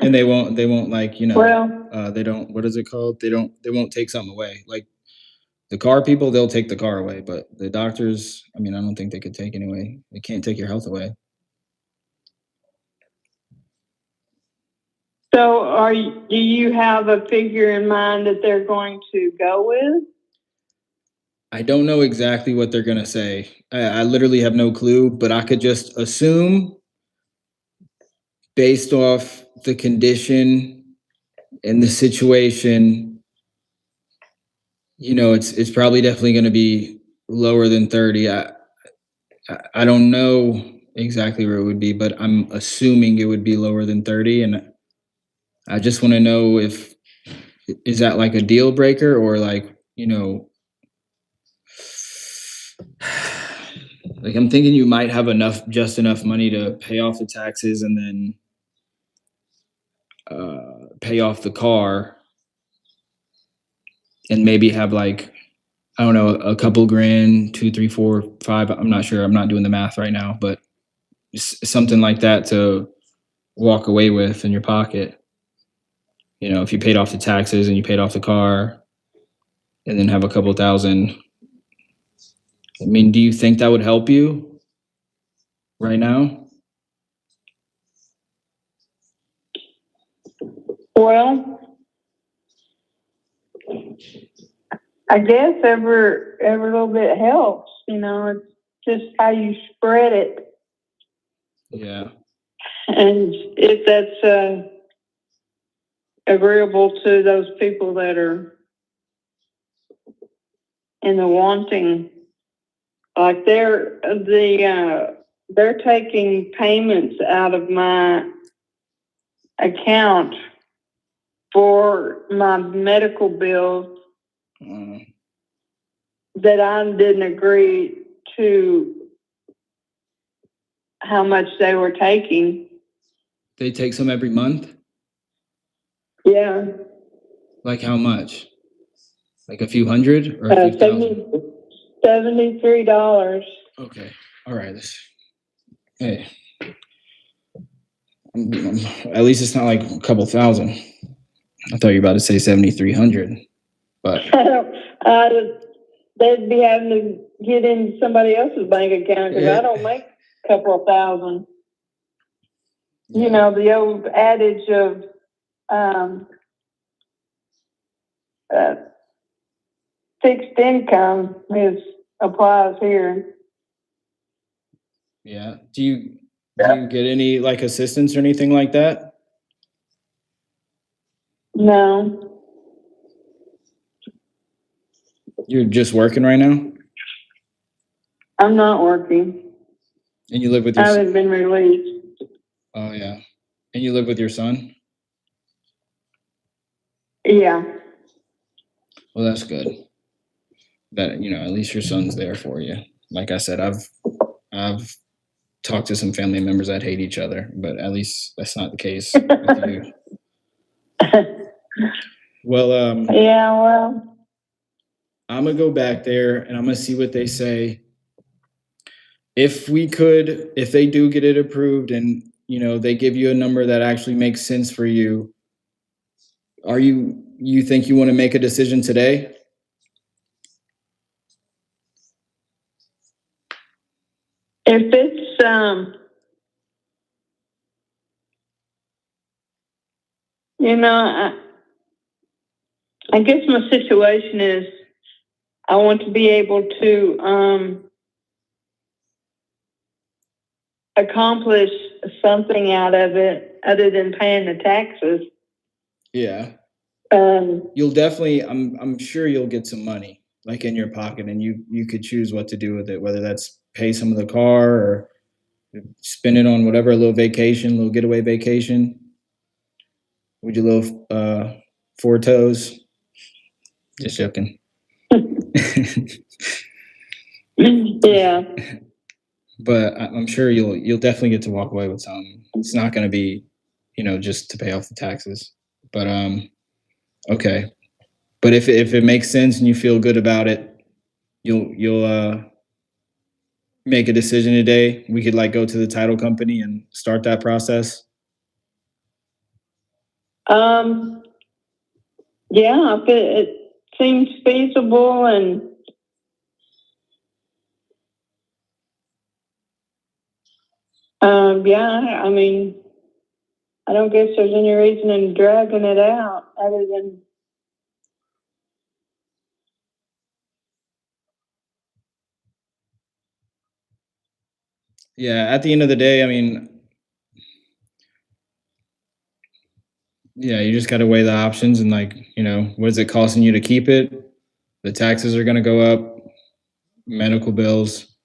And they won't like, Well, they don't, what is it called? They won't take something away. Like the car people, they'll take the car away, but the doctors, I mean, I don't think they could take anyway. They can't take your health away. so do you have a figure in mind that they're going to go with? I don't know exactly what they're going to say. I literally have no clue, but I could just assume based off the condition and the situation, it's probably definitely going to be lower than 30. I don't know exactly where it would be, but I'm assuming it would be lower than 30. And I just want to know if is that like a deal breaker or like, like I'm thinking you might have just enough money to pay off the taxes and then pay off the car and maybe have like, I don't know, a couple grand, 2, 3, 4, 5. I'm not sure. I'm not doing the math right now, but something like that to walk away with in your pocket. If you paid off the taxes and you paid off the car and then have a couple thousand. I mean, do you think that would help you right now? Well, I guess every little bit helps, it's just how you spread it. Yeah. And if that's agreeable to those people that are in the wanting, like they're taking payments out of my account for my medical bills that I didn't agree to how much they were taking. They take some every month? Yeah. Like how much? Like a few hundred or a few thousand? $73. Okay. All right. Hey. At least it's not like a couple thousand. I thought you were about to say 7,300, but they'd be having to get into somebody else's bank account because I don't make a couple of thousand. Yeah. The old adage of fixed income applies here. Yeah. Do you get any like assistance or anything like that? No. You're just working right now? I'm not working. And you live with I your haven't been released. Oh yeah. And you live with your son? Yeah. Well, that's good. That at least your son's there for you. Like I said, I've talked to some family members that hate each other, but at least that's not the case with you. Well, yeah, well, I'm gonna go back there and I'm gonna see what they say. If they do get it approved and they give you a number that actually makes sense for you, you think you want to make a decision today? if it's I guess my situation is I want to be able to accomplish something out of it other than paying the taxes. Yeah. You'll definitely, I'm sure you'll get some money like in your pocket and you could choose what to do with it, whether that's pay some of the car or spend it on whatever, a little getaway vacation with your little 4 toes. Just joking. Yeah. But I'm sure you'll definitely get to walk away with something. It's not going to be, just to pay off the taxes. But okay. But if it makes sense and you feel good about it, you'll make a decision today. We could like go to the title company and start that process. Yeah, if it seems feasible and yeah, I mean, I don't guess there's any reason in dragging it out other than Yeah, at the end of the day, I mean, yeah, you just got to weigh the options and like, what is it costing you to keep it? The taxes are going to go up, medical bills,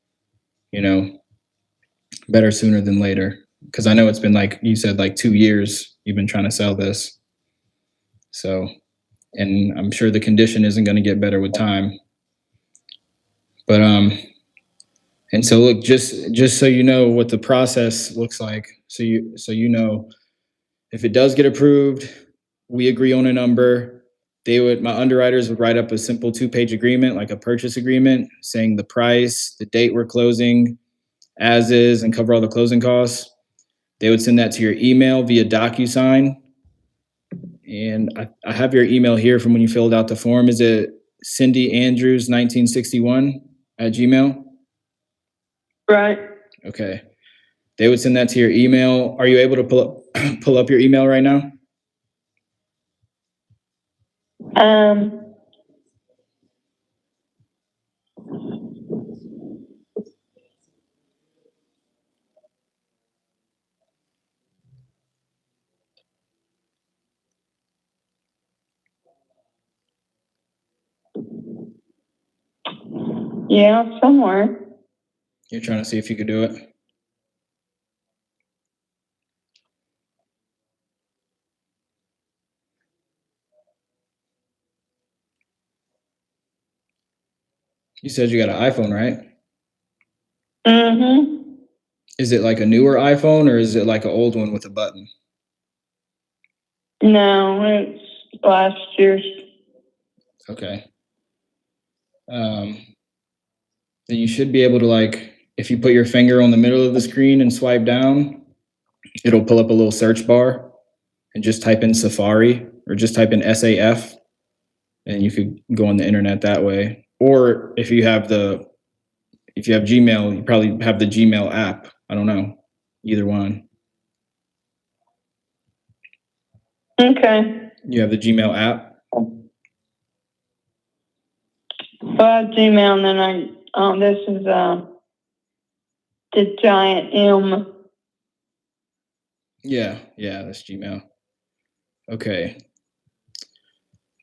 better sooner than later. Because I know it's been like you said, like 2 years you've been trying to sell this. So, and I'm sure the condition isn't going to get better with time. But and so look, just so you know what the process looks like, so you know, if it does get approved, we agree on a number. My underwriters would write up a simple 2-page agreement, like a purchase agreement, saying the price, the date we're closing, as is, and cover all the closing costs. They would send that to your email via DocuSign. And I have your email here from when you filled out the form. Is it cindyandrews1961@gmail.com? Right. Okay. They would send that to your email. Are you able to pull up your email right now? Yeah, somewhere. You're trying to see if you could do it. You said you got an iPhone, right? Mm-hmm. Is it like a newer iPhone or is it like an old one with a button? No, it's last year's. Okay. Then you should be able to, like, if you put your finger on the middle of the screen and swipe down, it'll pull up a little search bar and just type in Safari or just type in SAF, and you could go on the internet that way. Or if you have Gmail, you probably have the Gmail app. I don't know. Either one. Okay. You have the Gmail app? Well, I have Gmail, and then this is the giant M. Yeah, that's Gmail. Okay.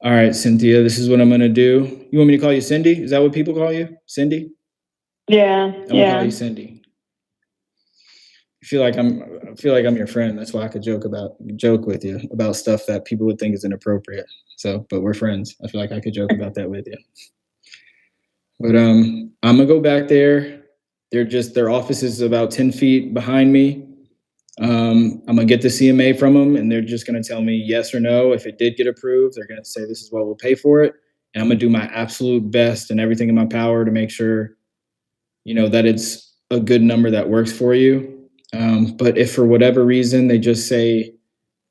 All right, Cynthia, this is what I'm going to do. You want me to call you Cindy? Is that what people call you? Cindy? Yeah. I'm going to call you Cindy. I feel like I'm your friend. That's why I could joke with you about stuff that people would think is inappropriate. So, but we're friends. I feel like I could joke about that with you. But I'm gonna go back there. Their office is about 10 feet behind me. I'm gonna get the CMA from them, and they're just gonna tell me yes or no. If it did get approved, they're gonna say this is what we'll pay for it, and I'm gonna do my absolute best and everything in my power to make sure, that it's a good number that works for you. But if for whatever reason they just say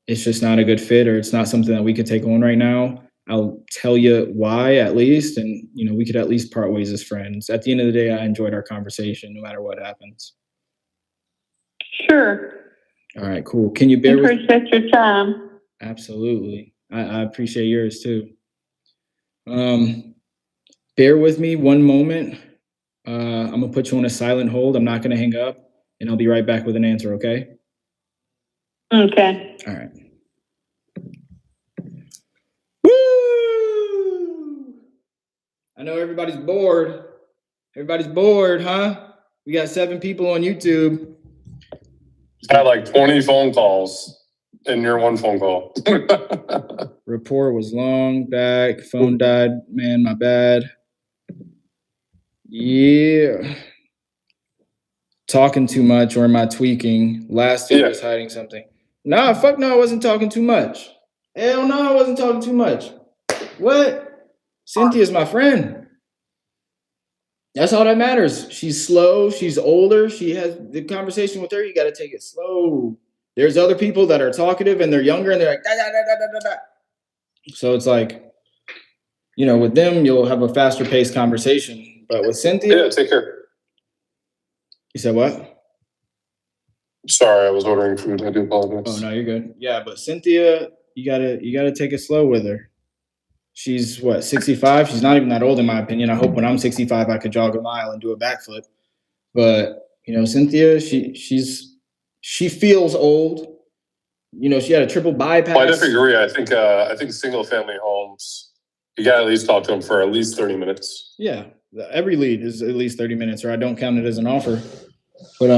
it's just not a good fit or it's not something that we could take on right now, I'll tell you why at least, and we could at least part ways as friends. At the end of the day, I enjoyed our conversation no matter what happens. Sure. All right, cool. Can you bear with me? Appreciate your time. Absolutely. I appreciate yours too. Bear with me one moment. I'm gonna put you on a silent hold. I'm not gonna hang up, and I'll be right back with an answer, okay? Okay. All right. Woo! I know everybody's bored. Everybody's bored, huh? We got 7 people on YouTube. I had like 20 phone calls in your one phone call. Report was long back. Phone died. Man, my bad. Yeah. Talking too much, or am I tweaking? Last year was hiding something. Nah, fuck no, I wasn't talking too much. Hell no, I wasn't talking too much. What? Cynthia's my friend. That's all that matters. She's slow. She's older. She has the conversation with her. You got to take it slow. There's other people that are talkative and they're younger and they're like, da, da, da, da, da, da. So it's like, with them, you'll have a faster paced conversation. But with Cynthia. Yeah, take care. You said what? Sorry, I was ordering food. I do apologize. Oh, no, you're good. Yeah, but Cynthia, you gotta take it slow with her. She's what, 65? She's not even that old in my opinion. I hope when I'm 65, I could jog a mile and do a backflip. But Cynthia, she feels old. She had a triple bypass. Well, I definitely agree. I think single family homes, you got to at least talk to them for at least 30 minutes. Yeah, every lead is at least 30 minutes, or I don't count it as an offer. But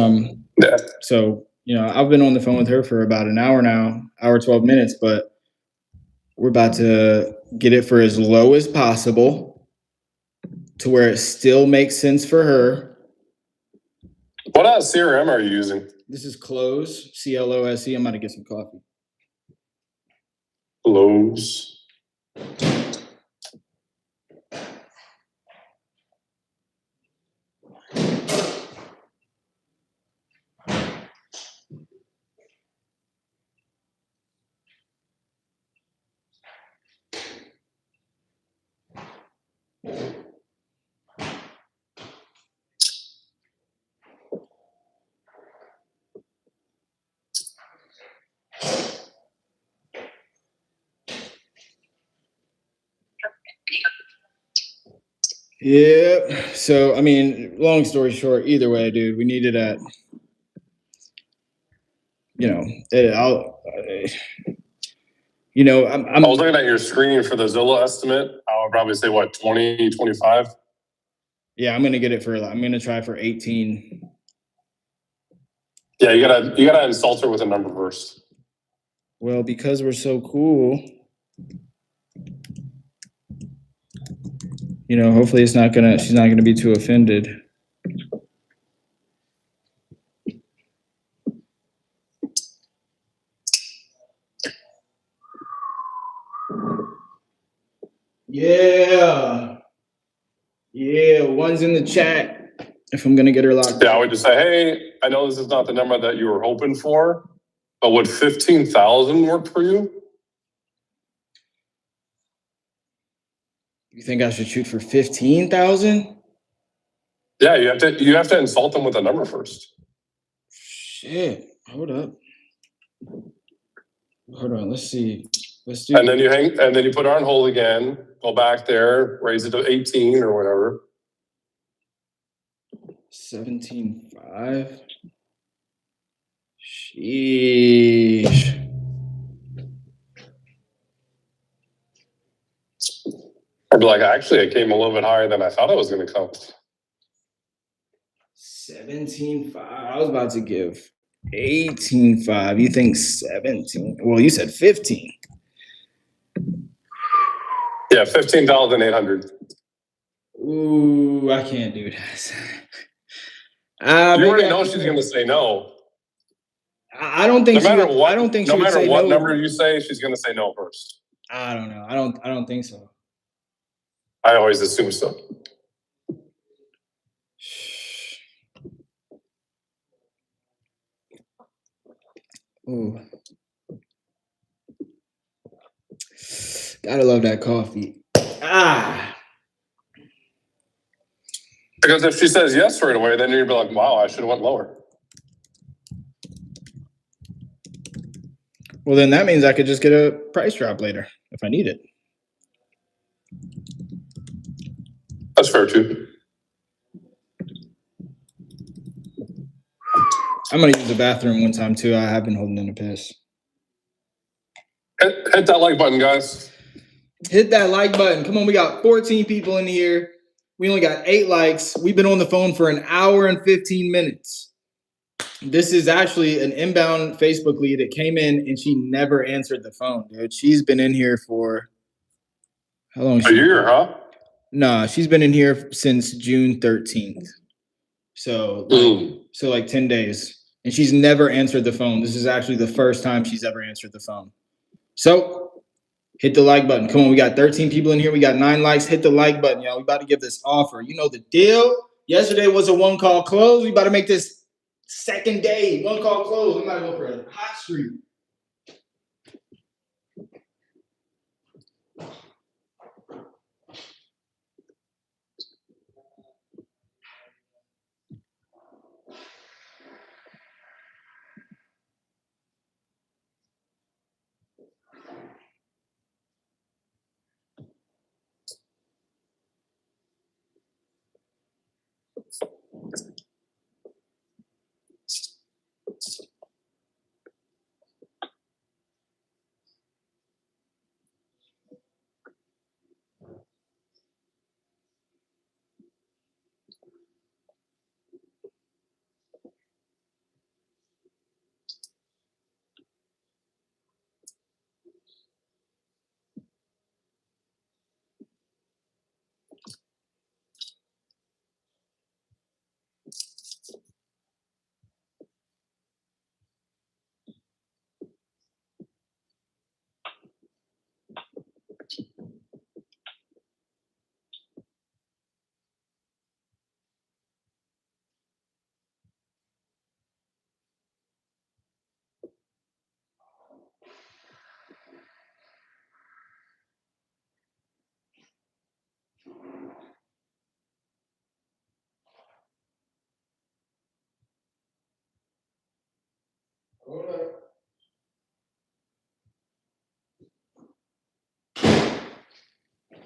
yeah. So I've been on the phone with her for about an hour now, hour 12 minutes. But We're about to get it for as low as possible to where it still makes sense for her. What CRM are you using? This is Close, CLOSE. I'm about to get some coffee. Lowe's. Yep. So, I mean, long story short, either way, dude, we need it at, I was looking at your screen for the Zillow estimate. I would probably say what, 20, 25? Yeah, I'm gonna try for 18. Yeah, you gotta insult her with a number first. Well, because we're so cool, hopefully she's not gonna be too offended. Yeah. Yeah, one's in the chat. If I'm gonna get her locked. Yeah, I would just say, hey, I know this is not the number that you were hoping for, but would 15,000 work for you? You think I should shoot for 15,000? Yeah, you have to insult them with a number first. Shit. Hold up. Hold on. Let's see. Let's do. And then you put her on hold again. Go back there, raise it to 18 or whatever. 17.5. Sheesh. I'd be like, actually, it came a little bit higher than I thought it was going to come. 17.5. I was about to give 18.5. You think 17? Well, you said 15. Yeah, 15,800. Ooh, I can't do that. You already know she's going to say no. I don't think no matter what. I don't think no she would matter say what no. number you say, she's going to say no first. I don't know. I don't think so. I always assume so. Ooh. Gotta love that coffee. Because if she says yes right away, then you'd be like, wow, I should have went lower. Well, then that means I could just get a price drop later if I need it. That's fair too. I'm gonna use the bathroom one time too. I have been holding in a piss. Hit that like button, guys. Hit that like button. Come on, we got 14 people in here. We only got 8 likes. We've been on the phone for an hour and 15 minutes. This is actually an inbound Facebook lead that came in and she never answered the phone, dude. She's been in here for how long? A year, huh? Nah, she's been in here since June 13th. So like 10 days. And she's never answered the phone. This is actually the first time she's ever answered the phone. So hit the like button. Come on, we got 13 people in here. We got 9 likes. Hit the like button, y'all. We about to give this offer. You know the deal. Yesterday was a 1-call close. We about to make this second day 1-call close. We might go for a hot streak.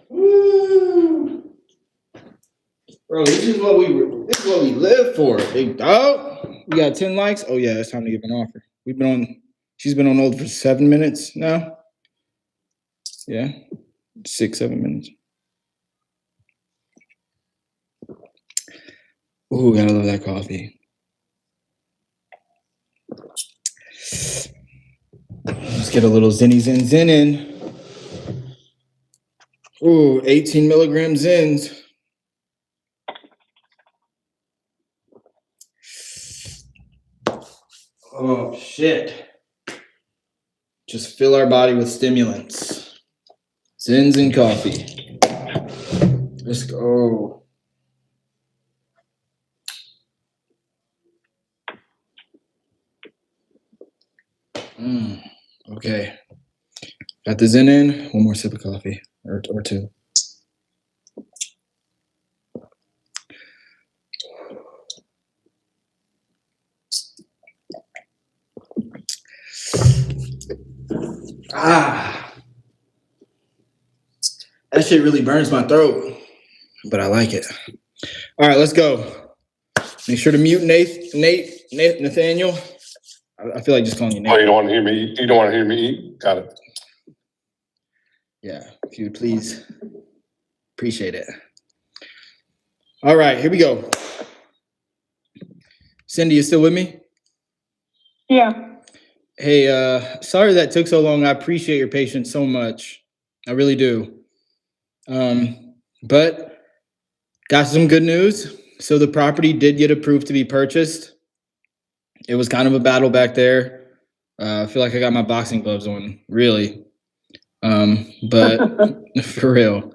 Woo. Bro, this is what we live for, big dog. We got 10 likes. Oh yeah, it's time to give an offer. She's been on hold for 7 minutes now. Yeah, 6-7 minutes. Ooh, gotta love that coffee. Let's get a little zinny zin in. Ooh, 18 milligram zins. Oh shit. Just fill our body with stimulants. Zins and coffee. Let's go. Okay. Got the zin in. One more sip of coffee or two. That shit really burns my throat, but I like it. All right, let's go. Make sure to mute Nathaniel. I feel like just calling you Nate. Oh, you don't want to hear me eat? You don't want to hear me eat? Got it. Yeah, if you would please. Appreciate it. All right, here we go. Cindy, you still with me? Yeah. Hey, sorry that took so long. I appreciate your patience so much. I really do. But got some good news. So the property did get approved to be purchased. It was kind of a battle back there. I feel like I got my boxing gloves on, really. But for real.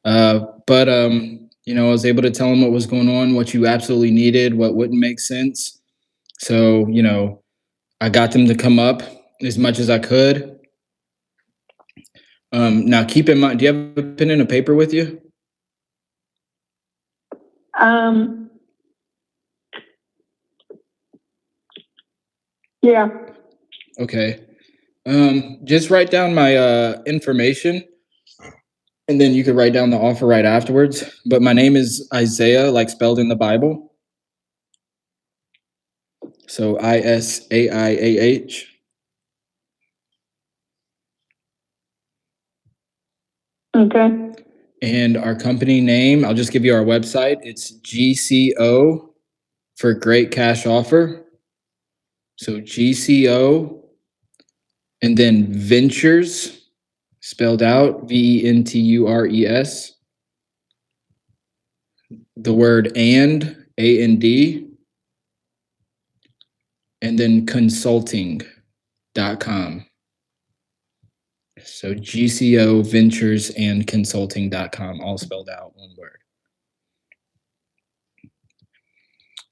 But I was able to tell them what was going on, what you absolutely needed, what wouldn't make sense. So, I got them to come up as much as I could. Now keep in mind, do you have a pen and a paper with you? Yeah. Okay. Just write down my information, and then you could write down the offer right afterwards. But my name is Isaiah, like spelled in the Bible. So Isaiah. Okay. And our company name, I'll just give you our website. It's GCO for Great Cash Offer. So GCO and then Ventures, spelled out VENTURES. The word A&D, and then consulting.com. So GCO Ventures and consulting.com, all spelled out, one word.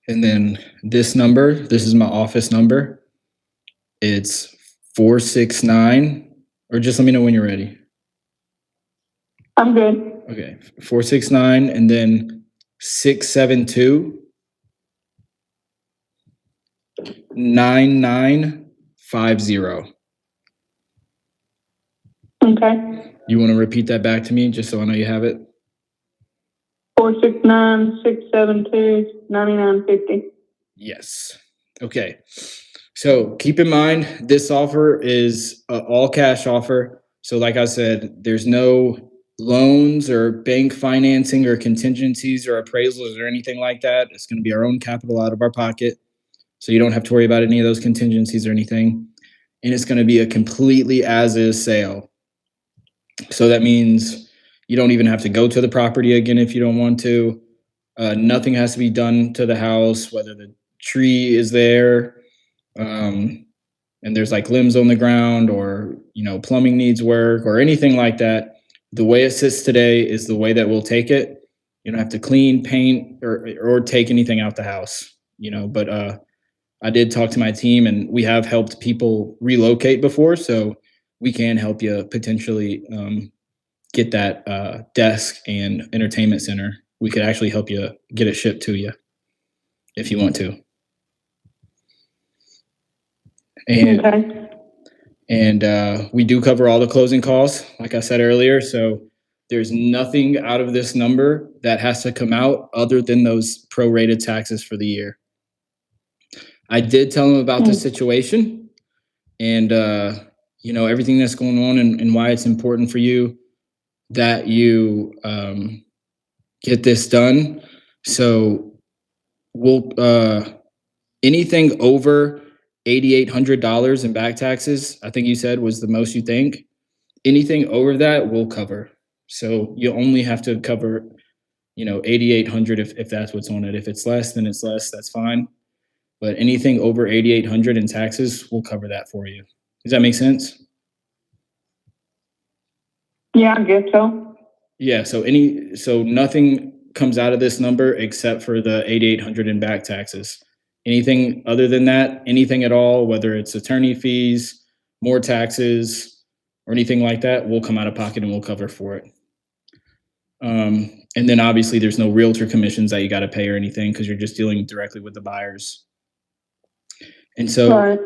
And then this number, this is my office number. It's 469, or just let me know when you're ready. I'm good. Okay, 469 and then 672 9950. Okay. You want to repeat that back to me just so I know you have it? 469-672-9950. Yes. Okay. So keep in mind, this offer is an all cash offer. So like I said, there's no loans or bank financing or contingencies or appraisals or anything like that. It's going to be our own capital out of our pocket. So you don't have to worry about any of those contingencies or anything. And it's going to be a completely as is sale. So that means you don't even have to go to the property again if you don't want to. Nothing has to be done to the house, whether the tree is there and there's like limbs on the ground, or plumbing needs work or anything like that. The way it sits today is the way that we'll take it. You don't have to clean, paint, or take anything out the house. But I did talk to my team, and we have helped people relocate before, so we can help you potentially get that desk and entertainment center. We could actually help you get it shipped to you if you want to. And Okay. and we do cover all the closing costs, like I said earlier. So there's nothing out of this number that has to come out other than those prorated taxes for the year. I did tell them about the situation and, everything that's going on and why it's important for you that you get this done. So we'll anything over $8,800 in back taxes, I think you said was the most you think. Anything over that we'll cover. So you only have to cover, 8,800 if that's what's on it. If it's less, then it's less. That's fine. But anything over 8,800 in taxes, we'll cover that for you. Does that make sense? Yeah, I guess so. Yeah. So nothing comes out of this number except for the 8,800 in back taxes. Anything other than that, anything at all, whether it's attorney fees, more taxes, or anything like that, we'll come out of pocket and we'll cover for it. And then obviously there's no realtor commissions that you got to pay or anything because you're just dealing directly with the buyers. And so Right.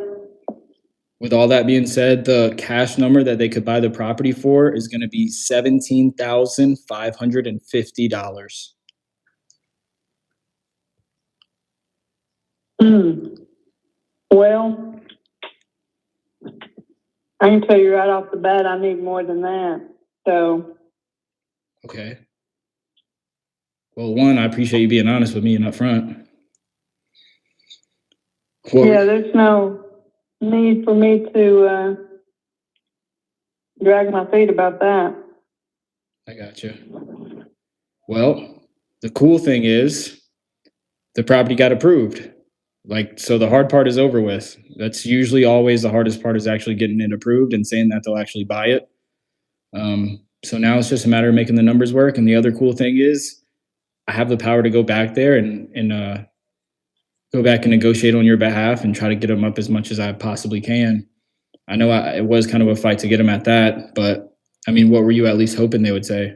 with all that being said, the cash number that they could buy the property for is going to be $17,550. Well, I can tell you right off the bat, I need more than that. So, Okay. Well, one, I appreciate you being honest with me and upfront. yeah, there's no need for me to drag my feet about that. I got you. Well, the cool thing is the property got approved. So the hard part is over with. That's usually always the hardest part is actually getting it approved and saying that they'll actually buy it. So now it's just a matter of making the numbers work. And the other cool thing is I have the power to go back there and go back and negotiate on your behalf and try to get them up as much as I possibly can. I know it was kind of a fight to get them at that, but I mean, what were you at least hoping they would say?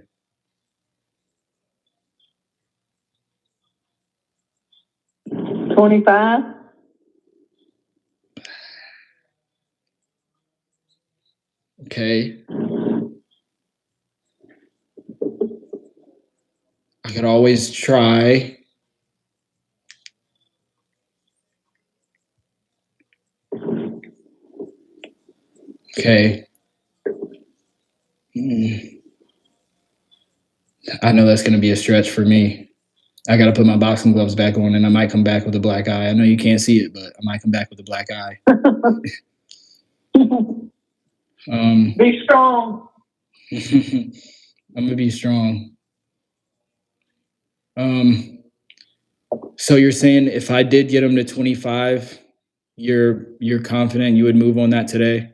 $25. Okay. I could always try. Okay. I know that's going to be a stretch for me. I got to put my boxing gloves back on and I might come back with a black eye. I know you can't see it, but I might come back with a black eye. Be strong. I'm going to be strong. So you're saying if I did get them to 25, you're confident you would move on that today?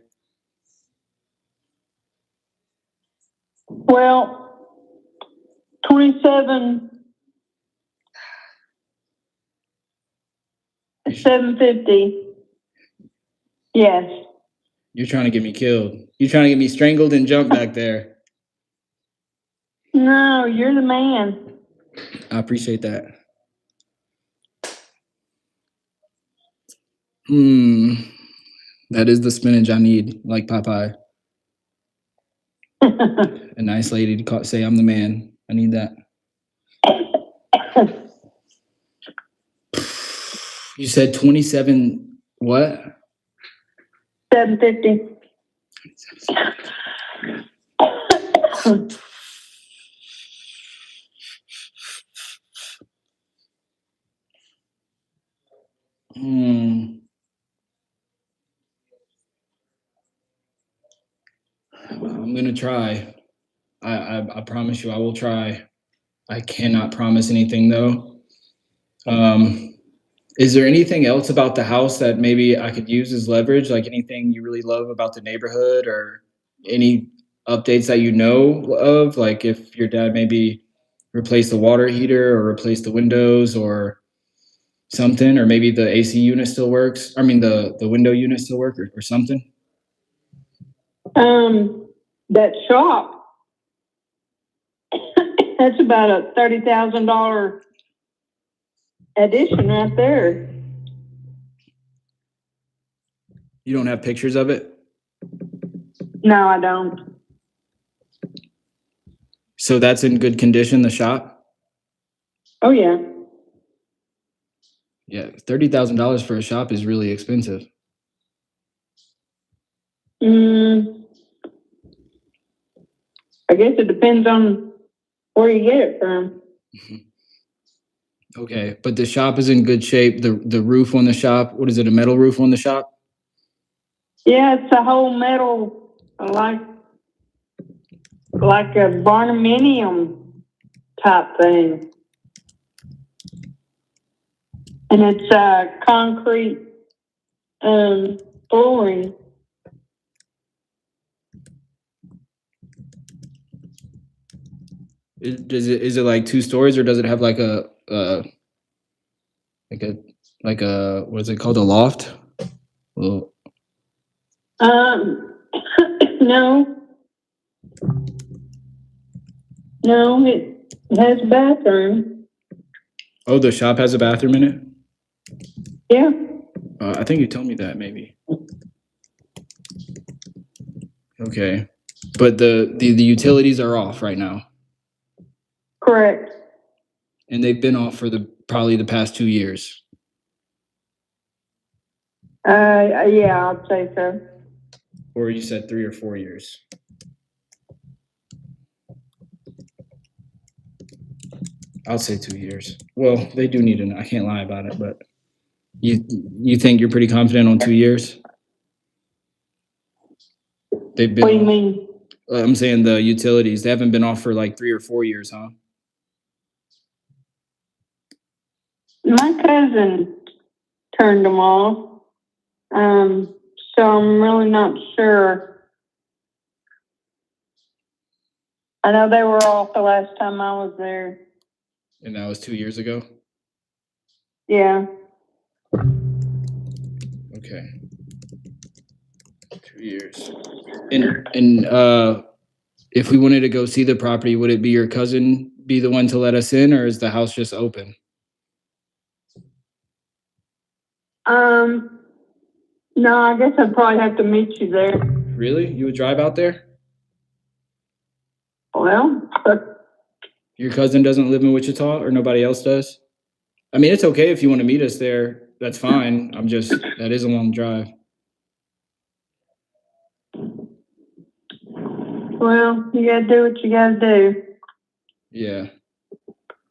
Well, 750. Yes. You're trying to get me killed. You're trying to get me strangled and jumped back there. No, you're the man. I appreciate that. That is the spinach I need, like Popeye. A nice lady to say I'm the man. I need that. You said 27, what? 750. I'm gonna try. I promise you I will try. I cannot promise anything though. Is there anything else about the house that maybe I could use as leverage? Like anything you really love about the neighborhood or any updates that you know of? Like if your dad maybe replaced the water heater or replaced the windows or something, or maybe the AC unit still works. I mean, the window unit still work or something. That shop, that's about a $30,000 addition right there. You don't have pictures of it? No, I don't. So that's in good condition, the shop? Oh, yeah. Yeah, $30,000 for a shop is really expensive. I guess it depends on where you get it from. Okay, but the shop is in good shape. The roof on the shop, what is it, a metal roof on the shop? Yeah, it's a whole metal, like a barnuminium type thing. And it's concrete flooring. Is it like 2 stories, or does it have like a what is it called, a loft? Well, No. No, it has a bathroom. oh, the shop has a bathroom in it? Yeah, I think you told me that maybe. Okay, but the utilities are off right now, correct. and they've been off for probably the past 2 years. Yeah, I'd say so. Or you said 3 or 4 years. I'll say 2 years. Well, they do need I can't lie about it, but you think you're pretty confident on 2 years? They've been What do you off. mean? I'm saying the utilities, they haven't been off for like 3 or 4 years, huh? My cousin turned them off. So I'm really not sure. I know they were off the last time I was there. And that was 2 years ago? Yeah. Okay. 2 years. And if we wanted to go see the property, would it be your cousin be the one to let us in, or is the house just open? No, I guess I'd probably have to meet you there. Really? You would drive out there? Well, Your cousin doesn't live in Wichita, or nobody else does? I mean, it's okay if you want to meet us there. That's fine. That is a long drive. well, you gotta do what you gotta do. Yeah.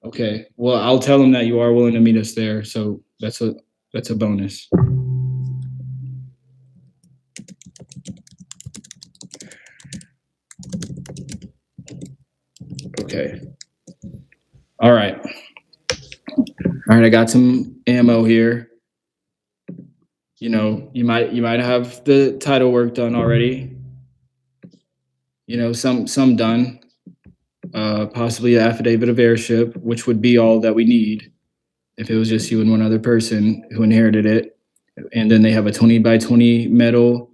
Okay. Well, I'll tell them that you are willing to meet us there. So that's a bonus. Okay. All right. All right. I got some ammo here. You know, you might have the title work done already. You know, some done. Possibly an affidavit of heirship, which would be all that we need if it was just you and one other person who inherited it. And then they have a 20 by 20 metal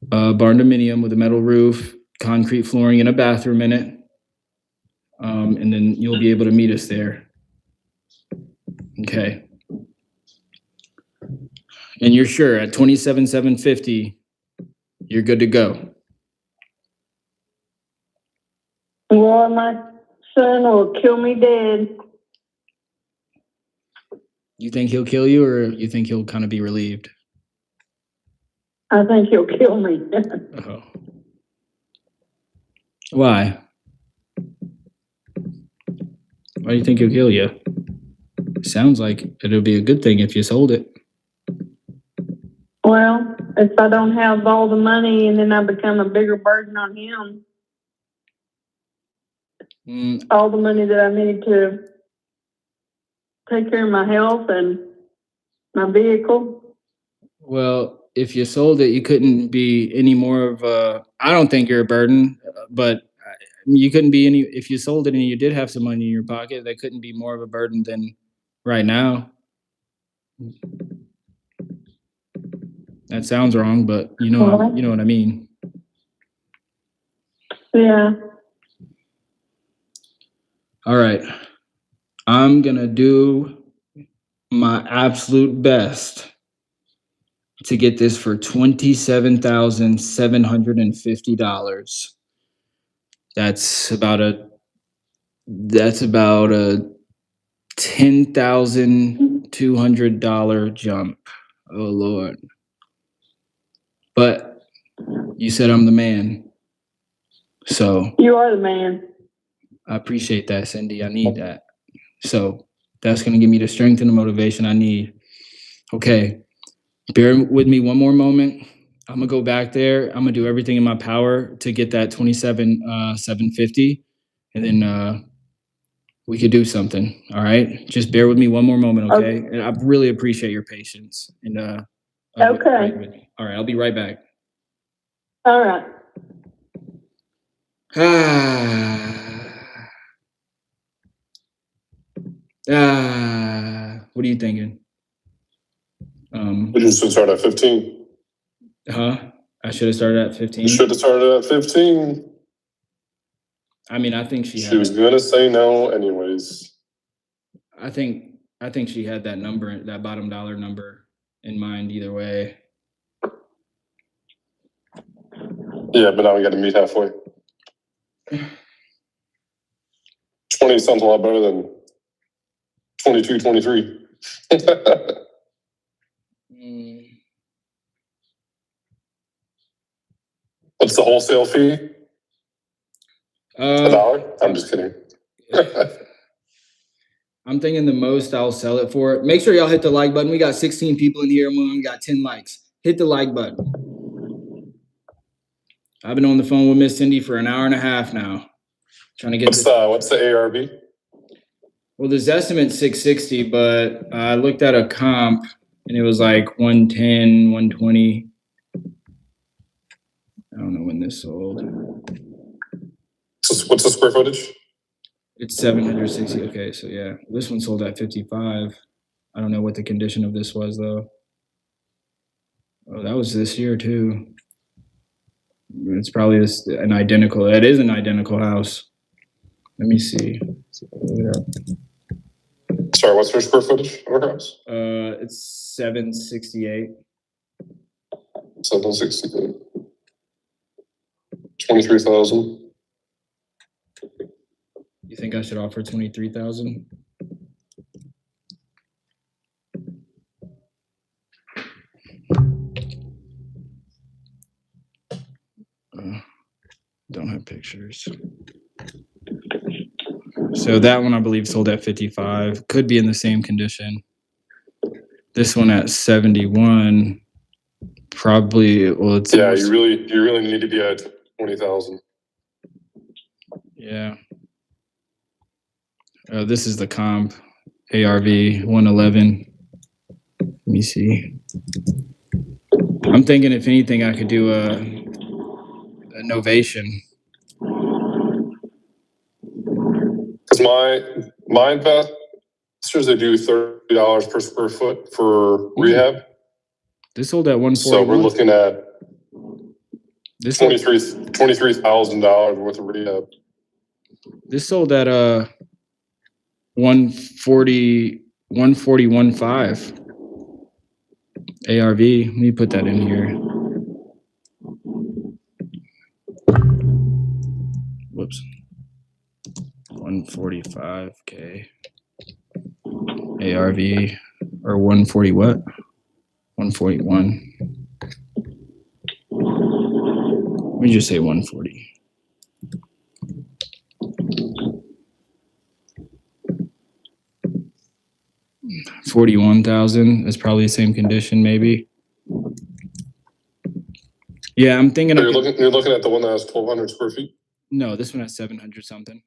barn dominium with a metal roof, concrete flooring, and a bathroom in it. And then you'll be able to meet us there. Okay. And you're sure at 27,750, you're good to go. Well, my son will kill me dead. You think he'll kill you, or you think he'll kind of be relieved? I think he'll kill me. Oh. Why? Why do you think he'll kill you? Sounds like it'll be a good thing if you sold it. Well, if I don't have all the money and then I become a bigger burden on him, all the money that I need to take care of my health and my vehicle. Well, if you sold it, you couldn't be any more of a, I don't think you're a burden, but you couldn't be any, if you sold it and you did have some money in your pocket, that couldn't be more of a burden than right now. That sounds wrong, but you know what I mean. Yeah. All right. I'm going to do my absolute best to get this for $27,750. That's about a That's about a $10,200 jump. Oh Lord. But you said I'm the man. So You are the man. I appreciate that, Cindy. I need that. So that's going to give me the strength and the motivation I need. Okay. Bear with me one more moment. I'm going to go back there. I'm going to do everything in my power to get that 27,750. And then we could do something. All right. Just bear with me one more moment. Okay. And I really appreciate your patience. And Okay. with me. All right. I'll be right back. All right. What are you thinking? We just should start at 15. I should have started at 15. You should have started at 15. I mean, I think she was gonna say no anyways. I think she had that number, that bottom dollar number in mind either way. Yeah, but now we got to meet halfway. 20 sounds a lot better than 22, 23. What's the wholesale fee? $1? I'm just kidding. I'm thinking the most I'll sell it for. Make sure y'all hit the like button. We got 16 people in here and we only got 10 likes. Hit the like button. I've been on the phone with Miss Cindy for an hour and a half now. Trying to get what's the ARV? Well, the Zestimate's 660, but I looked at a comp and it was like 110, 120. I don't know when this sold. So what's the square footage? It's 760. Okay, so yeah, this one sold at 55. I don't know what the condition of this was though. Oh, that was this year too. It's probably an identical. It is an identical house. Let me see. Sorry, what's her square footage of her house? It's 768. 768. 23,000. You think I should offer 23,000? Don't have pictures. So that one I believe sold at 55. Could be in the same condition. This one at 71. Probably. Well, it's you really need to be at 20,000. Yeah. This is the comp. ARV 111. Let me see. I'm thinking if anything I could do a novation. Because my investors, they do $30 per square foot for rehab. This sold at 141. So we're looking at $23,000 worth of rehab. This sold at 140.15 ARV. Let me put that in here. Whoops. 145K ARV, or 140 what? 141. Let me just say 140. $41,000. That's probably the same condition, maybe. Yeah, I'm thinking. So you're looking at the one that has 1,200 square feet. No, this one has 700 something.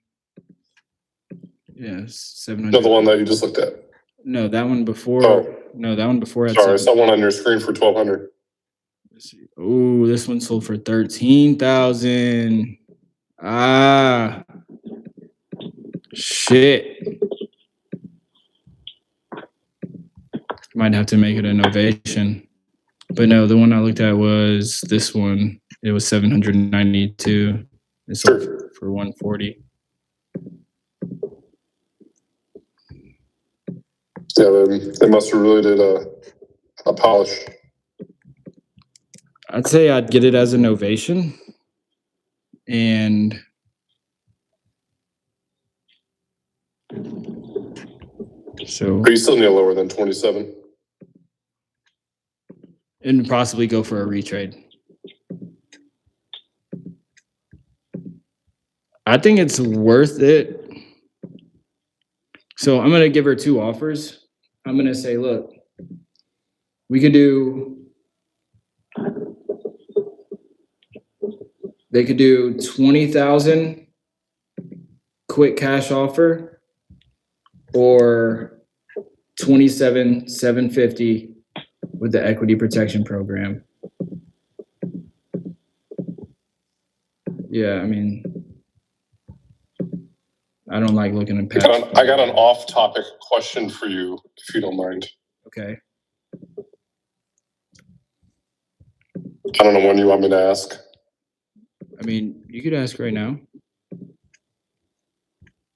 Yeah, 700. No, the one that you just looked at. No, that one before. Oh. No, that one before. Sorry, I saw one on your screen for 1,200. Oh, this one sold for 13,000. Ah, shit. Might have to make it a novation. But no, the one I looked at was this one. It was 792. It sold for 140. Yeah, they must have really did a polish. I'd say I'd get it as a novation. And So, Are you still need lower than 27? and possibly go for a retrade. I think it's worth it. So I'm going to give her 2 offers. I'm going to say, look, we could do, they could do 20,000 quick cash offer or 27,750 with the equity protection program. Yeah, I mean, I don't like looking at past. I got an off-topic question for you, if you don't mind. Okay. I don't know when you want me to ask. I mean, you could ask right now.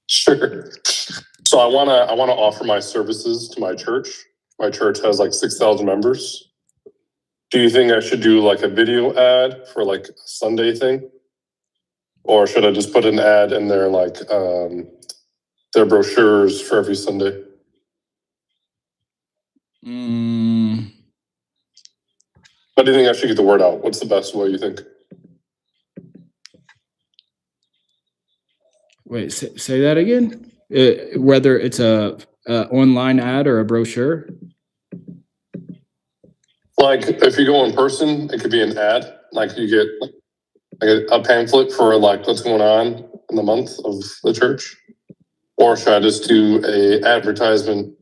Sure. So I wanna offer my services to my church. My church has like 6,000 members. Do you think I should do like a video ad for like a Sunday thing? Or should I just put an ad in there like their brochures for every Sunday? How do you think I should get the word out? What's the best way you think? Wait, say that again? Whether it's a online ad or a brochure? Like if you go in person, it could be an ad. Like you get like a pamphlet for like what's going on in the month of the church. Or should I just do a advertisement?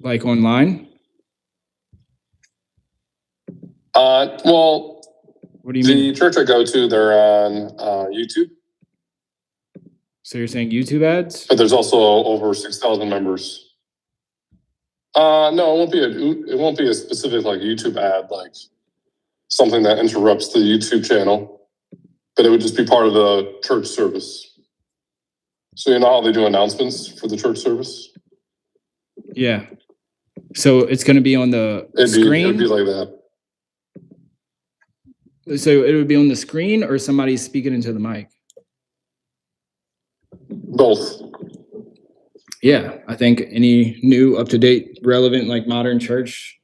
Like online? Well, what do you mean? The church I go to, they're on YouTube. So you're saying YouTube ads? But there's also over 6,000 members. No, it won't be a specific like YouTube ad, like something that interrupts the YouTube channel. But it would just be part of the church service. So you know how they do announcements for the church service? Yeah. So it's going to be on the screen? It'd be like that. So it would be on the screen or somebody speaking into the mic? Both. Yeah, I think any new, up-to-date, relevant, like modern church,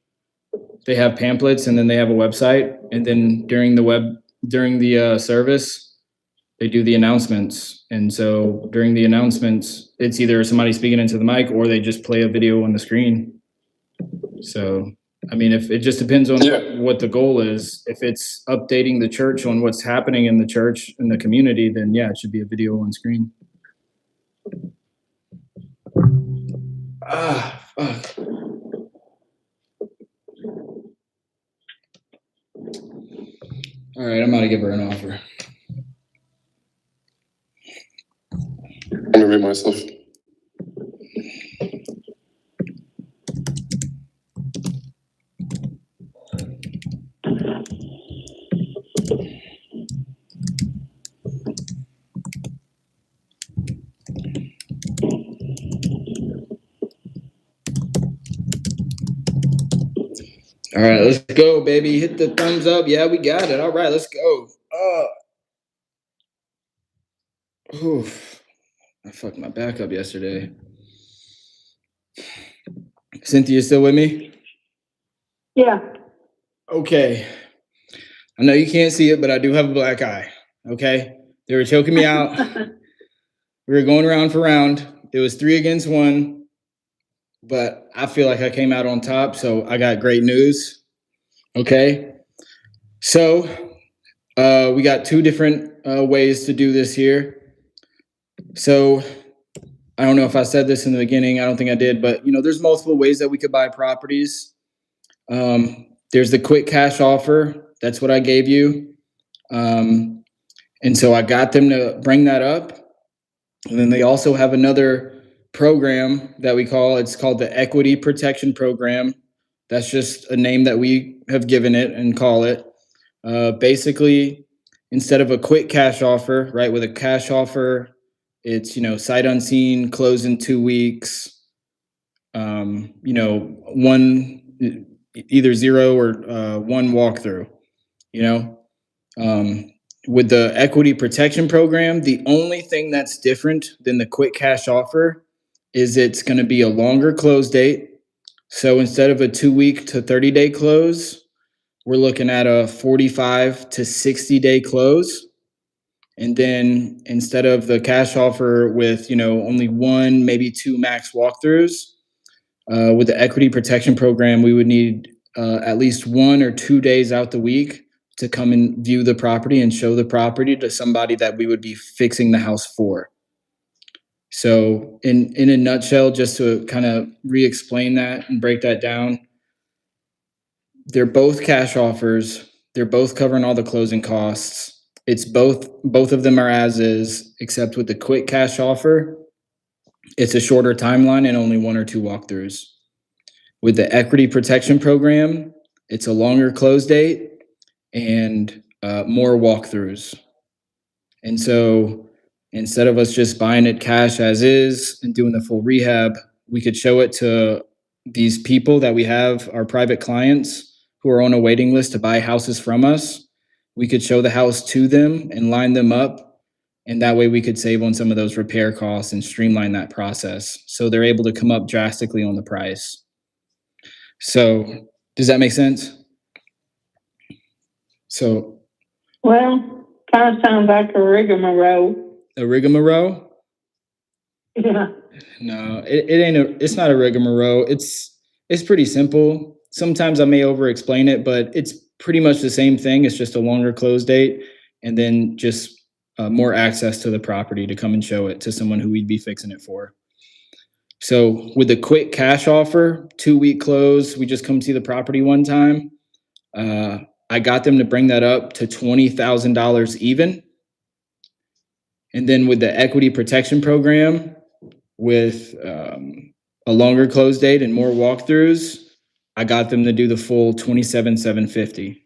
they have pamphlets and then they have a website. And then during the service, they do the announcements. And so during the announcements, it's either somebody speaking into the mic or they just play a video on the screen. So, I mean, if it just depends on what the goal is. If it's updating the church on what's happening in the church, in the community, then yeah, it should be a video on screen. Fuck. All right, I'm about to give her an offer. Let me read myself. All right, let's go, baby. Hit the thumbs up. Yeah, we got it. All right, let's go. Oof. I fucked my back up yesterday. Cynthia, still with me? Yeah. Okay. I know you can't see it, but I do have a black eye. Okay. They were choking me out. We were going round for round. It was 3 against 1, but I feel like I came out on top. So I got great news. Okay. So we got 2 different ways to do this here. So I don't know if I said this in the beginning. I don't think I did, but there's multiple ways that we could buy properties. There's the quick cash offer. That's what I gave you. And so I got them to bring that up. And then they also have another program that it's called the Equity Protection Program. That's just a name that we have given it and call it. Basically, instead of a quick cash offer, right, with a cash offer, it's, sight unseen, close in 2 weeks, one, either 0 or 1 walkthrough, with the equity protection program, the only thing that's different than the quick cash offer is it's going to be a longer close date. So instead of a 2-week to 30-day close, we're looking at a 45 to 60-day close. And then instead of the cash offer with, only one, maybe two max walkthroughs, with the equity protection program, we would need at least 1 or 2 days out the week to come and view the property and show the property to somebody that we would be fixing the house for. So in a nutshell, just to kind of re-explain that and break that down, they're both cash offers. They're both covering all the closing costs. It's both of them are as is, except with the quick cash offer, it's a shorter timeline and only 1 or 2 walkthroughs. With the equity protection program, it's a longer close date and more walkthroughs. And so instead of us just buying it cash as is and doing the full rehab, we could show it to these people that we have, our private clients who are on a waiting list to buy houses from us. We could show the house to them and line them up. And that way we could save on some of those repair costs and streamline that process. So they're able to come up drastically on the price. So does that make sense? So, Well, kind of sounds like a rigmarole. a rigmarole? Yeah. No, it ain't it's not a rigmarole. It's pretty simple. Sometimes I may over explain it, but it's pretty much the same thing. It's just a longer close date and then just more access to the property to come and show it to someone who we'd be fixing it for. So with the quick cash offer, 2-week close, we just come see the property one time. I got them to bring that up to $20,000 even. And then with the equity protection program, with a longer close date and more walkthroughs, I got them to do the full $27,750.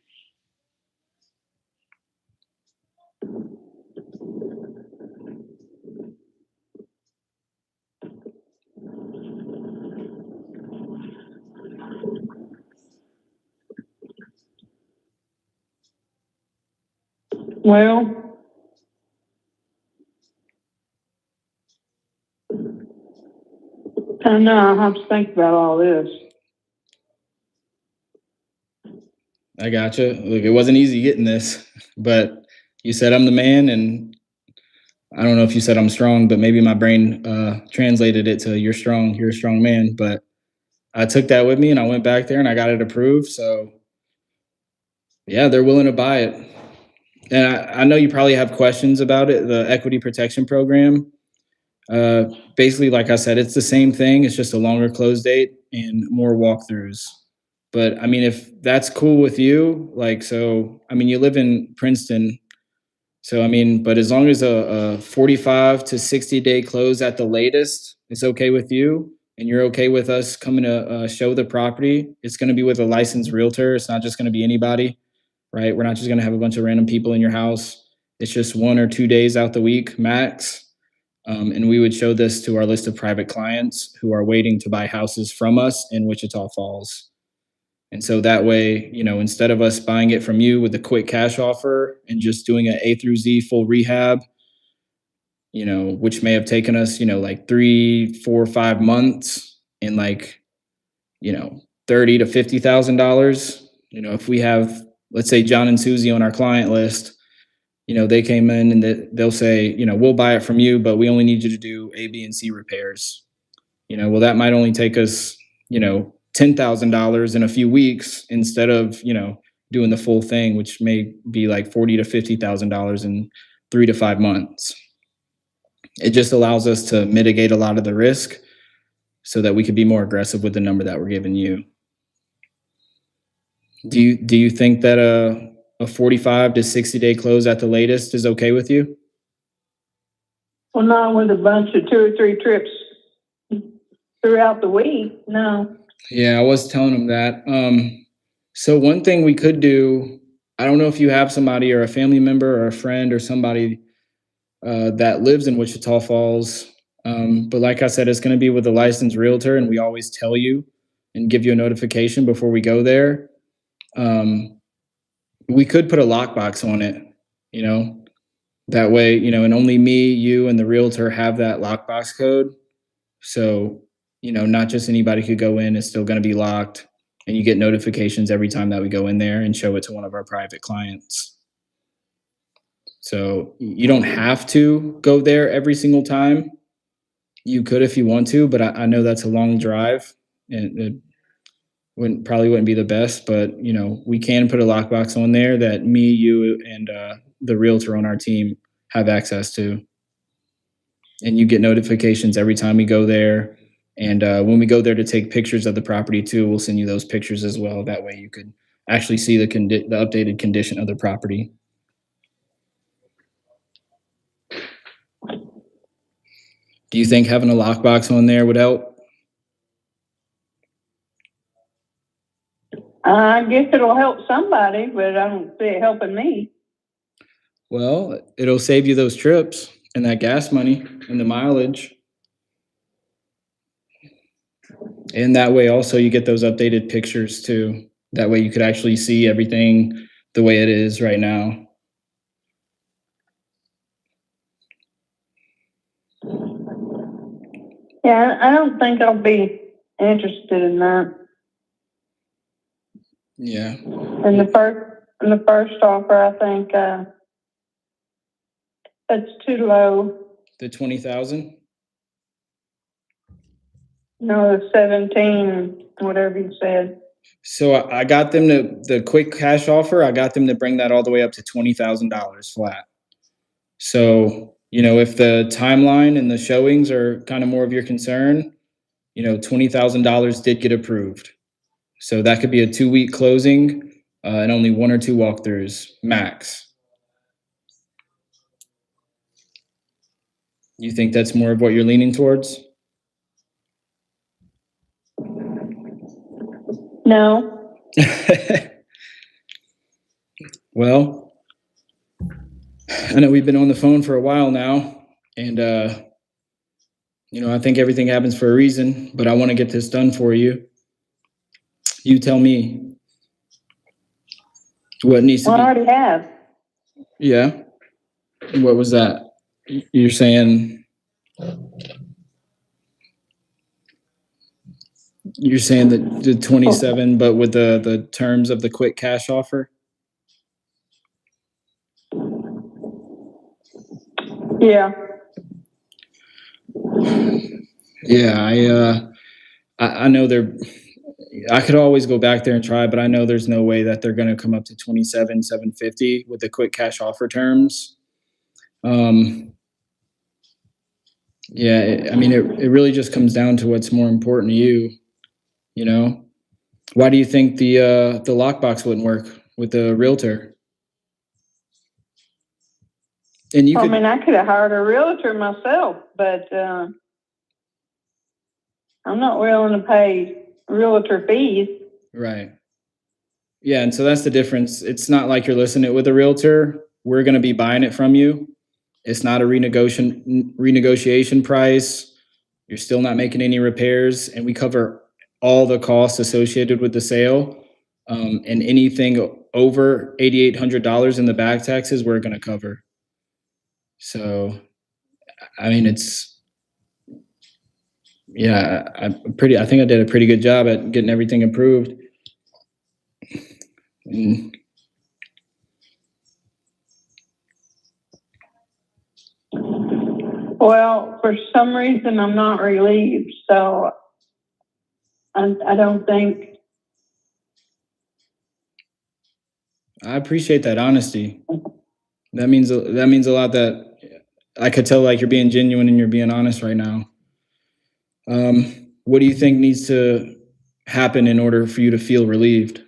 Well, I know I'll have to think about all this. I gotcha. Look, it wasn't easy getting this, but you said I'm the man, and I don't know if you said I'm strong, but maybe my brain translated it to you're a strong man. But I took that with me and I went back there and I got it approved. So yeah, they're willing to buy it. And I know you probably have questions about it, the equity protection program. Basically, like I said, it's the same thing. It's just a longer close date and more walkthroughs. But I mean, if that's cool with you, you live in Princeton. So, I mean, but as long as a 45 to 60-day close at the latest, it's okay with you and you're okay with us coming to show the property, it's going to be with a licensed realtor. It's not just going to be anybody, right? We're not just going to have a bunch of random people in your house. It's just 1 or 2 days out the week max. And we would show this to our list of private clients who are waiting to buy houses from us in Wichita Falls. And so that way, instead of us buying it from you with a quick cash offer and just doing an A through Z full rehab, which may have taken us, like 3, 4, 5 months and $30,000 to $50,000. If we have, let's say, John and Susie on our client list, they came in and they'll say, we'll buy it from you, but we only need you to do A, B, and C repairs. Well, that might only take us, $10,000 in a few weeks instead of, doing the full thing, which may be like $40,000 to $50,000 in 3 to 5 months. It just allows us to mitigate a lot of the risk so that we could be more aggressive with the number that we're giving you. Do you think that a 45 to 60-day close at the latest is okay with you? Well, not with a bunch of 2 or 3 trips throughout the week. No. Yeah, I was telling them that. So one thing we could do, I don't know if you have somebody or a family member or a friend or somebody that lives in Wichita Falls. But like I said, it's going to be with a licensed realtor, and we always tell you and give you a notification before we go there. We could put a lockbox on it. you know, that way, and only me, you, and the realtor have that lockbox code. So, not just anybody could go in, it's still going to be locked. And you get notifications every time that we go in there and show it to one of our private clients. So you don't have to go there every single time. You could if you want to, but I know that's a long drive and it probably wouldn't be the best. But we can put a lockbox on there that me, you, and the realtor on our team have access to, and you get notifications every time we go there. And when we go there to take pictures of the property too, we'll send you those pictures as well. That way you could actually see the updated condition of the property. Do you think having a lockbox on there would help? I guess it'll help somebody, but I don't see it helping me. Well, it'll save you those trips and that gas money and the mileage. And that way also you get those updated pictures too. That way you could actually see everything the way it is right now. Yeah, I don't think I'll be interested in that. Yeah. In the first offer, I think that's too low. The 20,000? No, the 17, whatever you said. So I got them the quick cash offer. I got them to bring that all the way up to $20,000 flat. So, if the timeline and the showings are kind of more of your concern, $20,000 did get approved. So that could be a 2-week closing and only 1 or 2 walkthroughs max. You think that's more of what you're leaning towards? No. Well, I know we've been on the phone for a while now, and I think everything happens for a reason, but I want to get this done for you. You tell me what needs to be. I already have. Yeah. What was that? You're saying that the 27, but with the terms of the quick cash offer? Yeah. Yeah, I know I could always go back there and try, but I know there's no way that they're going to come up to 27,750 with the quick cash offer terms. Yeah, it really just comes down to what's more important to you. Why do you think the lockbox wouldn't work with the realtor? And I could have hired a realtor myself, but I'm not willing to pay realtor fees. Right. Yeah, and so that's the difference. It's not like you're listing it with a realtor. We're going to be buying it from you. It's not a renegotiation price. You're still not making any repairs, and we cover all the costs associated with the sale. And anything over $8,800 in the back taxes, we're going to cover. So, I think I did a pretty good job at getting everything approved. Well, for some reason, I'm not relieved, so I don't think. I appreciate that honesty. That means a lot. That I could tell, like, you're being genuine and you're being honest right now. What do you think needs to happen in order for you to feel relieved?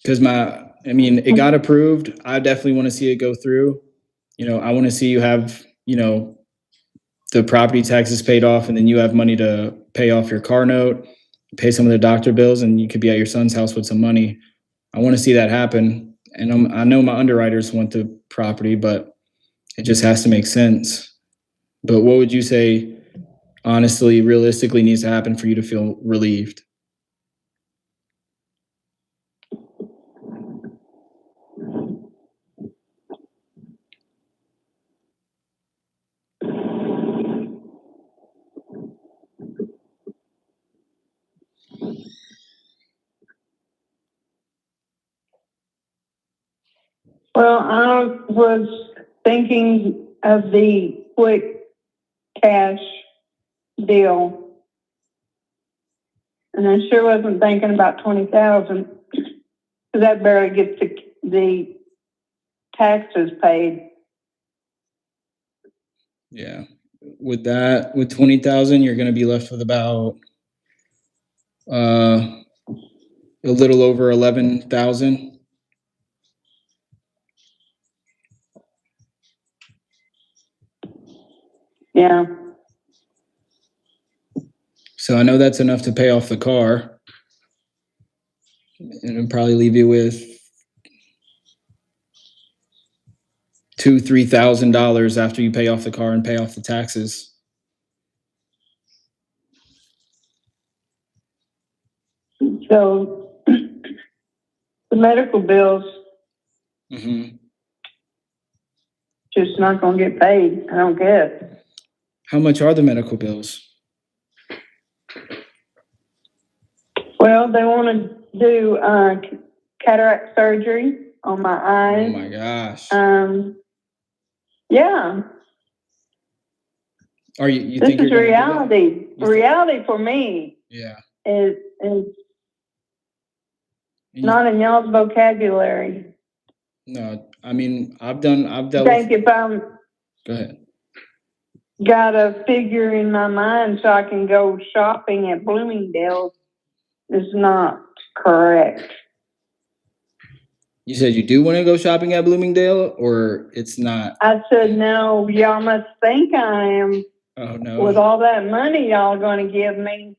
Because it got approved. I definitely want to see it go through. I want to see you have, the property taxes paid off, and then you have money to pay off your car note, pay some of the doctor bills, and you could be at your son's house with some money. I want to see that happen. And I know my underwriters want the property, but it just has to make sense. But what would you say, honestly, realistically, needs to happen for you to feel relieved? Well, I was thinking of the quick cash deal. And I sure wasn't thinking about 20,000, because that barely gets the taxes paid. Yeah. With 20,000, you're going to be left with about a little over 11,000. Yeah. So I know that's enough to pay off the car, and it'll probably leave you with $2,000-3,000 after you pay off the car and pay off the taxes. So the medical bills Mm-hmm. just not going to get paid. I don't get. How much are the medical bills? Well, they want to do cataract surgery on my eyes. Oh my gosh. Yeah. Are you This think is you're gonna reality. Reality for me Yeah. is not in y'all's vocabulary. No, I mean I've dealt Think with. if I'm Go ahead. got a figure in my mind so I can go shopping at Bloomingdale's is not correct. You said you do want to go shopping at Bloomingdale, or it's not? I said, no, y'all must think I am. Oh no. With all that money y'all are going to give me,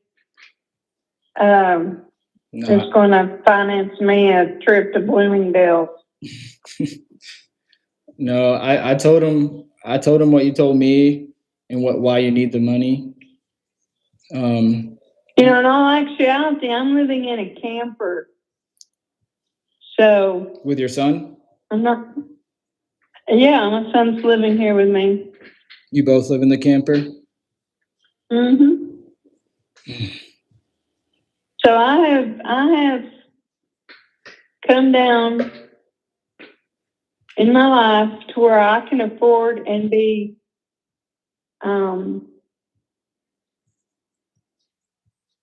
it's going to finance me a trip to Bloomingdale's. No, I told him what you told me and why you need the money. You know, in all actuality, I'm living in a camper. So with your son? I'm not. Yeah, my son's living here with me. You both live in the camper? Mm-hmm. So I have come down in my life to where I can afford and be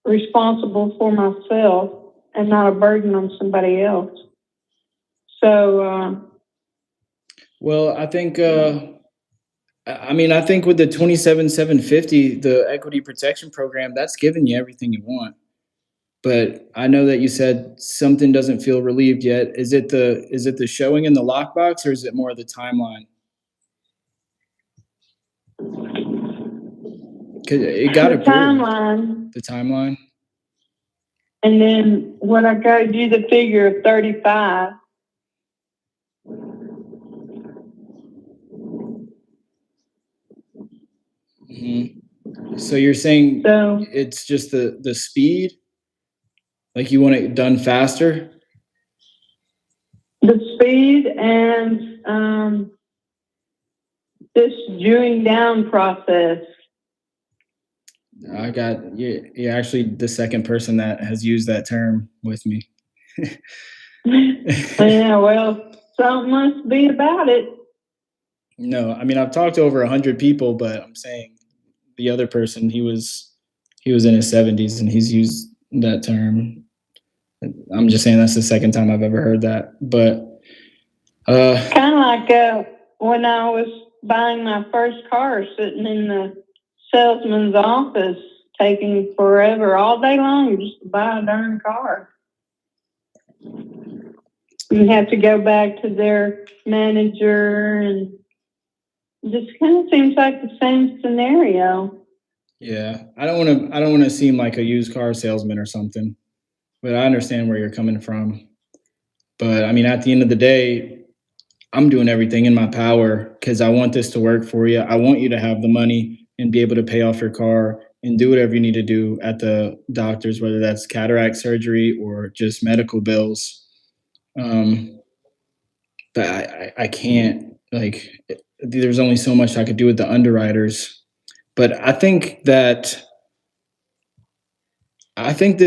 responsible for myself and not a burden on somebody else. So well, I think I think with the 27,750, the equity protection program, that's giving you everything you want. But I know that you said something doesn't feel relieved yet. Is it the showing in the lockbox, or is it more of the timeline? Cause it got approved. The timeline. And then when I go do the figure of 35, Mm-hmm. So you're saying it's just the speed? Like you want it done faster? The speed and this dewing down process. You're actually the second person that has used that term with me. Yeah, well, something must be about it. No, I mean I've talked to over 100 people, but I'm saying the other person, he was in his 70s and he's used that term. I'm just saying that's the second time I've ever heard that. But kind of like when I was buying my first car, sitting in the salesman's office, taking forever all day long just to buy a darn car. You have to go back to their manager, and it just kind of seems like the same scenario. Yeah, I don't want to seem like a used car salesman or something, but I understand where you're coming from. But I mean, at the end of the day, I'm doing everything in my power because I want this to work for you. I want you to have the money and be able to pay off your car and do whatever you need to do at the doctor's, whether that's cataract surgery or just medical bills. But I can't, like, there's only so much I could do with the underwriters. But I think this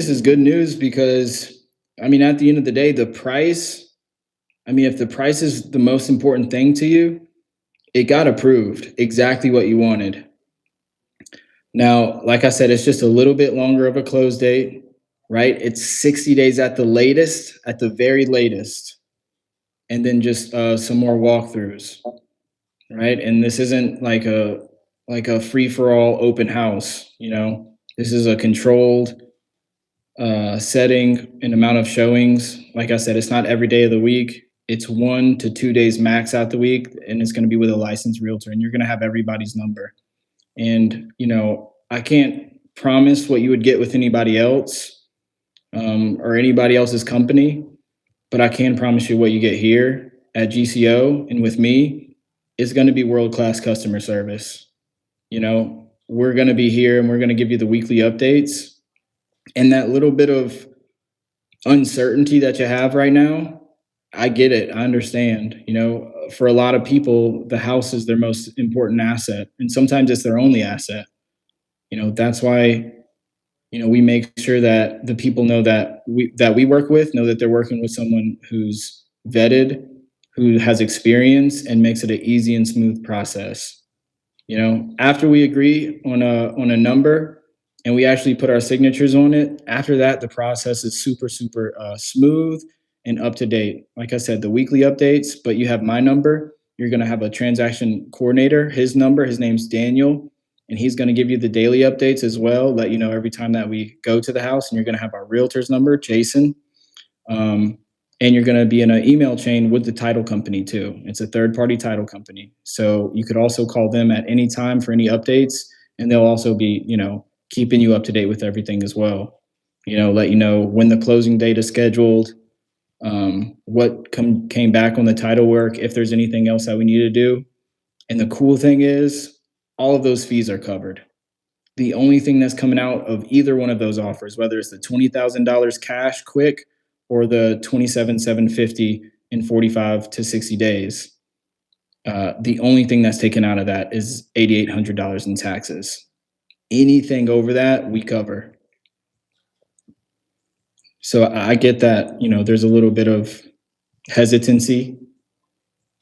is good news because, I mean, at the end of the day, the price I mean, if the price is the most important thing to you, it got approved exactly what you wanted. Now, like I said, it's just a little bit longer of a close date, right? It's 60 days at the latest, at the very latest, and then just some more walkthroughs, right? And this isn't like a free for all open house, you know. This is a controlled setting and amount of showings. Like I said, it's not every day of the week. It's 1 to 2 days max out the week, and it's going to be with a licensed realtor, and you're going to have everybody's number. And you know, I can't promise what you would get with anybody else or anybody else's company, but I can promise you what you get here at GCO and with me is going to be world class customer service. You know, we're going to be here and we're going to give you the weekly updates, and that little bit of uncertainty that you have right now, I get it. I understand. You know, for a lot of people, the house is their most important asset, and sometimes it's their only asset. You know, that's why, you know, we make sure that the people know that we work with know that they're working with someone who's vetted, who has experience, and makes it an easy and smooth process. You know, after we agree on a number and we actually put our signatures on it, after that the process is super smooth and up to date. Like I said, the weekly updates, but you have my number. You're going to have a transaction coordinator, his number, his name's Daniel, and he's going to give you the daily updates as well, let you know every time that we go to the house. And you're going to have our realtor's number, Jason. um, and you're going to be in an email chain with the title company too. It's a third party title company, so you could also call them at any time for any updates, and they'll also be, you know, keeping you up to date with everything as well. You know, let you know when the closing date is scheduled, what came back on the title work, if there's anything else that we need to do. And the cool thing is, all of those fees are covered. The only thing that's coming out of either one of those offers, whether it's the $20,000 cash quick or the 27,750 in 45 to 60 days, the only thing that's taken out of that is $8,800 in taxes. Anything over that, we cover. So I get that, you know, there's a little bit of hesitancy.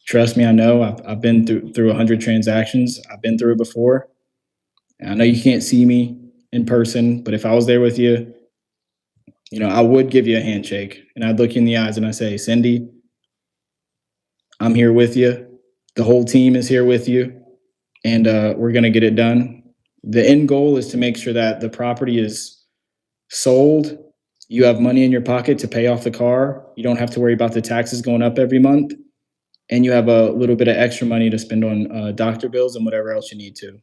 Trust me, I know. I've been through 100 transactions. I've been through it before. And I know you can't see me in person, but if I was there with you, you know, I would give you a handshake and I'd look you in the eyes and I say, Cindy, I'm here with you. The whole team is here with you, and we're going to get it done. The end goal is to make sure that the property is sold. You have money in your pocket to pay off the car. You don't have to worry about the taxes going up every month. And you have a little bit of extra money to spend on doctor bills and whatever else you need to.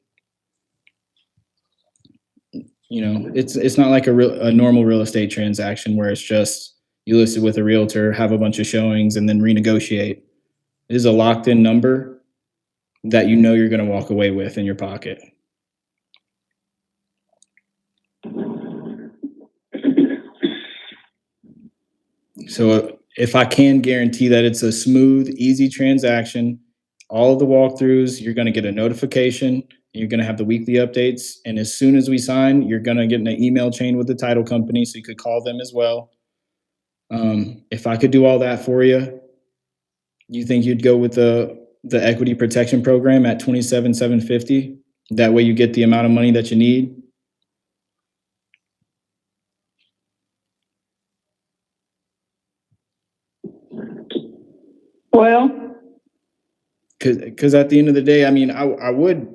You know, it's not like a normal real estate transaction where it's just you list it with a realtor, have a bunch of showings, and then renegotiate. It is a locked in number that you know you're going to walk away with in your pocket. So if I can guarantee that it's a smooth, easy transaction, all of the walkthroughs, you're going to get a notification. You're going to have the weekly updates. And as soon as we sign, you're going to get in an email chain with the title company. So you could call them as well. If I could do all that for you, you think you'd go with the equity protection program at 27,750? That way you get the amount of money that you need. Well, Because at the end of the day, I mean, I would,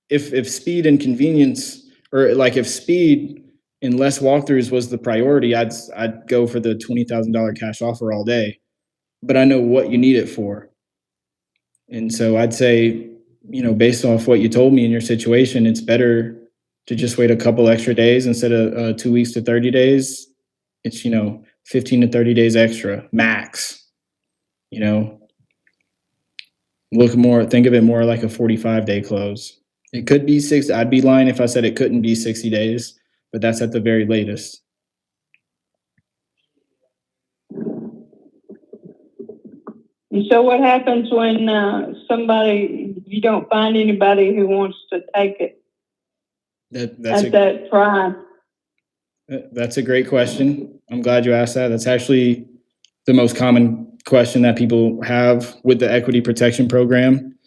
if speed and convenience, or like if speed and less walkthroughs was the priority, I'd go for the $20,000 cash offer all day. But I know what you need it for, and so I'd say, you know, based off what you told me in your situation, it's better to just wait a couple extra days instead of 2 weeks to 30 days. It's, you know, 15 to 30 days extra max. You know, think of it more like a 45-day close. It could be six. I'd be lying if I said it couldn't be 60 days, but that's at the very latest. and so what happens when you don't find anybody who wants to take it that price? That's a great question. I'm glad you asked that. That's actually the most common question that people have with the equity protection program.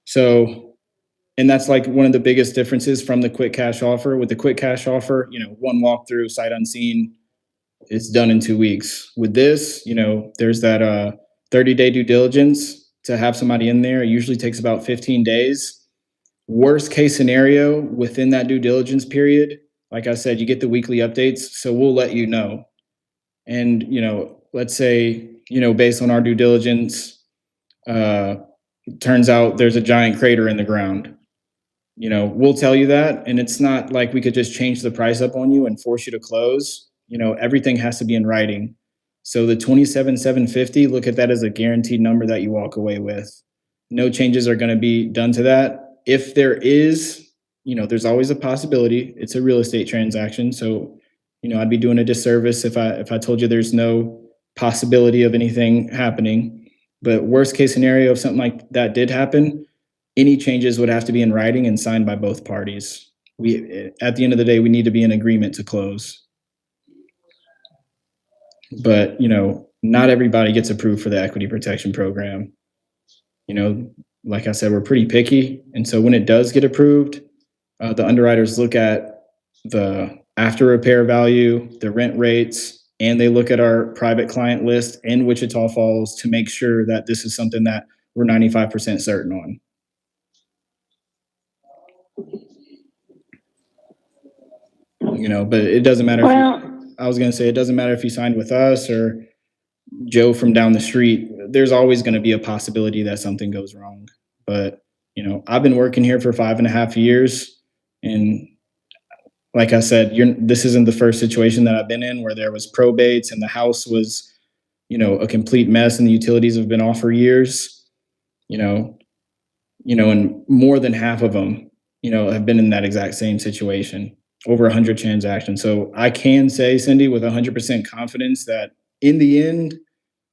So, and that's like one of the biggest differences from the quick cash offer. With the quick cash offer, one walkthrough, sight unseen, it's done in 2 weeks. With this, there's that 30-day due diligence to have somebody in there. It usually takes about 15 days. Worst case scenario, within that due diligence period, like I said, you get the weekly updates. So we'll let you know. And, let's say, based on our due diligence, turns out there's a giant crater in the ground. We'll tell you that. And it's not like we could just change the price up on you and force you to close. Everything has to be in writing. So the 27,750, look at that as a guaranteed number that you walk away with. No changes are going to be done to that. If there is, there's always a possibility. It's a real estate transaction. So, I'd be doing a disservice if I told you there's no possibility of anything happening. But worst case scenario, if something like that did happen, any changes would have to be in writing and signed by both parties. At the end of the day, we need to be in agreement to close. But, not everybody gets approved for the equity protection program. Like I said, we're pretty picky. And so when it does get approved, the underwriters look at the after repair value, the rent rates, and they look at our private client list in Wichita Falls to make sure that this is something that we're 95% certain on. But it doesn't matter. I was going to say, it doesn't matter if you signed with us or Joe from down the street. There's always going to be a possibility that something goes wrong. But, I've been working here for 5.5 years. And like I said, this isn't the first situation that I've been in where there was probates and the house was, a complete mess and the utilities have been off for years, and more than half of them, have been in that exact same situation, over 100 transactions. So I can say, Cindy, with 100% confidence that in the end,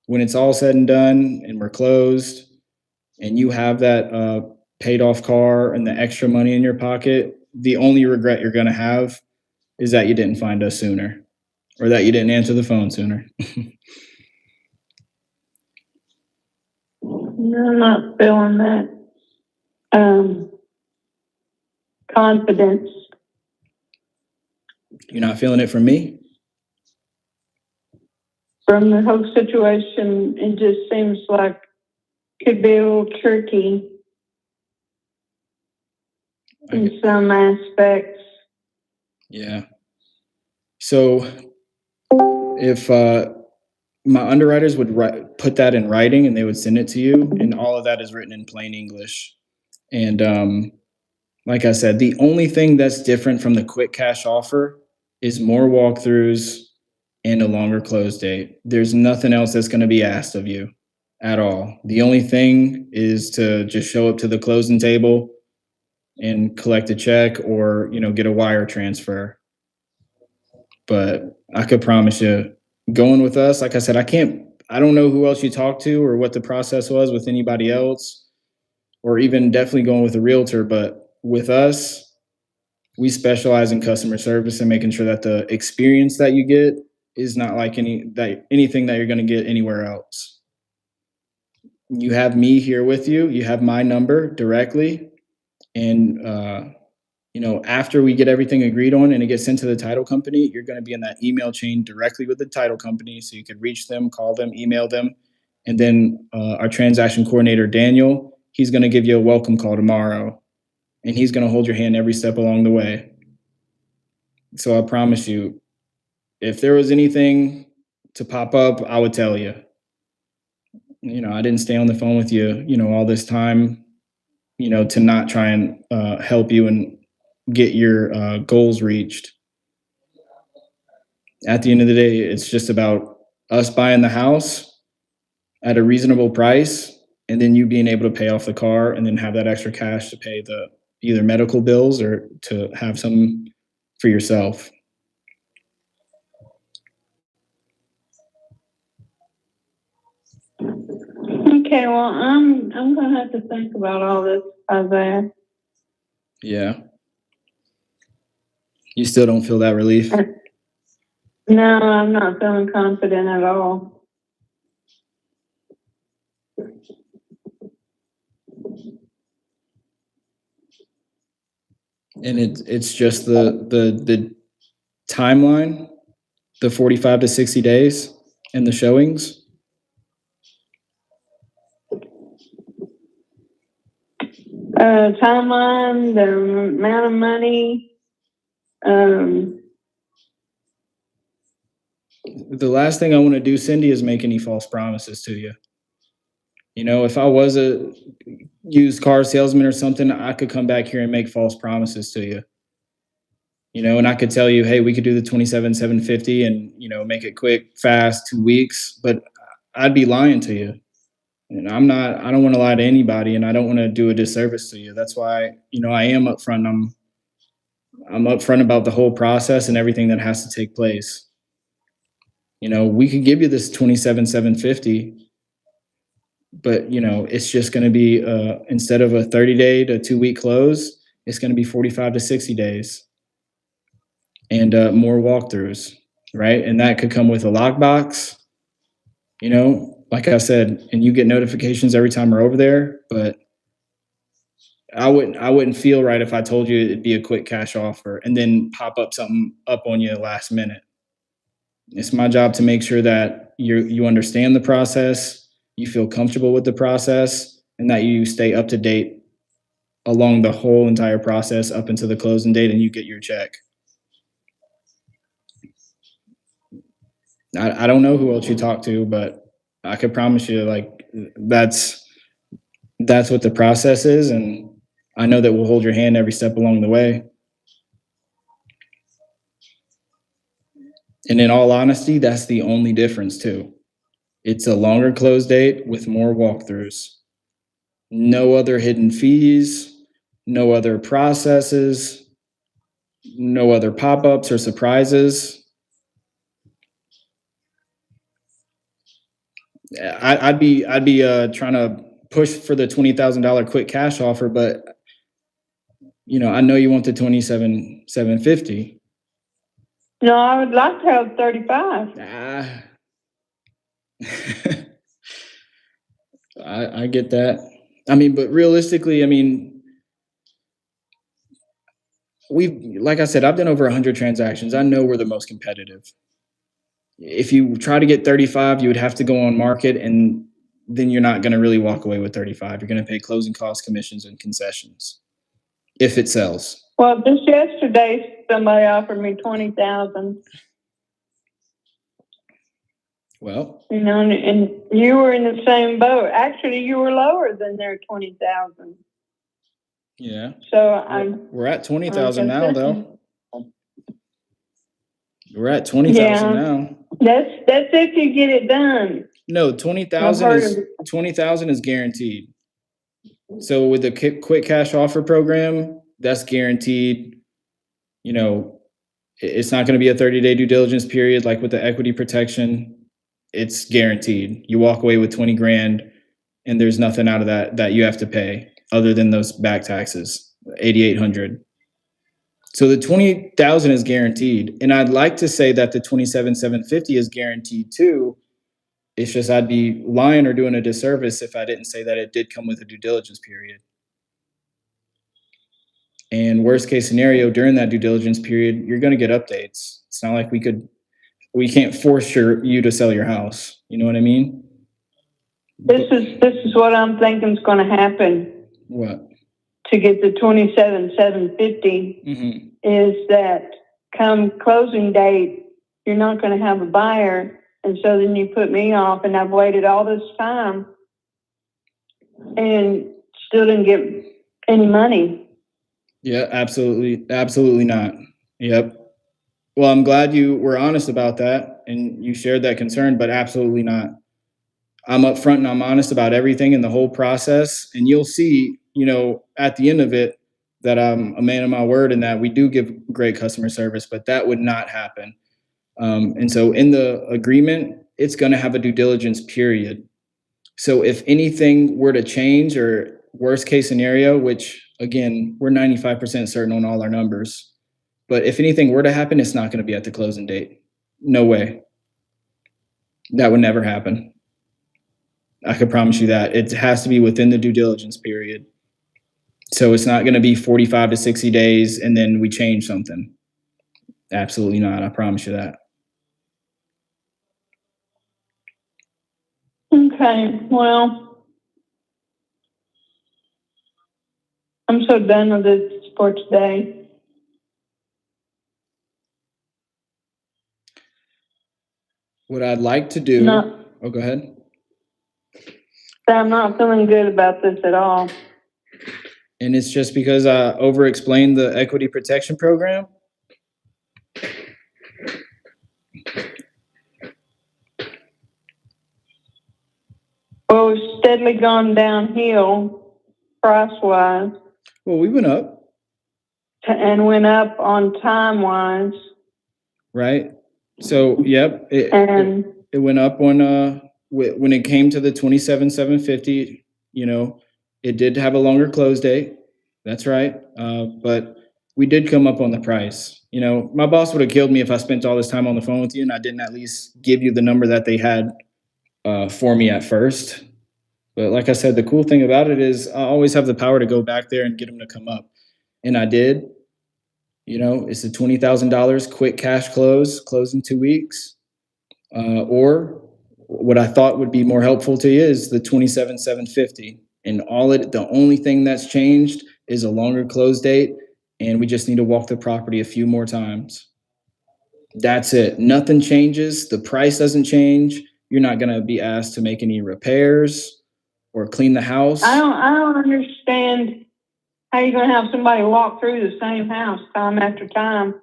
when it's all said and done and we're closed and you have that paid off car and the extra money in your pocket, the only regret you're going to have is that you didn't find us sooner or that you didn't answer the phone sooner. No, I'm not feeling that confidence. You're not feeling it from me? From the whole situation, it just seems like it could be a little tricky in some aspects. Yeah. So if my underwriters would put that in writing and they would send it to you, and all of that is written in plain English. And like I said, the only thing that's different from the quick cash offer is more walkthroughs and a longer close date. There's nothing else that's going to be asked of you at all. The only thing is to just show up to the closing table and collect a check or, get a wire transfer. But I could promise you, going with us, like I said, I don't know who else you talked to or what the process was with anybody else, or even definitely going with a realtor. But with us, we specialize in customer service and making sure that the experience that you get is not like anything that you're going to get anywhere else. You have me here with you. You have my number directly. And, after we get everything agreed on and it gets sent to the title company, you're going to be in that email chain directly with the title company. So you could reach them, call them, email them. And then our transaction coordinator, Daniel, he's going to give you a welcome call tomorrow. And he's going to hold your hand every step along the way. So I promise you, if there was anything to pop up, I would tell you. I didn't stay on the phone with you, all this time, to not try and help you and get your goals reached. At the end of the day, it's just about us buying the house at a reasonable price and then you being able to pay off the car and then have that extra cash to pay the either medical bills or to have some for yourself. Okay, well, I'm gonna have to think about all this, Isaiah. Yeah. You still don't feel that relief? No, I'm not feeling confident at all. And it's just the timeline, the 45 to 60 days and the showings. Timeline, the amount of money, The last thing I want to do, Cindy, is make any false promises to you. You know, if I was a used car salesman or something, I could come back here and make false promises to you. You know, and I could tell you, hey, we could do the 27,750 and, you know, make it quick, fast, 2 weeks, but I'd be lying to you. And I don't want to lie to anybody, and I don't want to do a disservice to you. That's why, you know, I am upfront. I'm upfront about the whole process and everything that has to take place. You know, we could give you this 27,750, but you know, it's just going to be instead of a 30-day to 2 week close, it's going to be 45 to 60 days and more walkthroughs, right? And that could come with a lockbox, you know, like I said, and you get notifications every time we're over there. But I wouldn't feel right if I told you it'd be a quick cash offer and then pop up something up on you last minute. It's my job to make sure that you understand the process, you feel comfortable with the process, and that you stay up to date along the whole entire process up until the closing date and you get your check. I don't know who else you talk to, but I could promise you, like, that's what the process is, and I know that we'll hold your hand every step along the way. And in all honesty, that's the only difference too. It's a longer close date with more walkthroughs. No other hidden fees, no other processes, no other pop-ups or surprises. I'd be trying to push for the $20,000 quick cash offer, but you know, I know you want the 27,750. no, I would like to have 35. I get that. I mean, but realistically, I mean, like I said, I've done over 100 transactions. I know we're the most competitive. If you try to get 35, you would have to go on market, and then you're not going to really walk away with 35. You're going to pay closing costs, commissions, and concessions if it sells. Well, just yesterday, somebody offered me 20,000. Well, you know, and you were in the same boat. Actually, you were lower than their 20,000. yeah. So we're at 20,000 now, though. We're at 20,000 now. That's if you get it done. No, 20,000 is guaranteed. So with the quick cash offer program, that's guaranteed. You know, it's not going to be a 30-day due diligence period like with the equity protection. It's guaranteed. You walk away with 20 grand, and there's nothing out of that you have to pay other than those back taxes, 8,800. So the 20,000 is guaranteed, and I'd like to say that the 27,750 is guaranteed too. It's just I'd be lying or doing a disservice if I didn't say that it did come with a due diligence period. And worst case scenario, during that due diligence period, you're going to get updates. It's not like we can't force you to sell your house. You know what I mean? This is what I'm thinking is going to happen. What? To get the 27,750 is that come closing date, you're not going to have a buyer. And so then you put me off, and I've waited all this time and still didn't get any money. Yeah, absolutely. Absolutely not. Yep. Well, I'm glad you were honest about that and you shared that concern, but absolutely not. I'm upfront and I'm honest about everything in the whole process. And you'll see, you know, at the end of it, that I'm a man of my word and that we do give great customer service, but that would not happen. And so in the agreement, it's going to have a due diligence period. So if anything were to change, or worst case scenario, which again, we're 95% certain on all our numbers, but if anything were to happen, it's not going to be at the closing date. No way. That would never happen. I could promise you that. It has to be within the due diligence period. So it's not going to be 45 to 60 days and then we change something. Absolutely not. I promise you that. Okay, well, I'm so done with this for today. What I'd like to do. Oh, go ahead. I'm not feeling good about this at all. And it's just because I over-explained the equity protection program. Well, we've steadily gone downhill price-wise. Well, we went up. And went up on time-wise. Right. So, yep. It went up on when it came to the 27,750, you know, it did have a longer close date. That's right. But we did come up on the price. You know, my boss would have killed me if I spent all this time on the phone with you and I didn't at least give you the number that they had for me at first. But like I said, the cool thing about it is I always have the power to go back there and get them to come up. And I did. You know, it's a $20,000 quick cash close in 2 weeks. Or what I thought would be more helpful to you is the 27,750. And the only thing that's changed is a longer close date, and we just need to walk the property a few more times. That's it. Nothing changes. The price doesn't change. You're not going to be asked to make any repairs or clean the house. I don't understand how you're going to have somebody walk through the same house time after time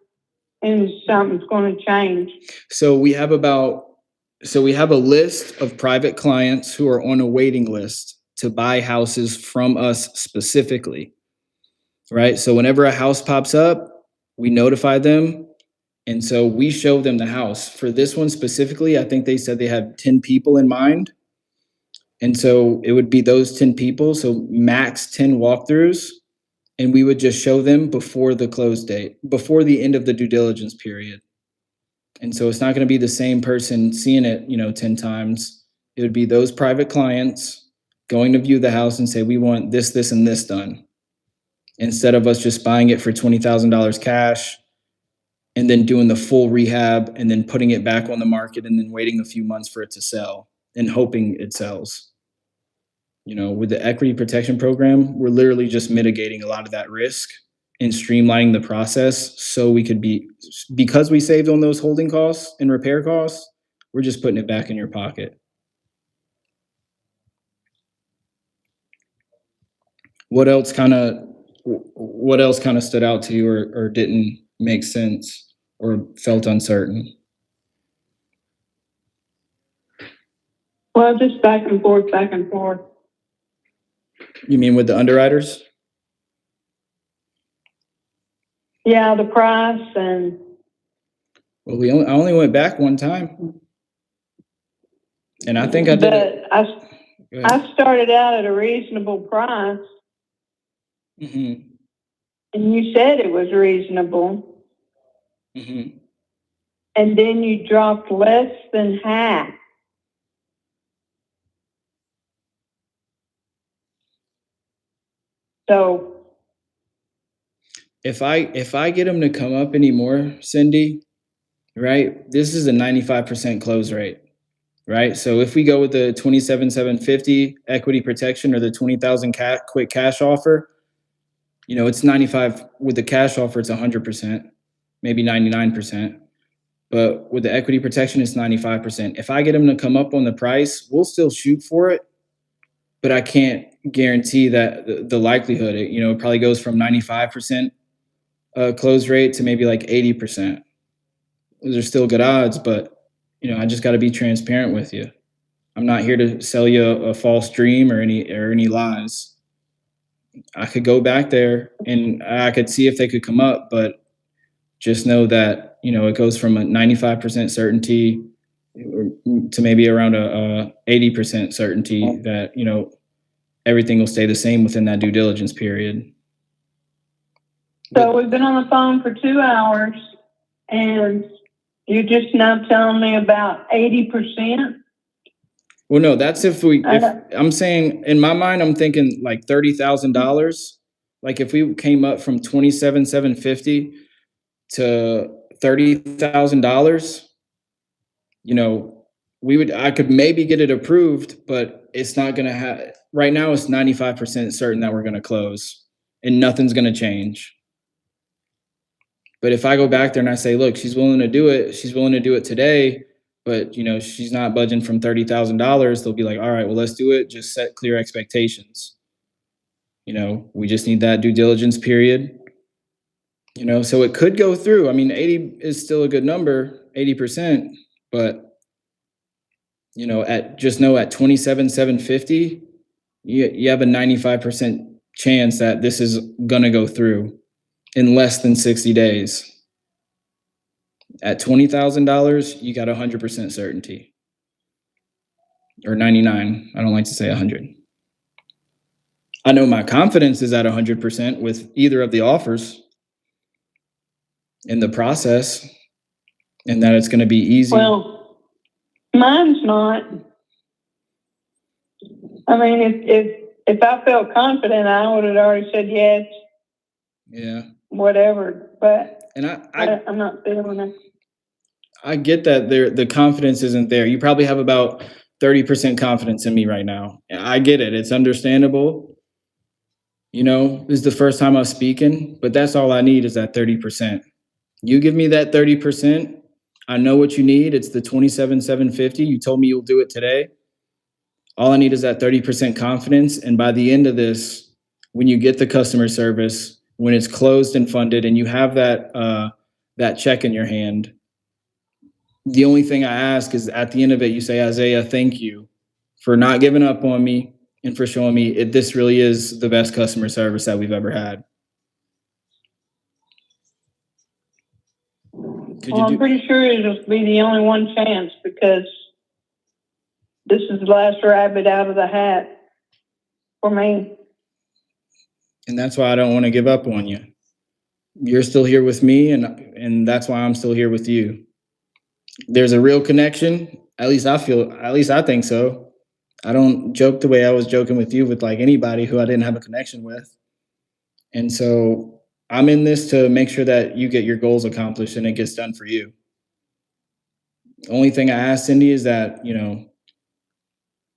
and something's going to change. So we have a list of private clients who are on a waiting list to buy houses from us specifically, right? So whenever a house pops up, we notify them. And so we show them the house. For this one specifically, I think they said they had 10 people in mind. And so it would be those 10 people. So max 10 walkthroughs. And we would just show them before the close date, before the end of the due diligence period. And so it's not going to be the same person seeing it, 10 times. It would be those private clients going to view the house and say, we want this, this, and this done. Instead of us just buying it for $20,000 cash and then doing the full rehab and then putting it back on the market and then waiting a few months for it to sell and hoping it sells. With the equity protection program, we're literally just mitigating a lot of that risk and streamlining the process so we could because we saved on those holding costs and repair costs, we're just putting it back in your pocket. What else kind of stood out to you or didn't make sense or felt uncertain? Well, just back and forth, back and forth. You mean with the underwriters? Yeah, the price and. Well, I only went back one time, and I think I did it. I started out at a reasonable price, mm-hmm. and you said it was reasonable, mm-hmm. and then you dropped less than half. So. If I get them to come up anymore, Cindy, right? This is a 95% close rate, right? So if we go with the 27,750 equity protection or the 20,000 quick cash offer, it's 95 with the cash offer. It's 100%, maybe 99%. But with the equity protection, it's 95%. If I get them to come up on the price, we'll still shoot for it, but I can't guarantee that the likelihood. It probably goes from 95%. Close rate to maybe like 80%. Those are still good odds, but I just got to be transparent with you. I'm not here to sell you a false dream or any lies. I could go back there and I could see if they could come up, but just know that it goes from a 95% certainty to maybe around a 80% certainty that everything will stay the same within that due diligence period. So we've been on the phone for 2 hours, and you're just now telling me about 80%? Well, no, that's if I'm saying, in my mind, I'm thinking like $30,000. like if we came up from 27,750 to $30,000, you know, I could maybe get it approved, but it's not going to have, right now it's 95% certain that we're going to close and nothing's going to change. But if I go back there and I say, look, she's willing to do it today, but you know, she's not budging from $30,000, they'll be like, all right, well, let's do it. Just set clear expectations. You know, we just need that due diligence period. You know, so it could go through. I mean, 80 is still a good number, 80%, but you know, at 27,750, you have a 95% chance that this is gonna go through in less than 60 days. At $20,000, you got 100% certainty, or 99. I don't like to say 100. I know my confidence is at 100% with either of the offers in the process, and that it's going to be easy. Well, mine's not. I mean, if I felt confident, I would have already said yes. Yeah. Whatever, but and I'm not feeling it. I get that the confidence isn't there. You probably have about 30% confidence in me right now. I get it. It's understandable. You know, this is the first time I'm speaking, but that's all I need is that 30%. You give me that 30%. I know what you need. It's the 27,750. You told me you'll do it today. All I need is that 30% confidence. And by the end of this, when you get the customer service, when it's closed and funded, and you have that check in your hand, the only thing I ask is at the end of it, you say, Isaiah, thank you for not giving up on me and for showing me this really is the best customer service that we've ever had. I'm pretty sure it'll be the only one chance because this is the last rabbit out of the hat for me. And that's why I don't want to give up on you. You're still here with me, and that's why I'm still here with you. There's a real connection. At least I think so. I don't joke the way I was joking with you with like anybody who I didn't have a connection with. And so I'm in this to make sure that you get your goals accomplished and it gets done for you. The only thing I ask, Cindy, is that, you know,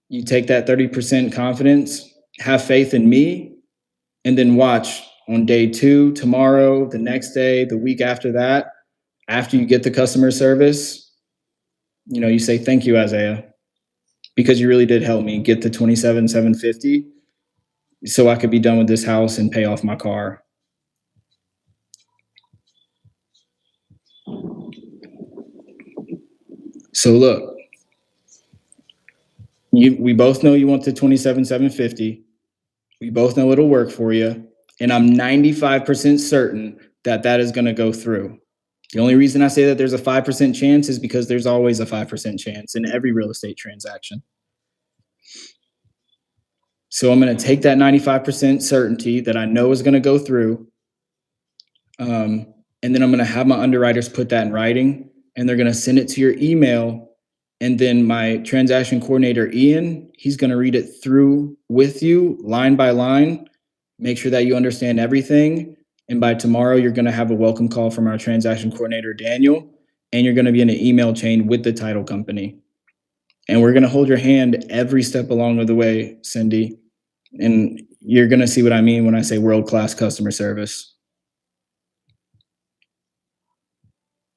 you take that 30% confidence, have faith in me, and then watch on day 2, tomorrow, the next day, the week after that, after you get the customer service, you know, you say, thank you, Isaiah, because you really did help me get the 27,750 so I could be done with this house and pay off my car. So look, we both know you want the 27,750. We both know it'll work for you. And I'm 95% certain that that is going to go through. The only reason I say that there's a 5% chance is because there's always a 5% chance in every real estate transaction. So I'm going to take that 95% certainty that I know is going to go through. And then I'm going to have my underwriters put that in writing, and they're going to send it to your email. And then my transaction coordinator, Ian, he's going to read it through with you line by line, make sure that you understand everything. And by tomorrow, you're going to have a welcome call from our transaction coordinator, Daniel, and you're going to be in an email chain with the title company. And we're going to hold your hand every step along the way, Cindy. And you're going to see what I mean when I say world-class customer service.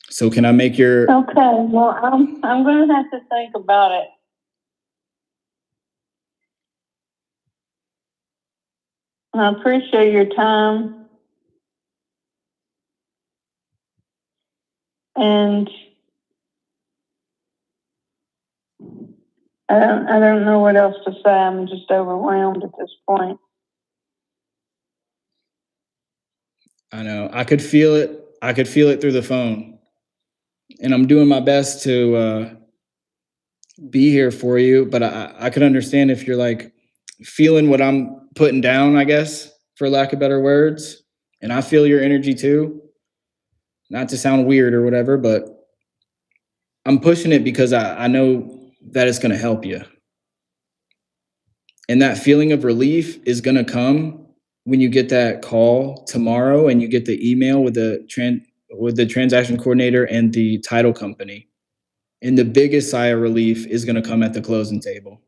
So can I make your... Okay, well, I'm going to have to think about it. I appreciate your time. And I don't know what else to say. I'm just overwhelmed at this point. I know. I could feel it. I could feel it through the phone. And I'm doing my best to be here for you. But I could understand if you're like feeling what I'm putting down, I guess, for lack of better words. And I feel your energy too. Not to sound weird or whatever, but I'm pushing it because I know that it's going to help you. And that feeling of relief is going to come when you get that call tomorrow and you get the email with the transaction coordinator and the title company. And the biggest sigh of relief is going to come at the closing table.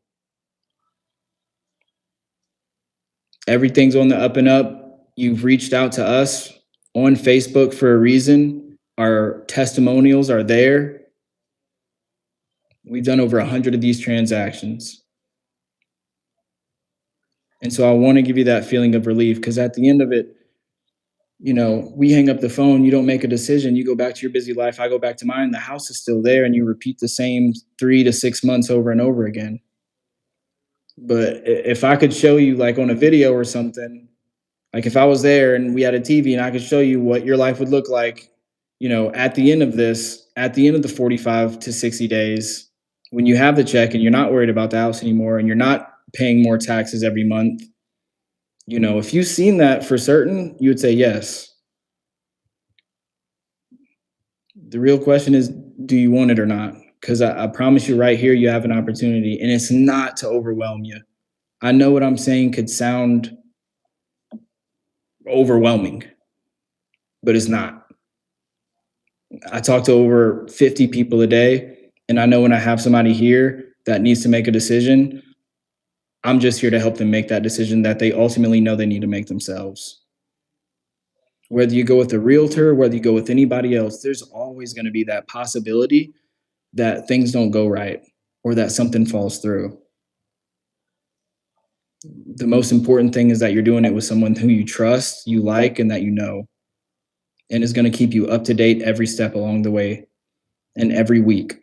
Everything's on the up and up. You've reached out to us on Facebook for a reason. Our testimonials are there. We've done over 100 of these transactions. And so I want to give you that feeling of relief, because at the end of it, you know, we hang up the phone, you don't make a decision, you go back to your busy life, I go back to mine, the house is still there, and you repeat the same 3 to 6 months over and over again. But if I could show you, like on a video or something, like if I was there and we had a TV and I could show you what your life would look like, you know, at the end of this, at the end of the 45 to 60 days, when you have the check and you're not worried about the house anymore and you're not paying more taxes every month, you know, if you've seen that for certain, you would say yes. The real question is, do you want it or not? Because I promise you right here, you have an opportunity, and it's not to overwhelm you. I know what I'm saying could sound overwhelming, but it's not. I talk to over 50 people a day, and I know when I have somebody here that needs to make a decision, I'm just here to help them make that decision that they ultimately know they need to make themselves. Whether you go with a realtor, whether you go with anybody else, there's always going to be that possibility that things don't go right or that something falls through. The most important thing is that you're doing it with someone who you trust, you like, and that you know, and is going to keep you up to date every step along the way and every week.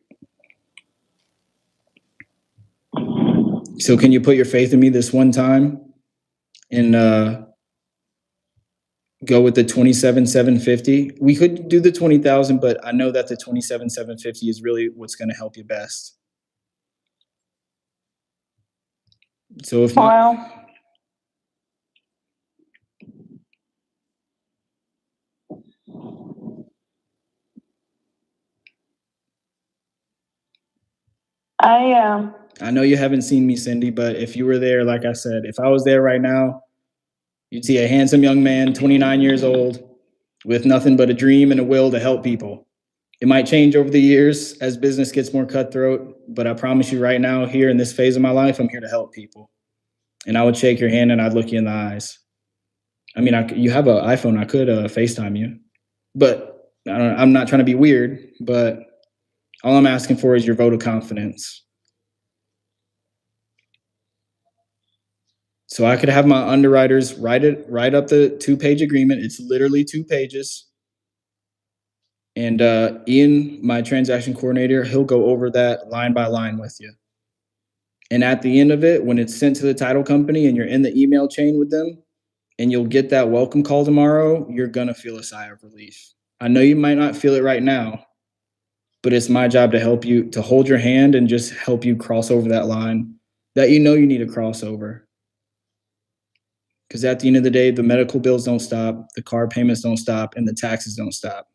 So can you put your faith in me this one time and go with the 27,750? We could do the 20,000, but I know that the 27,750 is really what's going to help you best. So if not, Well, I know you haven't seen me, Cindy, but if you were there, like I said, if I was there right now, you'd see a handsome young man, 29 years old, with nothing but a dream and a will to help people. It might change over the years as business gets more cutthroat, but I promise you right now, here in this phase of my life, I'm here to help people. And I would shake your hand and I'd look you in the eyes. I mean, you have an iPhone, I could FaceTime you, but I'm not trying to be weird, but all I'm asking for is your vote of confidence. So I could have my underwriters write up the 2-page agreement. It's literally 2 pages. And Ian, my transaction coordinator, he'll go over that line by line with you. And at the end of it, when it's sent to the title company and you're in the email chain with them, and you'll get that welcome call tomorrow, you're going to feel a sigh of relief. I know you might not feel it right now, but it's my job to help you, to hold your hand and just help you cross over that line that you know you need to cross over. Because at the end of the day, the medical bills don't stop, the car payments don't stop, and the taxes don't stop.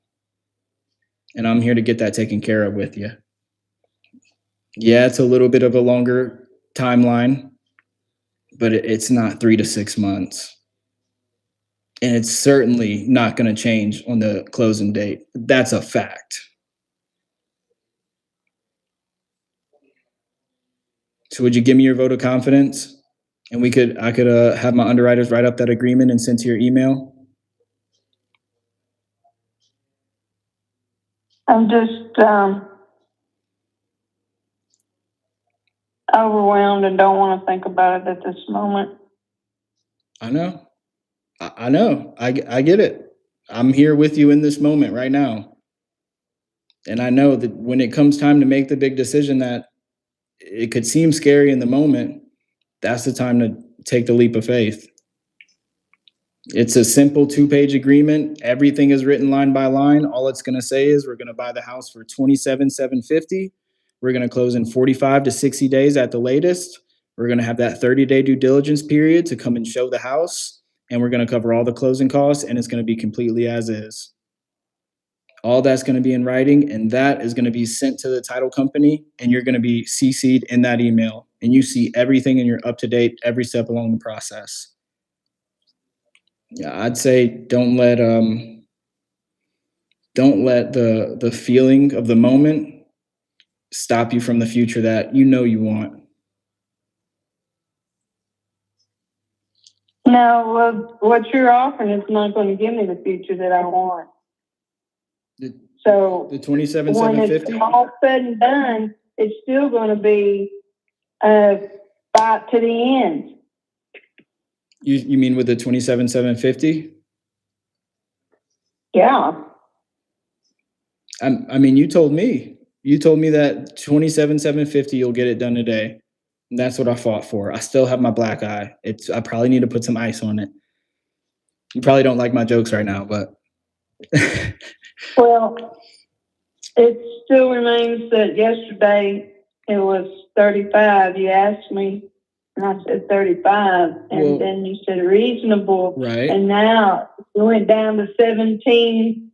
And I'm here to get that taken care of with you. Yeah, it's a little bit of a longer timeline, but it's not 3 to 6 months. And it's certainly not going to change on the closing date. That's a fact. So would you give me your vote of confidence? And I could have my underwriters write up that agreement and send to your email. I'm just overwhelmed and don't want to think about it at this moment. I know. I know. I get it. I'm here with you in this moment right now. And I know that when it comes time to make the big decision that it could seem scary in the moment, that's the time to take the leap of faith. It's a simple 2-page agreement. Everything is written line by line. All it's going to say is we're going to buy the house for $27,750. We're going to close in 45 to 60 days at the latest. We're going to have that 30-day due diligence period to come and show the house, and we're going to cover all the closing costs, and it's going to be completely as is. All that's going to be in writing, and that is going to be sent to the title company, and you're going to be CC'd in that email, and you see everything, and you're up to date every step along the process. Yeah, I'd say don't let the feeling of the moment stop you from the future that you know you want. No, well, what you're offering is not going to give me the future that I want. The So the 27 when it's 750. all said and done, it's still going to be a fight to the end. You mean with the 27 750? Yeah. I mean, you told me that 27 750 you'll get it done today. And that's what I fought for. I still have my black eye. I probably need to put some ice on it. You probably don't like my jokes right now, but Well, it still remains that yesterday it was 35. You asked me, and I said 35, and Well, then you said reasonable, right. and now it went down to 17,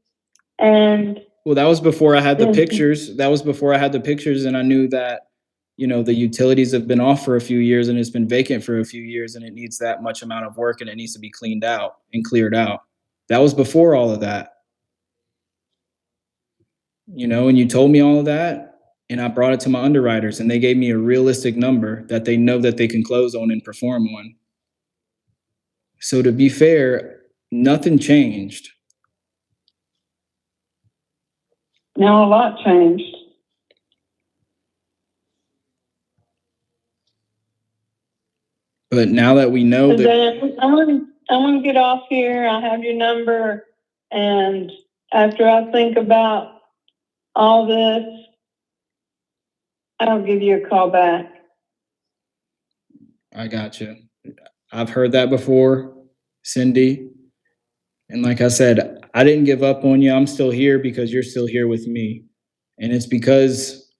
and Well, that was before I had the then pictures. That was before I had the pictures, and I knew that, the utilities have been off for a few years and it's been vacant for a few years, and it needs that much amount of work and it needs to be cleaned out and cleared out. That was before all of that, and you told me all of that, and I brought it to my underwriters, and they gave me a realistic number that they know that they can close on and perform on. So to be fair, nothing changed. now a lot changed. But now that we know So that, then I'm gonna get off here. I have your number, and after I think about all this, I'll give you a call back. I got you. I've heard that before, Cindy. And like I said, I didn't give up on you. I'm still here because you're still here with me. And it's because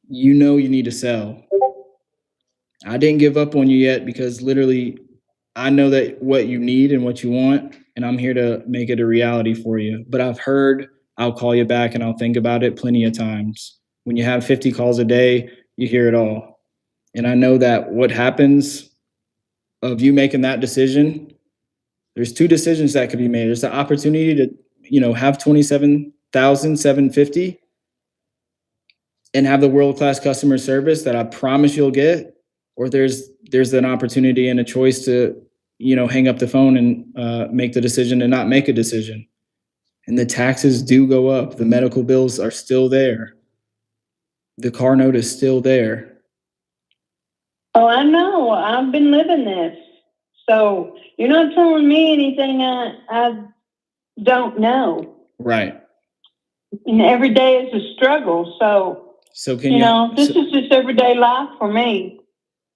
you need to sell. I didn't give up on you yet because literally I know that what you need and what you want, and I'm here to make it a reality for you. But I'll call you back and I'll think about it plenty of times. When you have 50 calls a day, you hear it all. And I know that what happens of you making that decision, there's two decisions that could be made. There's the opportunity to, have 27,750 and have the world-class customer service that I promise you'll get, or there's an opportunity and a choice to, hang up the phone and make the decision and not make a decision. And the taxes do go up. The medical bills are still there. The car note is still there. Oh, I know. I've been living this. So you're not telling me anything I don't know. Right. And every day is a struggle. So can this is just everyday life for me.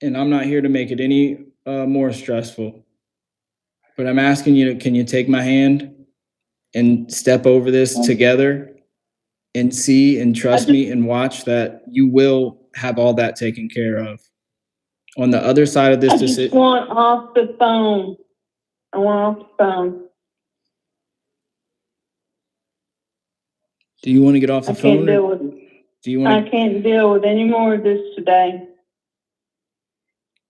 And I'm not here to make it any more stressful. But I'm asking you, can you take my hand and step over this together and see and trust me and watch that you will have all that taken care of? On the other side of this I just want off the phone. I want off the phone. Do you want to get off the phone? I can't deal with any more of this today.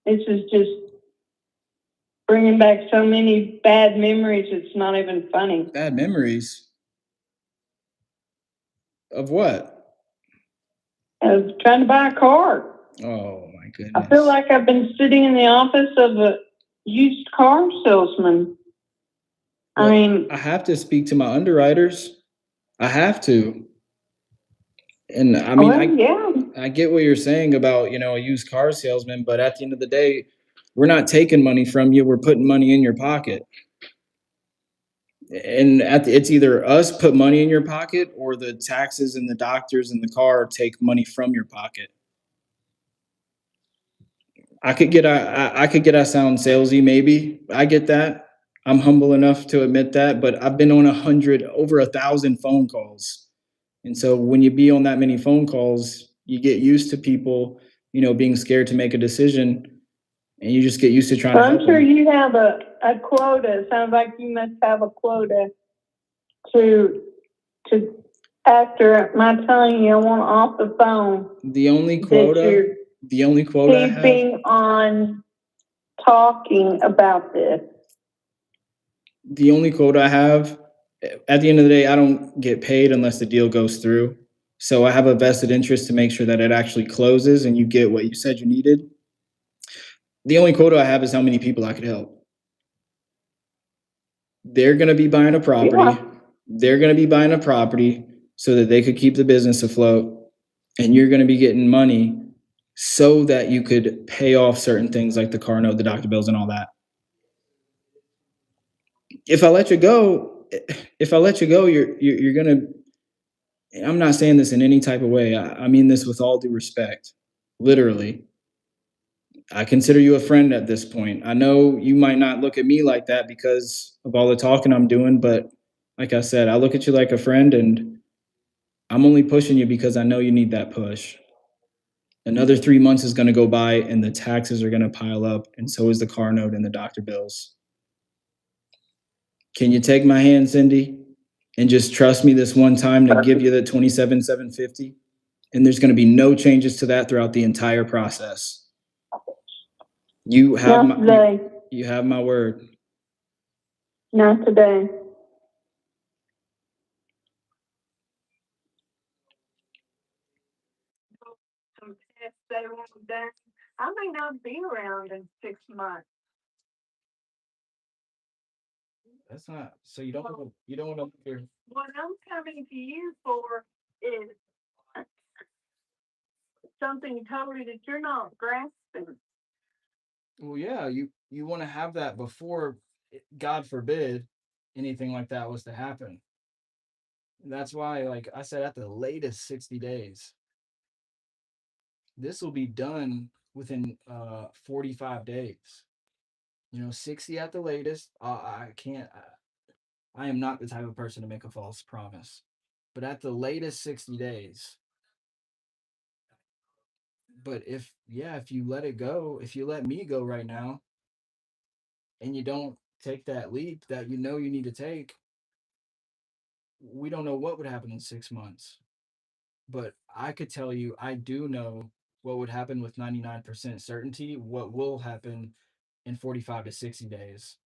This is just bringing back so many bad memories. It's not even funny. Bad memories? Of what? Of trying to buy a car. Oh my goodness. I feel like I've been sitting in the office of a used car salesman. Well, I mean, I have to speak to my underwriters. I have to. And I mean, yeah. I get what you're saying about, a used car salesman, but at the end of the day, we're not taking money from you. We're putting money in your pocket. And it's either us put money in your pocket or the taxes and the doctors and the car take money from your pocket. I could get I sound salesy, maybe. I get that. I'm humble enough to admit that, but I've been on over 1,000 phone calls. And so when you be on that many phone calls, you get used to people, being scared to make a decision, and you just get used to trying to help I'm sure them. you have a quota. It sounds like you must have a quota to after my telling you I want off the phone. The only quota I have, keeping on talking about this. The only quote I have, at the end of the day, I don't get paid unless the deal goes through. So I have a vested interest to make sure that it actually closes and you get what you said you needed. The only quota I have is how many people I could help. They're going to be buying a property. Yeah. They're going to be buying a property so that they could keep the business afloat. And you're going to be getting money so that you could pay off certain things like the car note, the doctor bills, and all that. If I let you go, you're gonna. I'm not saying this in any type of way. I mean this with all due respect. Literally, I consider you a friend at this point. I know you might not look at me like that because of all the talking I'm doing, but like I said, I look at you like a friend, and I'm only pushing you because I know you need that push. Another 3 months is going to go by, and the taxes are going to pile up, and so is the car note and the doctor bills. Can you take my hand, Cindy, and just trust me this one time to give you the 27,750? And there's going to be no changes to that throughout the entire process. You have Not my today. you have my word. Not today. Some tests they want done. I may not be around in 6 months. That's not so you don't want to. What I'm coming to you for is something totally that you're not grasping. Well, yeah, you want to have that before, God forbid, anything like that was to happen. That's why, like I said, at the latest 60 days, this will be done within 45 days. 60 at the latest. I can't. I am not the type of person to make a false promise, but at the latest 60 days. But if you let it go, if you let me go right now, and you don't take that leap that you need to take, we don't know what would happen in 6 months. But I could tell you, I do know what would happen with 99% certainty, what will happen in 45 to 60 days.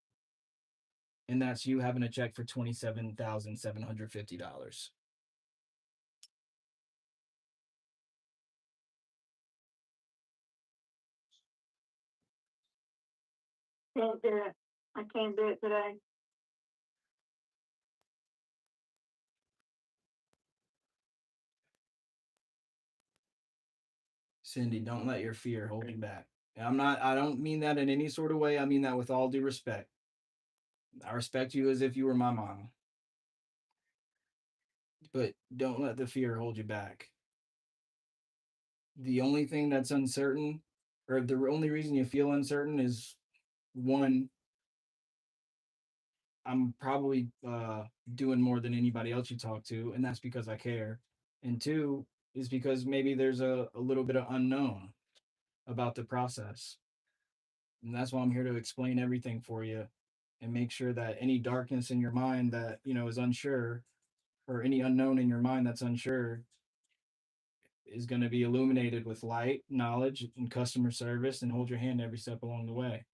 And that's you having a check for $27,750. Can't do it. I can't do it today. Cindy, don't let your fear hold you back. I don't mean that in any sort of way. I mean that with all due respect. I respect you as if you were my mom. But don't let the fear hold you back. The only thing that's uncertain, or the only reason you feel uncertain, is one, I'm probably doing more than anybody else you talk to, and that's because I care. And two is because maybe there's a little bit of unknown about the process. And that's why I'm here to explain everything for you and make sure that any darkness in your mind that, is unsure, or any unknown in your mind that's unsure, is going to be illuminated with light, knowledge, and customer service, and hold your hand every step along the way.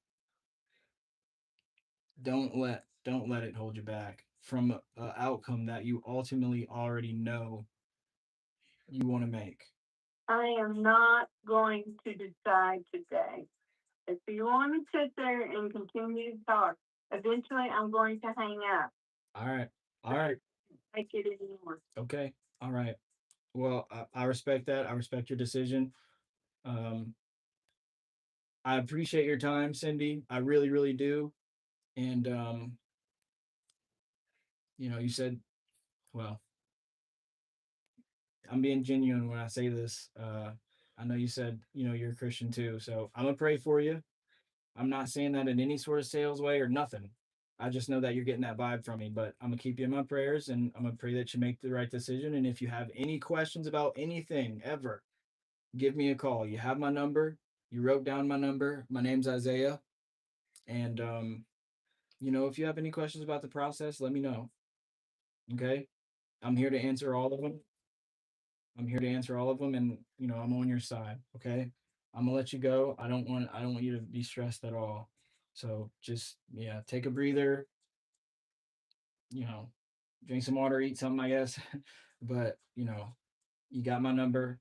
Don't let it hold you back from an outcome that you ultimately already know you want to make. I am not going to decide today. If you want to sit there and continue to talk, eventually I'm going to hang up. All right. All right. Take it anymore. Okay. All right. Well, I respect that. I respect your decision. Um, I appreciate your time, Cindy. I really, really do. And you said, well, I'm being genuine when I say this. I know you said, you're a Christian too. So I'm gonna pray for you. I'm not saying that in any sort of sales way or nothing. I just know that you're getting that vibe from me, but I'm gonna keep you in my prayers, and I'm gonna pray that you make the right decision. And if you have any questions about anything ever, give me a call. You have my number. You wrote down my number. My name's Isaiah. And if you have any questions about the process, let me know. Okay? I'm here to answer all of them. I'm here to answer all of them, and I'm on your side. Okay? I'm gonna let you go. I don't want you to be stressed at all. So just, yeah, take a breather, drink some water, eat something, I guess. But you got my number.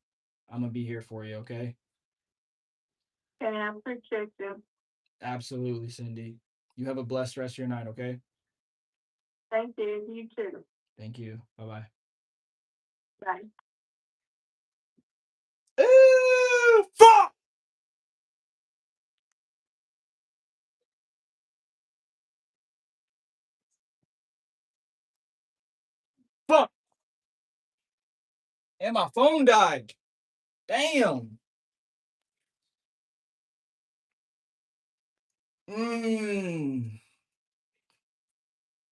I'm gonna be here for you. Okay. Okay, I appreciate you. Absolutely, Cindy. You have a blessed rest of your night. Okay. Thank you. You too. Thank you. Bye bye. Bye. Fuck. Fuck. And my phone died. Damn. Mmm.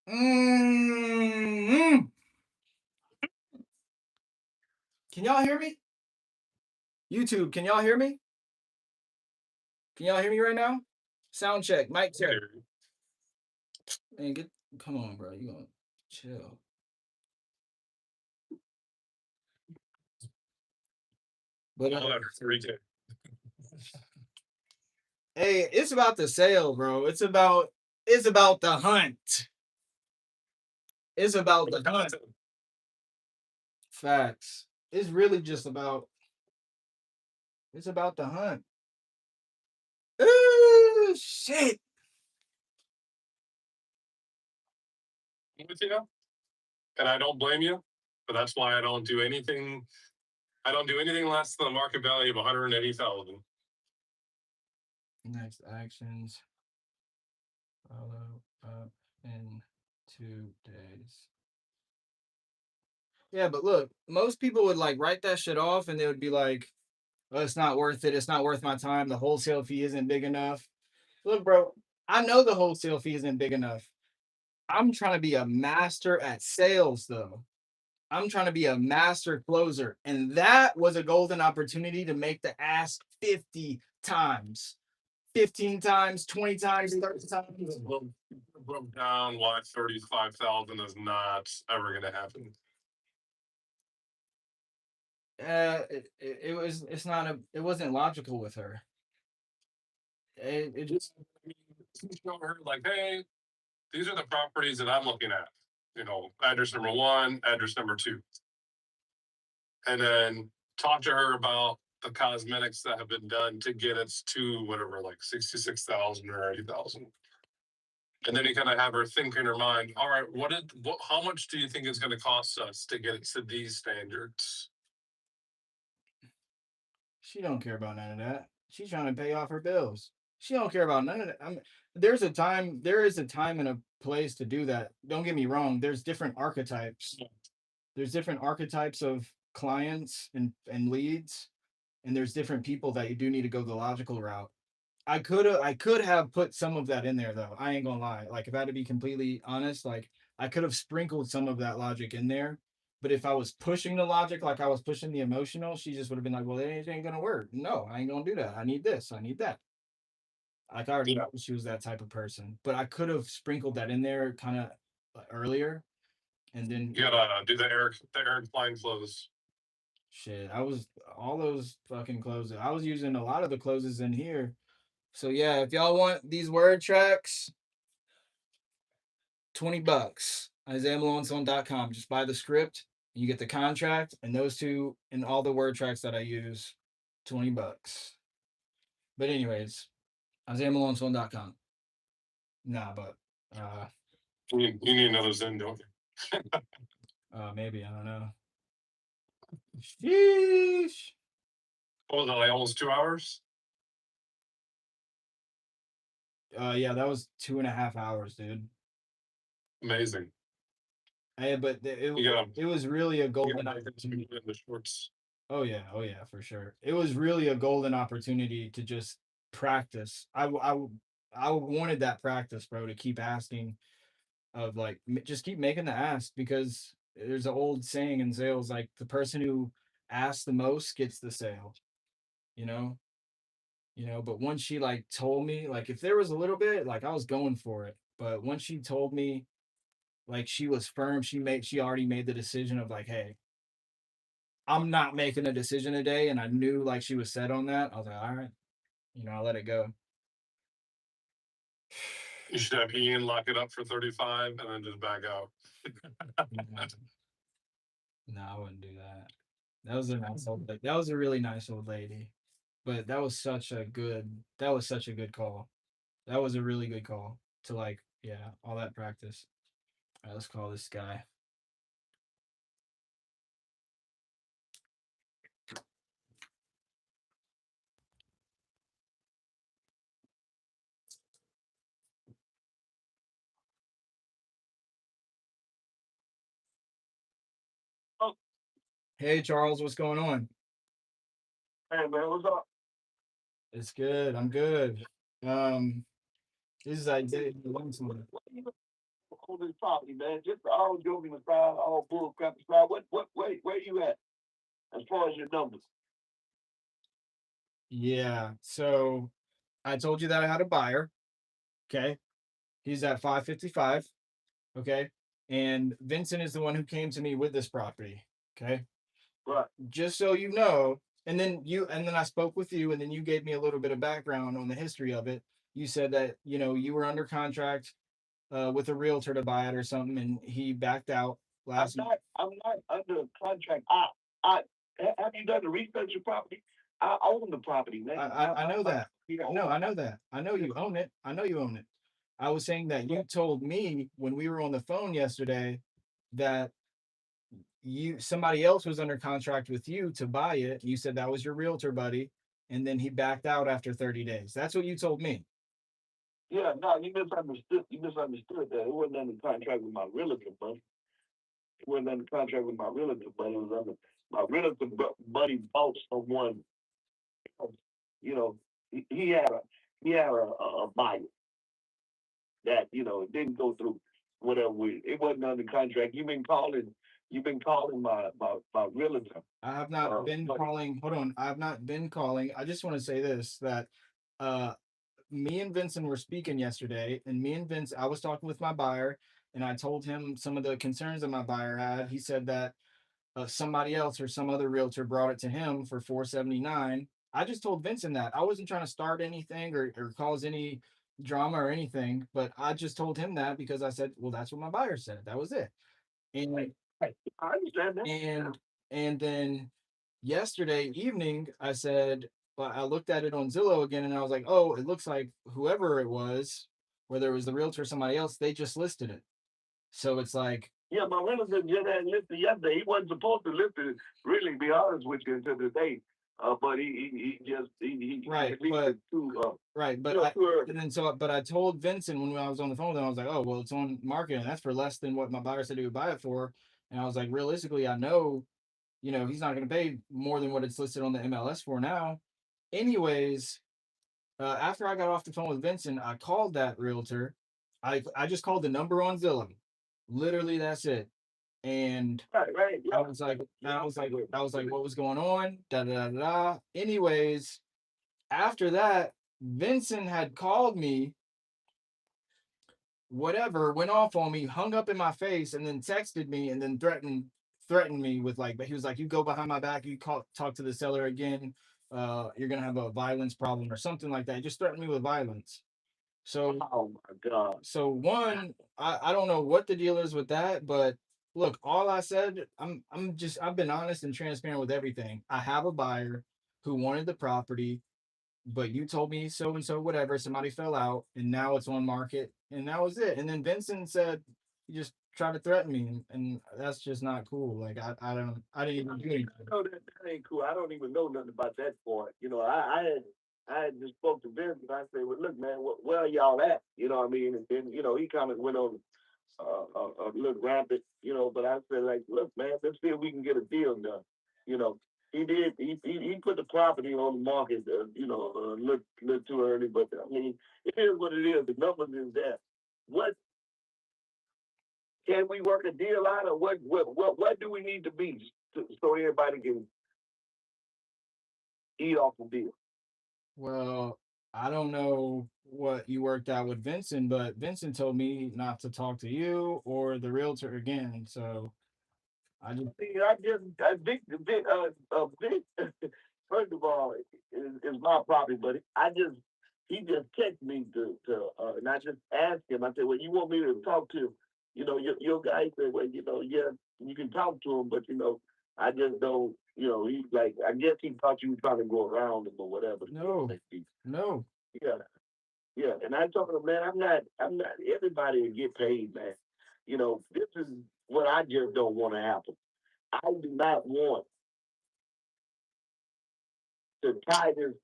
Mmm. Can y'all hear me? YouTube, can y'all hear me? Can y'all hear me right now? Sound check, mic check. Man, come on, bro. You gonna chill. But hey, it's about the sale, bro. It's about the hunt. It's about the hunt. Facts. It's really just about it's about the hunt. Ooh, shit. With you, and I don't blame you, but that's why I don't do anything. I don't do anything less than the market value of 180,000. Next actions. Follow up in 2 days. Yeah, but look, most people would like write that shit off and they would be like, oh, it's not worth it. It's not worth my time. The wholesale fee isn't big enough. Look, bro, I know the wholesale fee isn't big enough. I'm trying to be a master at sales, though. I'm trying to be a master closer. And that was a golden opportunity to make the ask 50 times, 15 times, 20 times, 30 times. Broke down why 35,000 is not ever going to happen. It wasn't logical with her. It just show her like, hey, these are the properties that I'm looking at. Address number 1, address number 2. And then talk to her about the cosmetics that have been done to get it to whatever, like 66,000 or 80,000. And then you kind of have her think in her mind, all right, how much do you think it's going to cost us to get it to these standards? She don't care about none of that. She's trying to pay off her bills. She don't care about none of that. There is a time and a place to do that. Don't get me wrong. There's different archetypes. There's different archetypes of clients and leads, and there's different people that you do need to go the logical route. I could have put some of that in there though. I ain't gonna lie. Like if I had to be completely honest, like I could have sprinkled some of that logic in there. But if I was pushing the logic like I was pushing the emotional, she just would have been like, well, it ain't gonna work. No, I ain't gonna do that. I need this. I need that. Like I already know she was that type of person. But I could have sprinkled that in there kind of earlier. And then You gotta do the Eric Klein close. Shit, I was all those fucking closes. I was using a lot of the closes in here. So yeah, if y'all want these word tracks, $20. IsaiahMaloneSong.com. Just buy the script, you get the contract, and those two and all the word tracks that I use, $20. But anyways, IsaiahMaloneSong.com. Nah, but you need another Zen, don't you? Maybe, I don't know. Sheesh. What was it, like almost 2 hours? Yeah, that was 2.5 hours, dude. Amazing. Hey, but it was really a golden opportunity. In the shorts. Oh yeah, for sure. It was really a golden opportunity to just practice. I wanted that practice, bro, to keep asking, of like just keep making the ask, because there's an old saying in sales, like the person who asks the most gets the sale. You know, But once she like told me, like if there was a little bit, like I was going for it, but once she told me, like she was firm, she already made the decision of like, hey, I'm not making a decision today, and I knew like she was set on that. I was like, all right, I'll let it go. You should have Ian lock it up for 35 and then just back out. No, I wouldn't do that. That was a nice old lady. That was a really nice old lady. But that was such a good call. That was a really good call to like, yeah, all that practice. All right, let's call this guy. Hey Charles, what's going on? Hey man, what's up? It's good. I'm good. Um, this is Isaiah Winston. On this property, man. Just all joking aside, all bull crap aside. Where you at as far as your numbers? Yeah. So I told you that I had a buyer. Okay. He's at 555. Okay. And Vincent is the one who came to me with this property. Okay. Right. Just so you know, and then I spoke with you, and then you gave me a little bit of background on the history of it. You said that, you were under contract with a realtor to buy it or something, and he backed out last. I'm not under contract. I have you done the research of property? I own the property, man. I know that. No, I know that. I know you own it. I know you own it. I was saying that you told me when we were on the phone yesterday that somebody else was under contract with you to buy it. You said that was your realtor buddy, and then he backed out after 30 days. That's what you told me. Yeah, no, you misunderstood. You misunderstood that. It wasn't under contract with my realtor, buddy. It wasn't under contract with my realtor, buddy. It was under my realtor buddy bought someone. You know, he had a buyer that it didn't go through. Whatever it wasn't under contract. You've been calling my realtor. I have not been calling. Hold on. I have not been calling. I just want to say this that uh me and Vincent were speaking yesterday, and me and Vince, I was talking with my buyer, and I told him some of the concerns that my buyer had. He said that somebody else or some other realtor brought it to him for 479. I just told Vincent that I wasn't trying to start anything or cause any drama or anything, but I just told him that because I said, well, that's what my buyer said. That was it. And I understand that. and then yesterday evening, I said, well, I looked at it on Zillow again, and I was like, oh, it looks like whoever it was, whether it was the realtor or somebody else, they just listed it. So it's like, yeah, my relative just had listed yesterday. He wasn't supposed to list it, really, to be honest with you, until today. But he just right, but right, but but I told Vincent when I was on the phone with him, I was like, oh, well, it's on market, and that's for less than what my buyer said he would buy it for. And I was like, realistically, I know, he's not going to pay more than what it's listed on the MLS for now. Anyways, after I got off the phone with Vincent, I called that realtor. I just called the number on Zillow. Literally, that's it. And right. I was like, what was going on? Da da da da. Anyways, after that, Vincent had called me, whatever, went off on me, hung up in my face, and then texted me and then threatened me with like, but he was like, you go behind my back, you talk to the seller again, you're gonna have a violence problem or something like that. He just threatened me with violence. So, oh my God. So one, I don't know what the deal is with that, but look, all I said, I've been honest and transparent with everything. I have a buyer who wanted the property, but you told me so and so, whatever. Somebody fell out, and now it's on market, and that was it. And then Vincent said he just tried to threaten me, and that's just not cool. Like I didn't even do anything. No, that ain't cool. I don't even know nothing about that part. I had just spoke to Vince and I said, well, look, man, where are y'all at? You know what I mean? And then, he kind of went on a little rampant, but I said, like, look, man, let's see if we can get a deal done. He did. He put the property on the market, a little too early, but I mean, it is what it is. The numbers is there. What can we work a deal out, or what do we need to be so everybody can eat off the deal? Well, I don't know what you worked out with Vincent, but Vincent told me not to talk to you or the realtor again. So I just Vic, first of all, is my property, buddy. he just texted me and I just asked him. I said, "Well, you want me to talk to, your guy?" Said, "Well, yeah, you can talk to him, but I just don't, he's like, I guess he thought you were trying to go around him or whatever." No, no. Yeah, yeah. And I told him, man, I'm not. Everybody will get paid, man. This is what I just don't want to happen. I do not want to tie this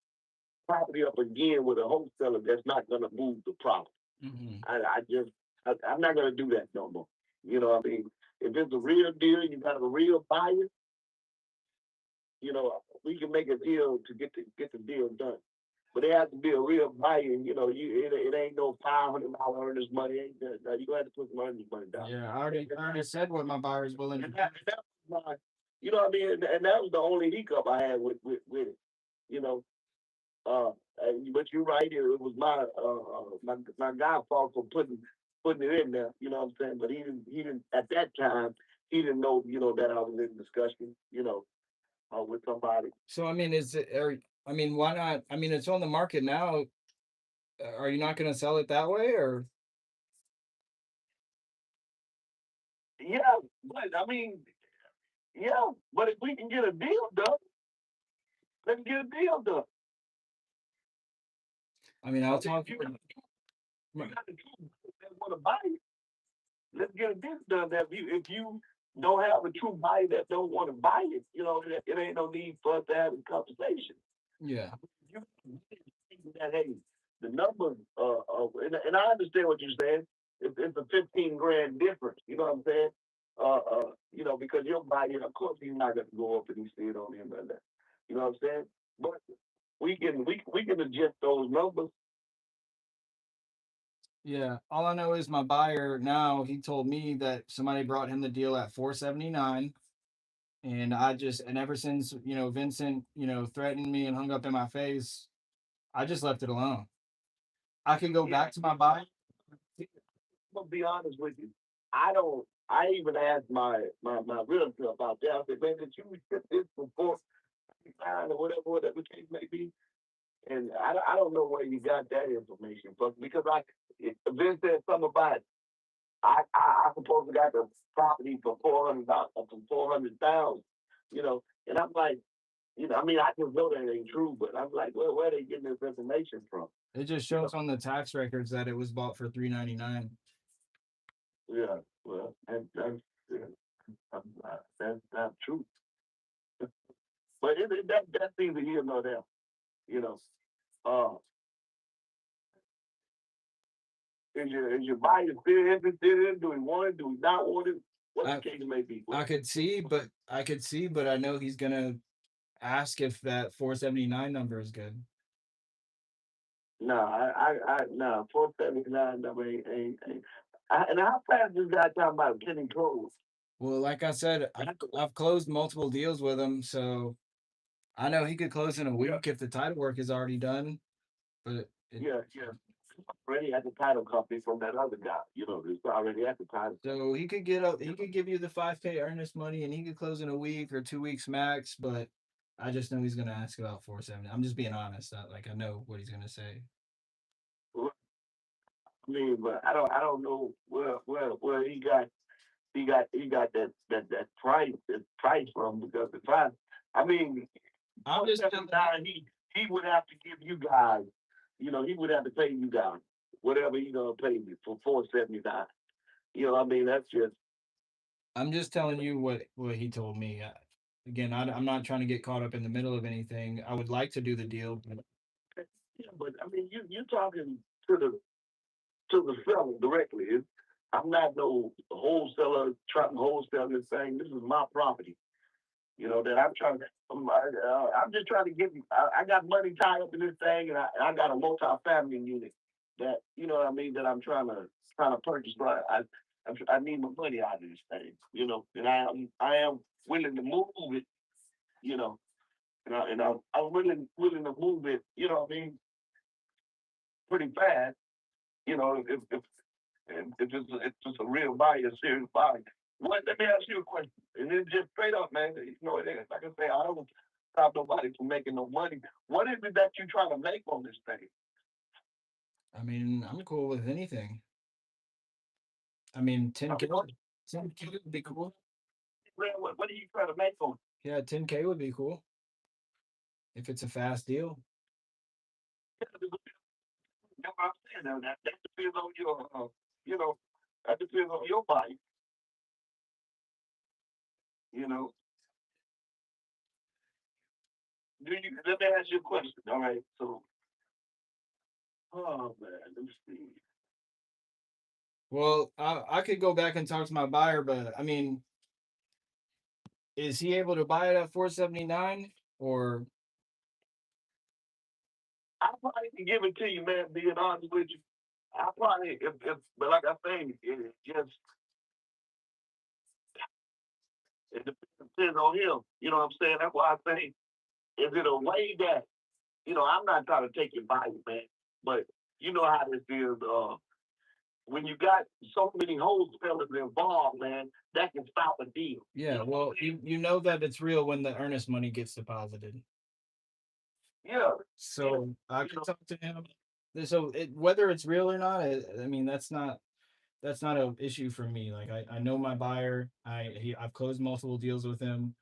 property up again with a wholesaler that's not going to move the property. Mhm. I'm not going to do that no more. You know what I mean? If it's a real deal, you got a real buyer, we can make a deal to get the deal done. But it has to be a real buyer, and it ain't no $500 earnest money. Ain't that? No, you gonna have to put some earnest money down. Yeah, I already said what my buyer's willing to And do. that was my, what I mean, and that was the only hiccup I had with it. You know, but you're right. It was my guy fault for putting it in there. You know what I'm saying? But he didn't at that time. He didn't know that I was in discussion. With somebody. So I mean, I mean, why not? I mean, it's on the market now. Are you not going to sell it that way, or? Yeah, but I mean, yeah, but if we can get a deal done, let's get a deal done. I mean, I'll talk. You got the people that want to buy it. Let's get a deal done. That if you don't have a true buyer that don't want to buy it, it ain't no need for us to have a conversation. Yeah. You that hey, the numbers and I understand what you're saying. It's a 15 grand difference. You know what I'm saying? Because your buyer, of course, he's not gonna go up and he see it on him like that. You know what I'm saying? But we can adjust those numbers. Yeah. All I know is my buyer now, he told me that somebody brought him the deal at 479. And ever since, Vincent, threatened me and hung up in my face, I just left it alone. I can go back to my buyer. I'm gonna be honest with you. I don't. I even asked my realtor about that. I said, man, did you get this before or whatever the case may be? And I don't know where you got that information from because Vince said something about I supposed to got the property for $400,000, and I'm like, I mean, I just know that ain't true, but I'm like, well, where are they getting this information from? It just shows on the tax records that it was bought for 399. Yeah, well, that's not true. But that's either here nor there, you know. Uh, is your buyer still interested in it? Do we want it? Do we not want it? What I the case may be. I could see, but I know he's gonna ask if that 479 number is good. No, no, 479 number ain't. And how fast this guy talking about getting closed? Well, like I said, I've closed multiple deals with him, so I know he could close in a week if the title work is already done. But Yeah. Already at the title company from that other guy. It's already at the title. so he could give you the 5K earnest money and he could close in a week or 2 weeks max, but I just know he's gonna ask about 470. I'm just being honest. I know what he's gonna say. I mean, but I don't know where he got that price from because the price. I mean, I'm just he would have to give you guys. He would have to pay you guys whatever he gonna pay me for 479. I mean, that's just. I'm just telling you what he told me. Again, I'm not trying to get caught up in the middle of anything. I would like to do the deal, but Yeah, but I mean, you're talking to the seller directly. I'm not no wholesaler trying to wholesale this thing. This is my property. That I'm trying to. I'm just trying to get. I got money tied up in this thing, and I got a multi-family unit that what I mean. That I'm trying to purchase. But I need my money out of this thing. And I am willing to move it. You know, I'm willing to move it. What I mean, pretty fast. If it's a real buyer, a serious buyer. Let me ask you a question, and then just straight up, man. It is like I say, I don't stop nobody from making no money. What is it that you're trying to make on this thing? I mean, I'm cool with anything. I mean, 10K, 10K would be cool. What are you trying to make on? Yeah, 10K would be cool if it's a fast deal. That's what I'm saying. Now, that depends on your, you know, that depends on your body. You know, let me ask you a question. All right, so, oh man, let me see. Well, I could go back and talk to my buyer, but I mean, is he able to buy it at 479 or I probably can give it to you, man. Being honest with you, I probably, but like I say, it just it depends on him. You know what I'm saying? That's why I say, is it a way that I'm not trying to take your body, man, but you know how this is. When you got so many wholesalers involved, man, that can stop a deal. yeah, well, you know that it's real when the earnest money gets deposited. Yeah. So I can talk to him. So whether it's real or not, I mean that's not an issue for me. Like I know my buyer. I've closed multiple deals with him.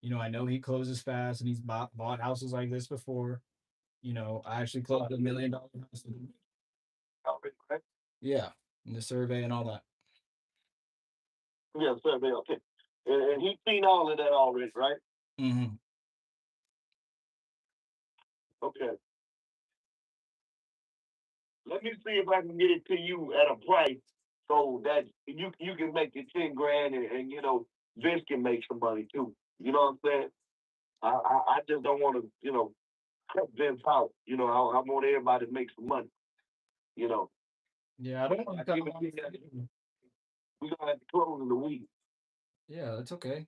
You know, I know he closes fast and he's bought houses like this before. You know, I actually closed $1 million house. Right? Yeah, in the survey and all that. Yeah, survey, okay. And he's seen all of that already, right? Mm-hmm. Okay. Let me see if I can get it to you at a price so that you can make it 10 grand and Vince can make some money too. You know what I'm saying? I just don't want to, cut Vince out. I want everybody to make some money. You know. Yeah, I don't want to cut him off. We're gonna have to close in the week. Yeah, that's okay.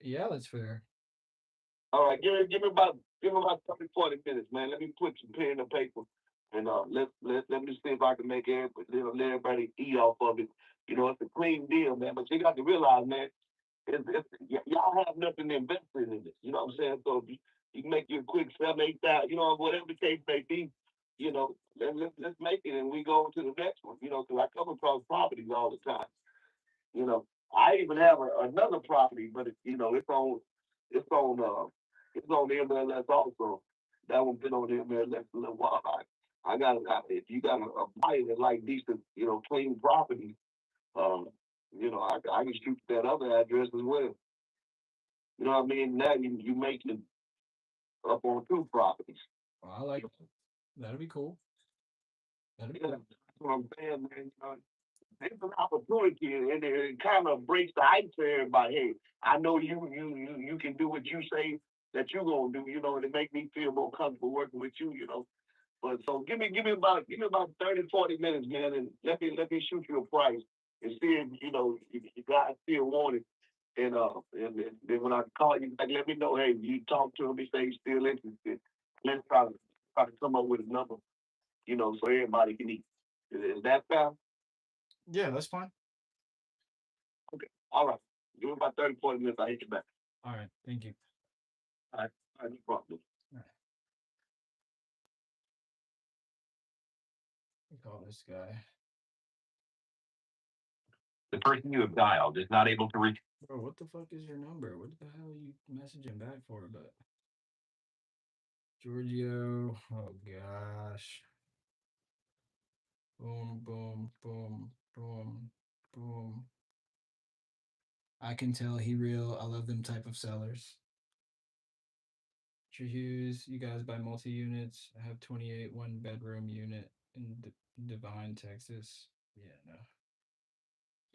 Yeah, that's fair. All right, give me about 30, 40 minutes, man. Let me put some pen and paper, and let me see if I can make let everybody eat off of it. It's a clean deal, man. But you got to realize, man, y'all have nothing invested in this. You know what I'm saying? So if you can make you a quick 7, 8 thousand, whatever the case may be. Let's make it, and we go to the next one. Because I come across properties all the time. You know, I even have another property, but it's on it's on the MLS also. That one's been on the MLS a little while. If you got a buyer that like decent, clean property, um, I can shoot that other address as well. You know what I mean? Now you make it up on 2 properties. Well, I like that. That'd be cool. That'd be Yeah, cool. that's what I'm saying, man. It's an opportunity, and it kind of breaks the ice for everybody. Hey, I know you can do what you say that you're gonna do, and it make me feel more comfortable working with you, But so give me about 30, 40 minutes, man, and let me shoot you a price and see if if you guys still want it. And then when I call you back, let me know. Hey, you talk to him. He say he's still interested. Let's try to come up with a number, so everybody can eat. Is that fair? Yeah, that's fine. Okay. All right. Give me about 30, 40 minutes. I hit you back. All right, thank you. All right. All right, no problem. All right. We call this guy. The person you have dialed is not able to reach. Bro, what the fuck is your number? What the hell are you messaging back for? But Giorgio, oh gosh. Boom, boom, boom, boom, boom. I can tell he real. I love them type of sellers. True Hughes, you guys buy multi units. I have 28 1-bedroom unit in Divine, Texas. Yeah, no.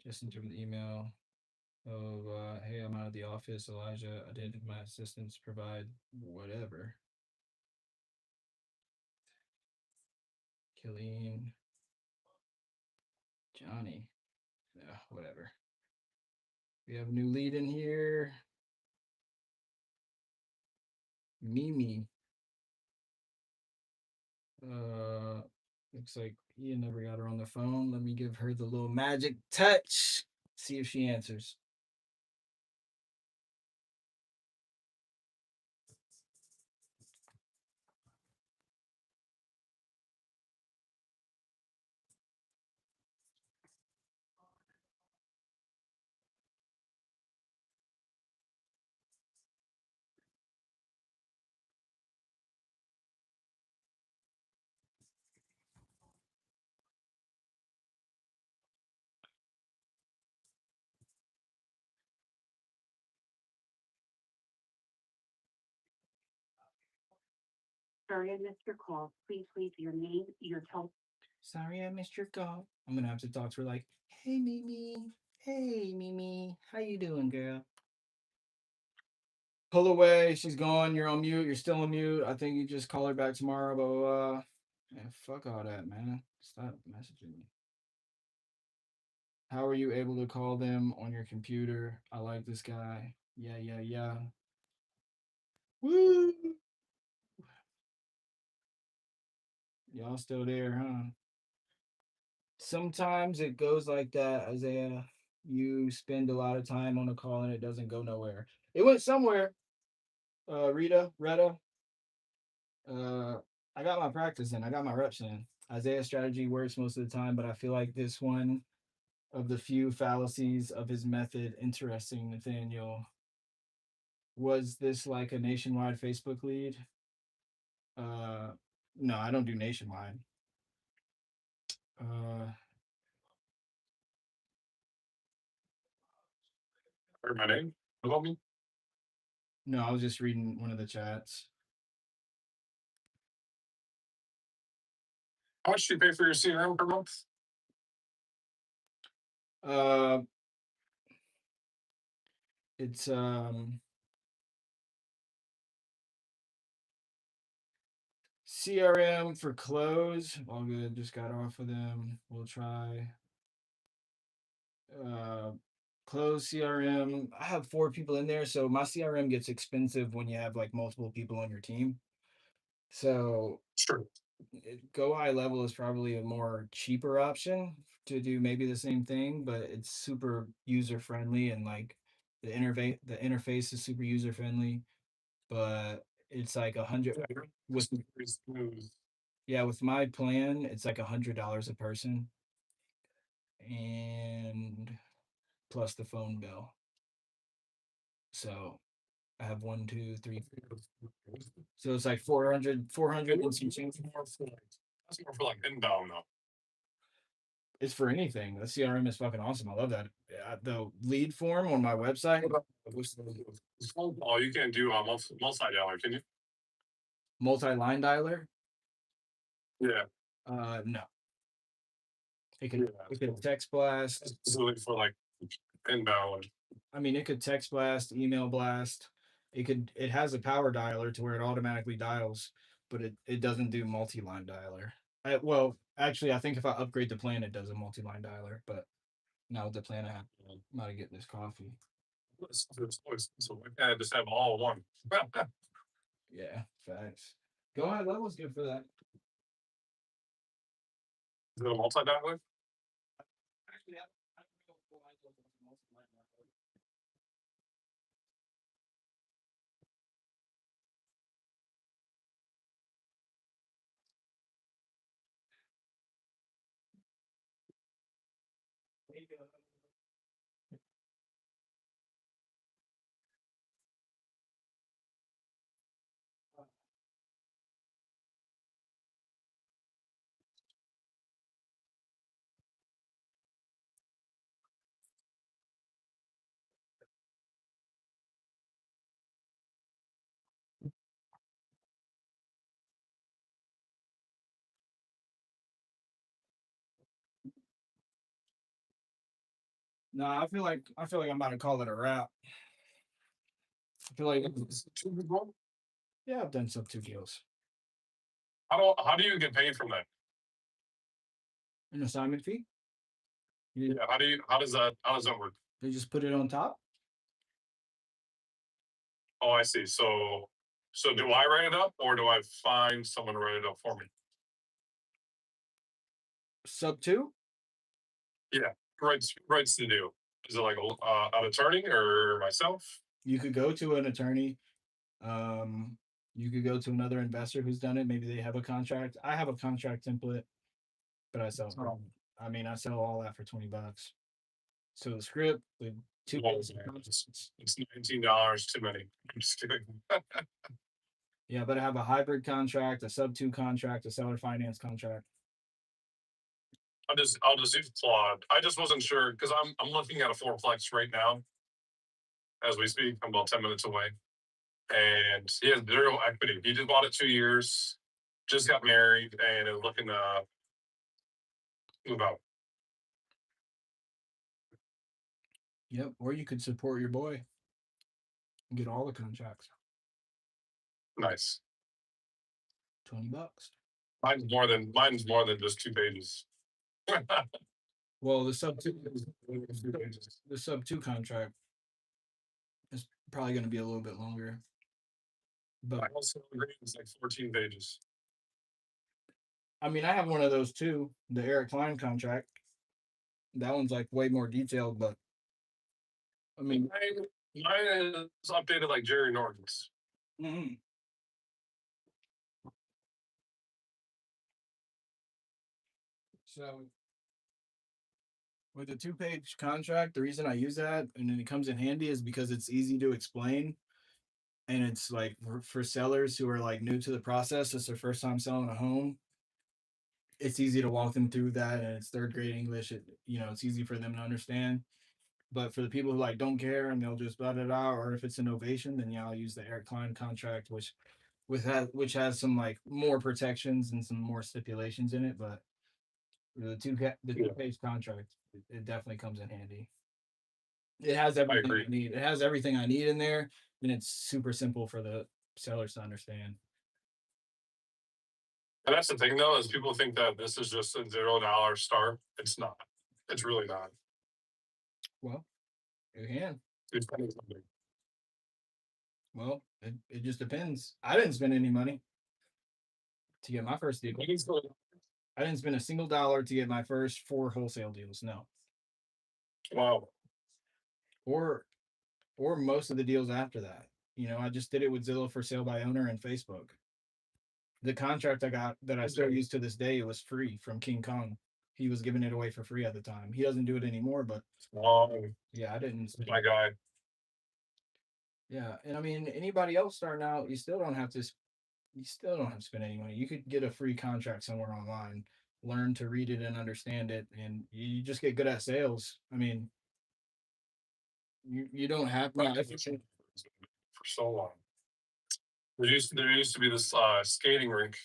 Just in terms of the email of, hey, I'm out of the office. Elijah, I did my assistants provide whatever. Killeen, Johnny, yeah, whatever. We have a new lead in here. Mimi. Looks like Ian never got her on the phone. Let me give her the little magic touch. See if she answers. Sorry I missed your call. Please leave your name, your telephone. Sorry I missed your call. I'm gonna have to talk to her like, hey Mimi. Hey Mimi. How you doing, girl? Pull away. She's gone. You're on mute. You're still on mute. I think you just call her back tomorrow. Blah, blah, blah. Man, fuck all that, man. Stop messaging me. How are you able to call them on your computer? I like this guy. Yeah, yeah, yeah. Woo! Y'all still there, huh? Sometimes it goes like that, Isaiah. You spend a lot of time on a call and it doesn't go nowhere. It went somewhere. Retta. Uh, I got my practice in. I got my reps in. Isaiah's strategy works most of the time, but I feel like this one of the few fallacies of his method. Interesting, Nathaniel. Was this like a nationwide Facebook lead? Uh, no, I don't do nationwide. Heard my name? Hello, me? No, I was just reading one of the chats. How much do you pay for your CRM per month? Uh, it's CRM for close. All good. Just got off of them. We'll try. Close CRM. I have 4 people in there, so my CRM gets expensive when you have like multiple people on your team. So Sure. Go high level is probably a more cheaper option to do maybe the same thing, but it's super user friendly and like the interface is super user friendly, but it's like 100 with yeah, with my plan, it's like $100 a person and plus the phone bill. So I have 1, 2, 3. So it's like 400 and some change. That's more for like inbound though. It's for anything. The CRM is fucking awesome. I love that. The lead form on my website, Phone call, you can't do a multi-dialer, can you? multi-line dialer. Yeah. No. It could text blast. Specifically for like inbound. I mean, it could text blast, email blast. It has a power dialer to where it automatically dials, but it doesn't do multi-line dialer. Well, actually, I think if I upgrade the plan, it does a multi-line dialer, but not with the plan I have. I'm about to get this coffee. So we can't just have all one. Yeah, facts. Go high level's good for that. Is it a multi-dialer? Actually, I don't know if I go with multi-line dialer. No, I feel like I'm about to call it a wrap. I feel like yeah, I've done some 2 deals. How do you get paid from that? An assignment fee. Yeah, how does that work? They just put it on top. Oh, I see. So do I write it up or do I find someone to write it up for me? Sub 2. Yeah, writes the deal. Is it like an attorney or myself? You could go to an attorney. You could go to another investor who's done it. Maybe they have a contract. I have a contract template, but I sell. I sell all that for $20. So the script, the 2 Well, it's $19 too many. I'm just kidding. yeah, but I have a hybrid contract, a sub 2 contract, a seller finance contract. I'll just use Claude. I just wasn't sure because I'm looking at a fourplex right now as we speak. I'm about 10 minutes away, and he has 0 equity. He just bought it 2 years. just got married and is looking to move out. Yep. Or you could support your boy and get all the contracts. Nice. $20. Mine's more than just 2 pages. Well, the sub two contract is probably going to be a little bit longer. My But wholesale agreement is like 14 pages. I mean, I have one of those too, the Eric Klein contract. That one's like way more detailed, but I mean, Mine is updated like Jerry Norton's. mhm. So with a 2-page contract, the reason I use that and then it comes in handy is because it's easy to explain. And it's like for sellers who are like new to the process, it's their first time selling a home. It's easy to walk them through that, and it's third grade English. It's easy for them to understand. But for the people who like don't care and they'll just blah blah blah, or if it's an ovation, then yeah, I'll use the Eric Klein contract, which has some like more protections and some more stipulations in it. But the 2-page contract, it definitely comes in handy. It has everything I need. It has everything I need in there, and it's super simple for the sellers to understand. And that's the thing though, is people think that this is just a $0 start. It's not. It's really not. Well, you can. It's spending something. Well, it just depends. I didn't spend any money to get my first deal. I didn't spend a single dollar to get my first 4 wholesale deals. No. Wow. Or most of the deals after that. I just did it with Zillow for sale by owner and Facebook. The contract I got that I still use to this day was free from King Kong. He was giving it away for free at the time. He doesn't do it anymore, but yeah, I didn't. My guy. Yeah, and I mean, anybody else starting out, you still don't have to spend any money. You could get a free contract somewhere online, learn to read it and understand it, and you just get good at sales. I mean, you don't have to. For so long. There used to be this skating rink,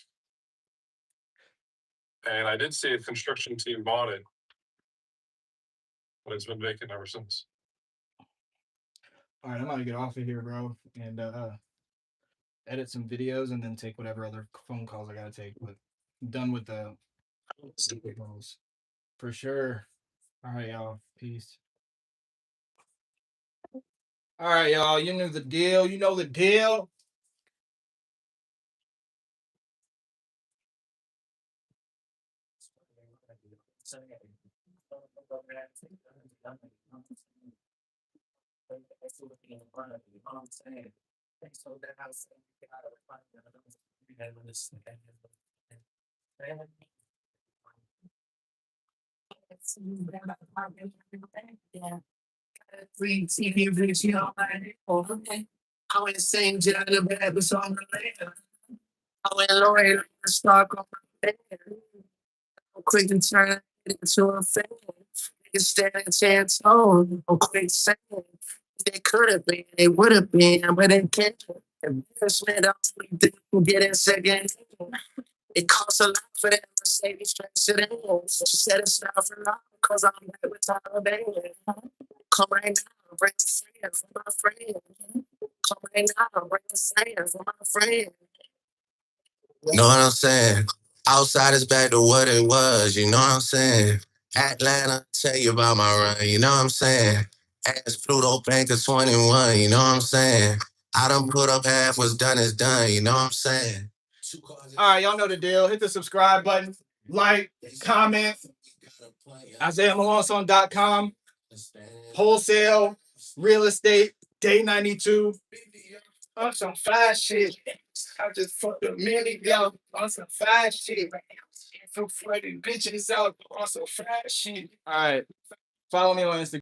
and I did see a construction team bought it, but it's been vacant ever since. All right, I'm gonna get off of here, bro, and edit some videos and then take whatever other phone calls I gotta take. But I'm done with the calls for sure. All right, y'all. Peace. All right, y'all. You know the deal. You know the deal. Free TV video. Okay. I went same job that was on the land. I went lawyer stock on my bed. I'm quick to turn it into a fan. Niggas stand a chance on. I'm quick saying they could have been, they would have been, but they can't. Embarrassment, we didn't get in second. It costs a lot for that Mercedes Transit. She said it's not for long because I'm back with Taliban. Come right now, bring the sand for my friend. Come right now, bring the sand for my friend. Know what I'm saying? Outside is back to what it was, you know what I'm saying? Atlanta, tell you about my run, you know what I'm saying? Ask Pluto Banker 21, you know what I'm saying? I done put up half, what's done is done, you know what I'm saying? All right, y'all know the deal. Hit the subscribe button, like, comment. IsaiahMalonson.com. Wholesale, real estate, day 92. On some flash shit. I just fucked a million y'all on some flash shit. From flooding bitches out on some flash shit. All right. Follow me on Instagram.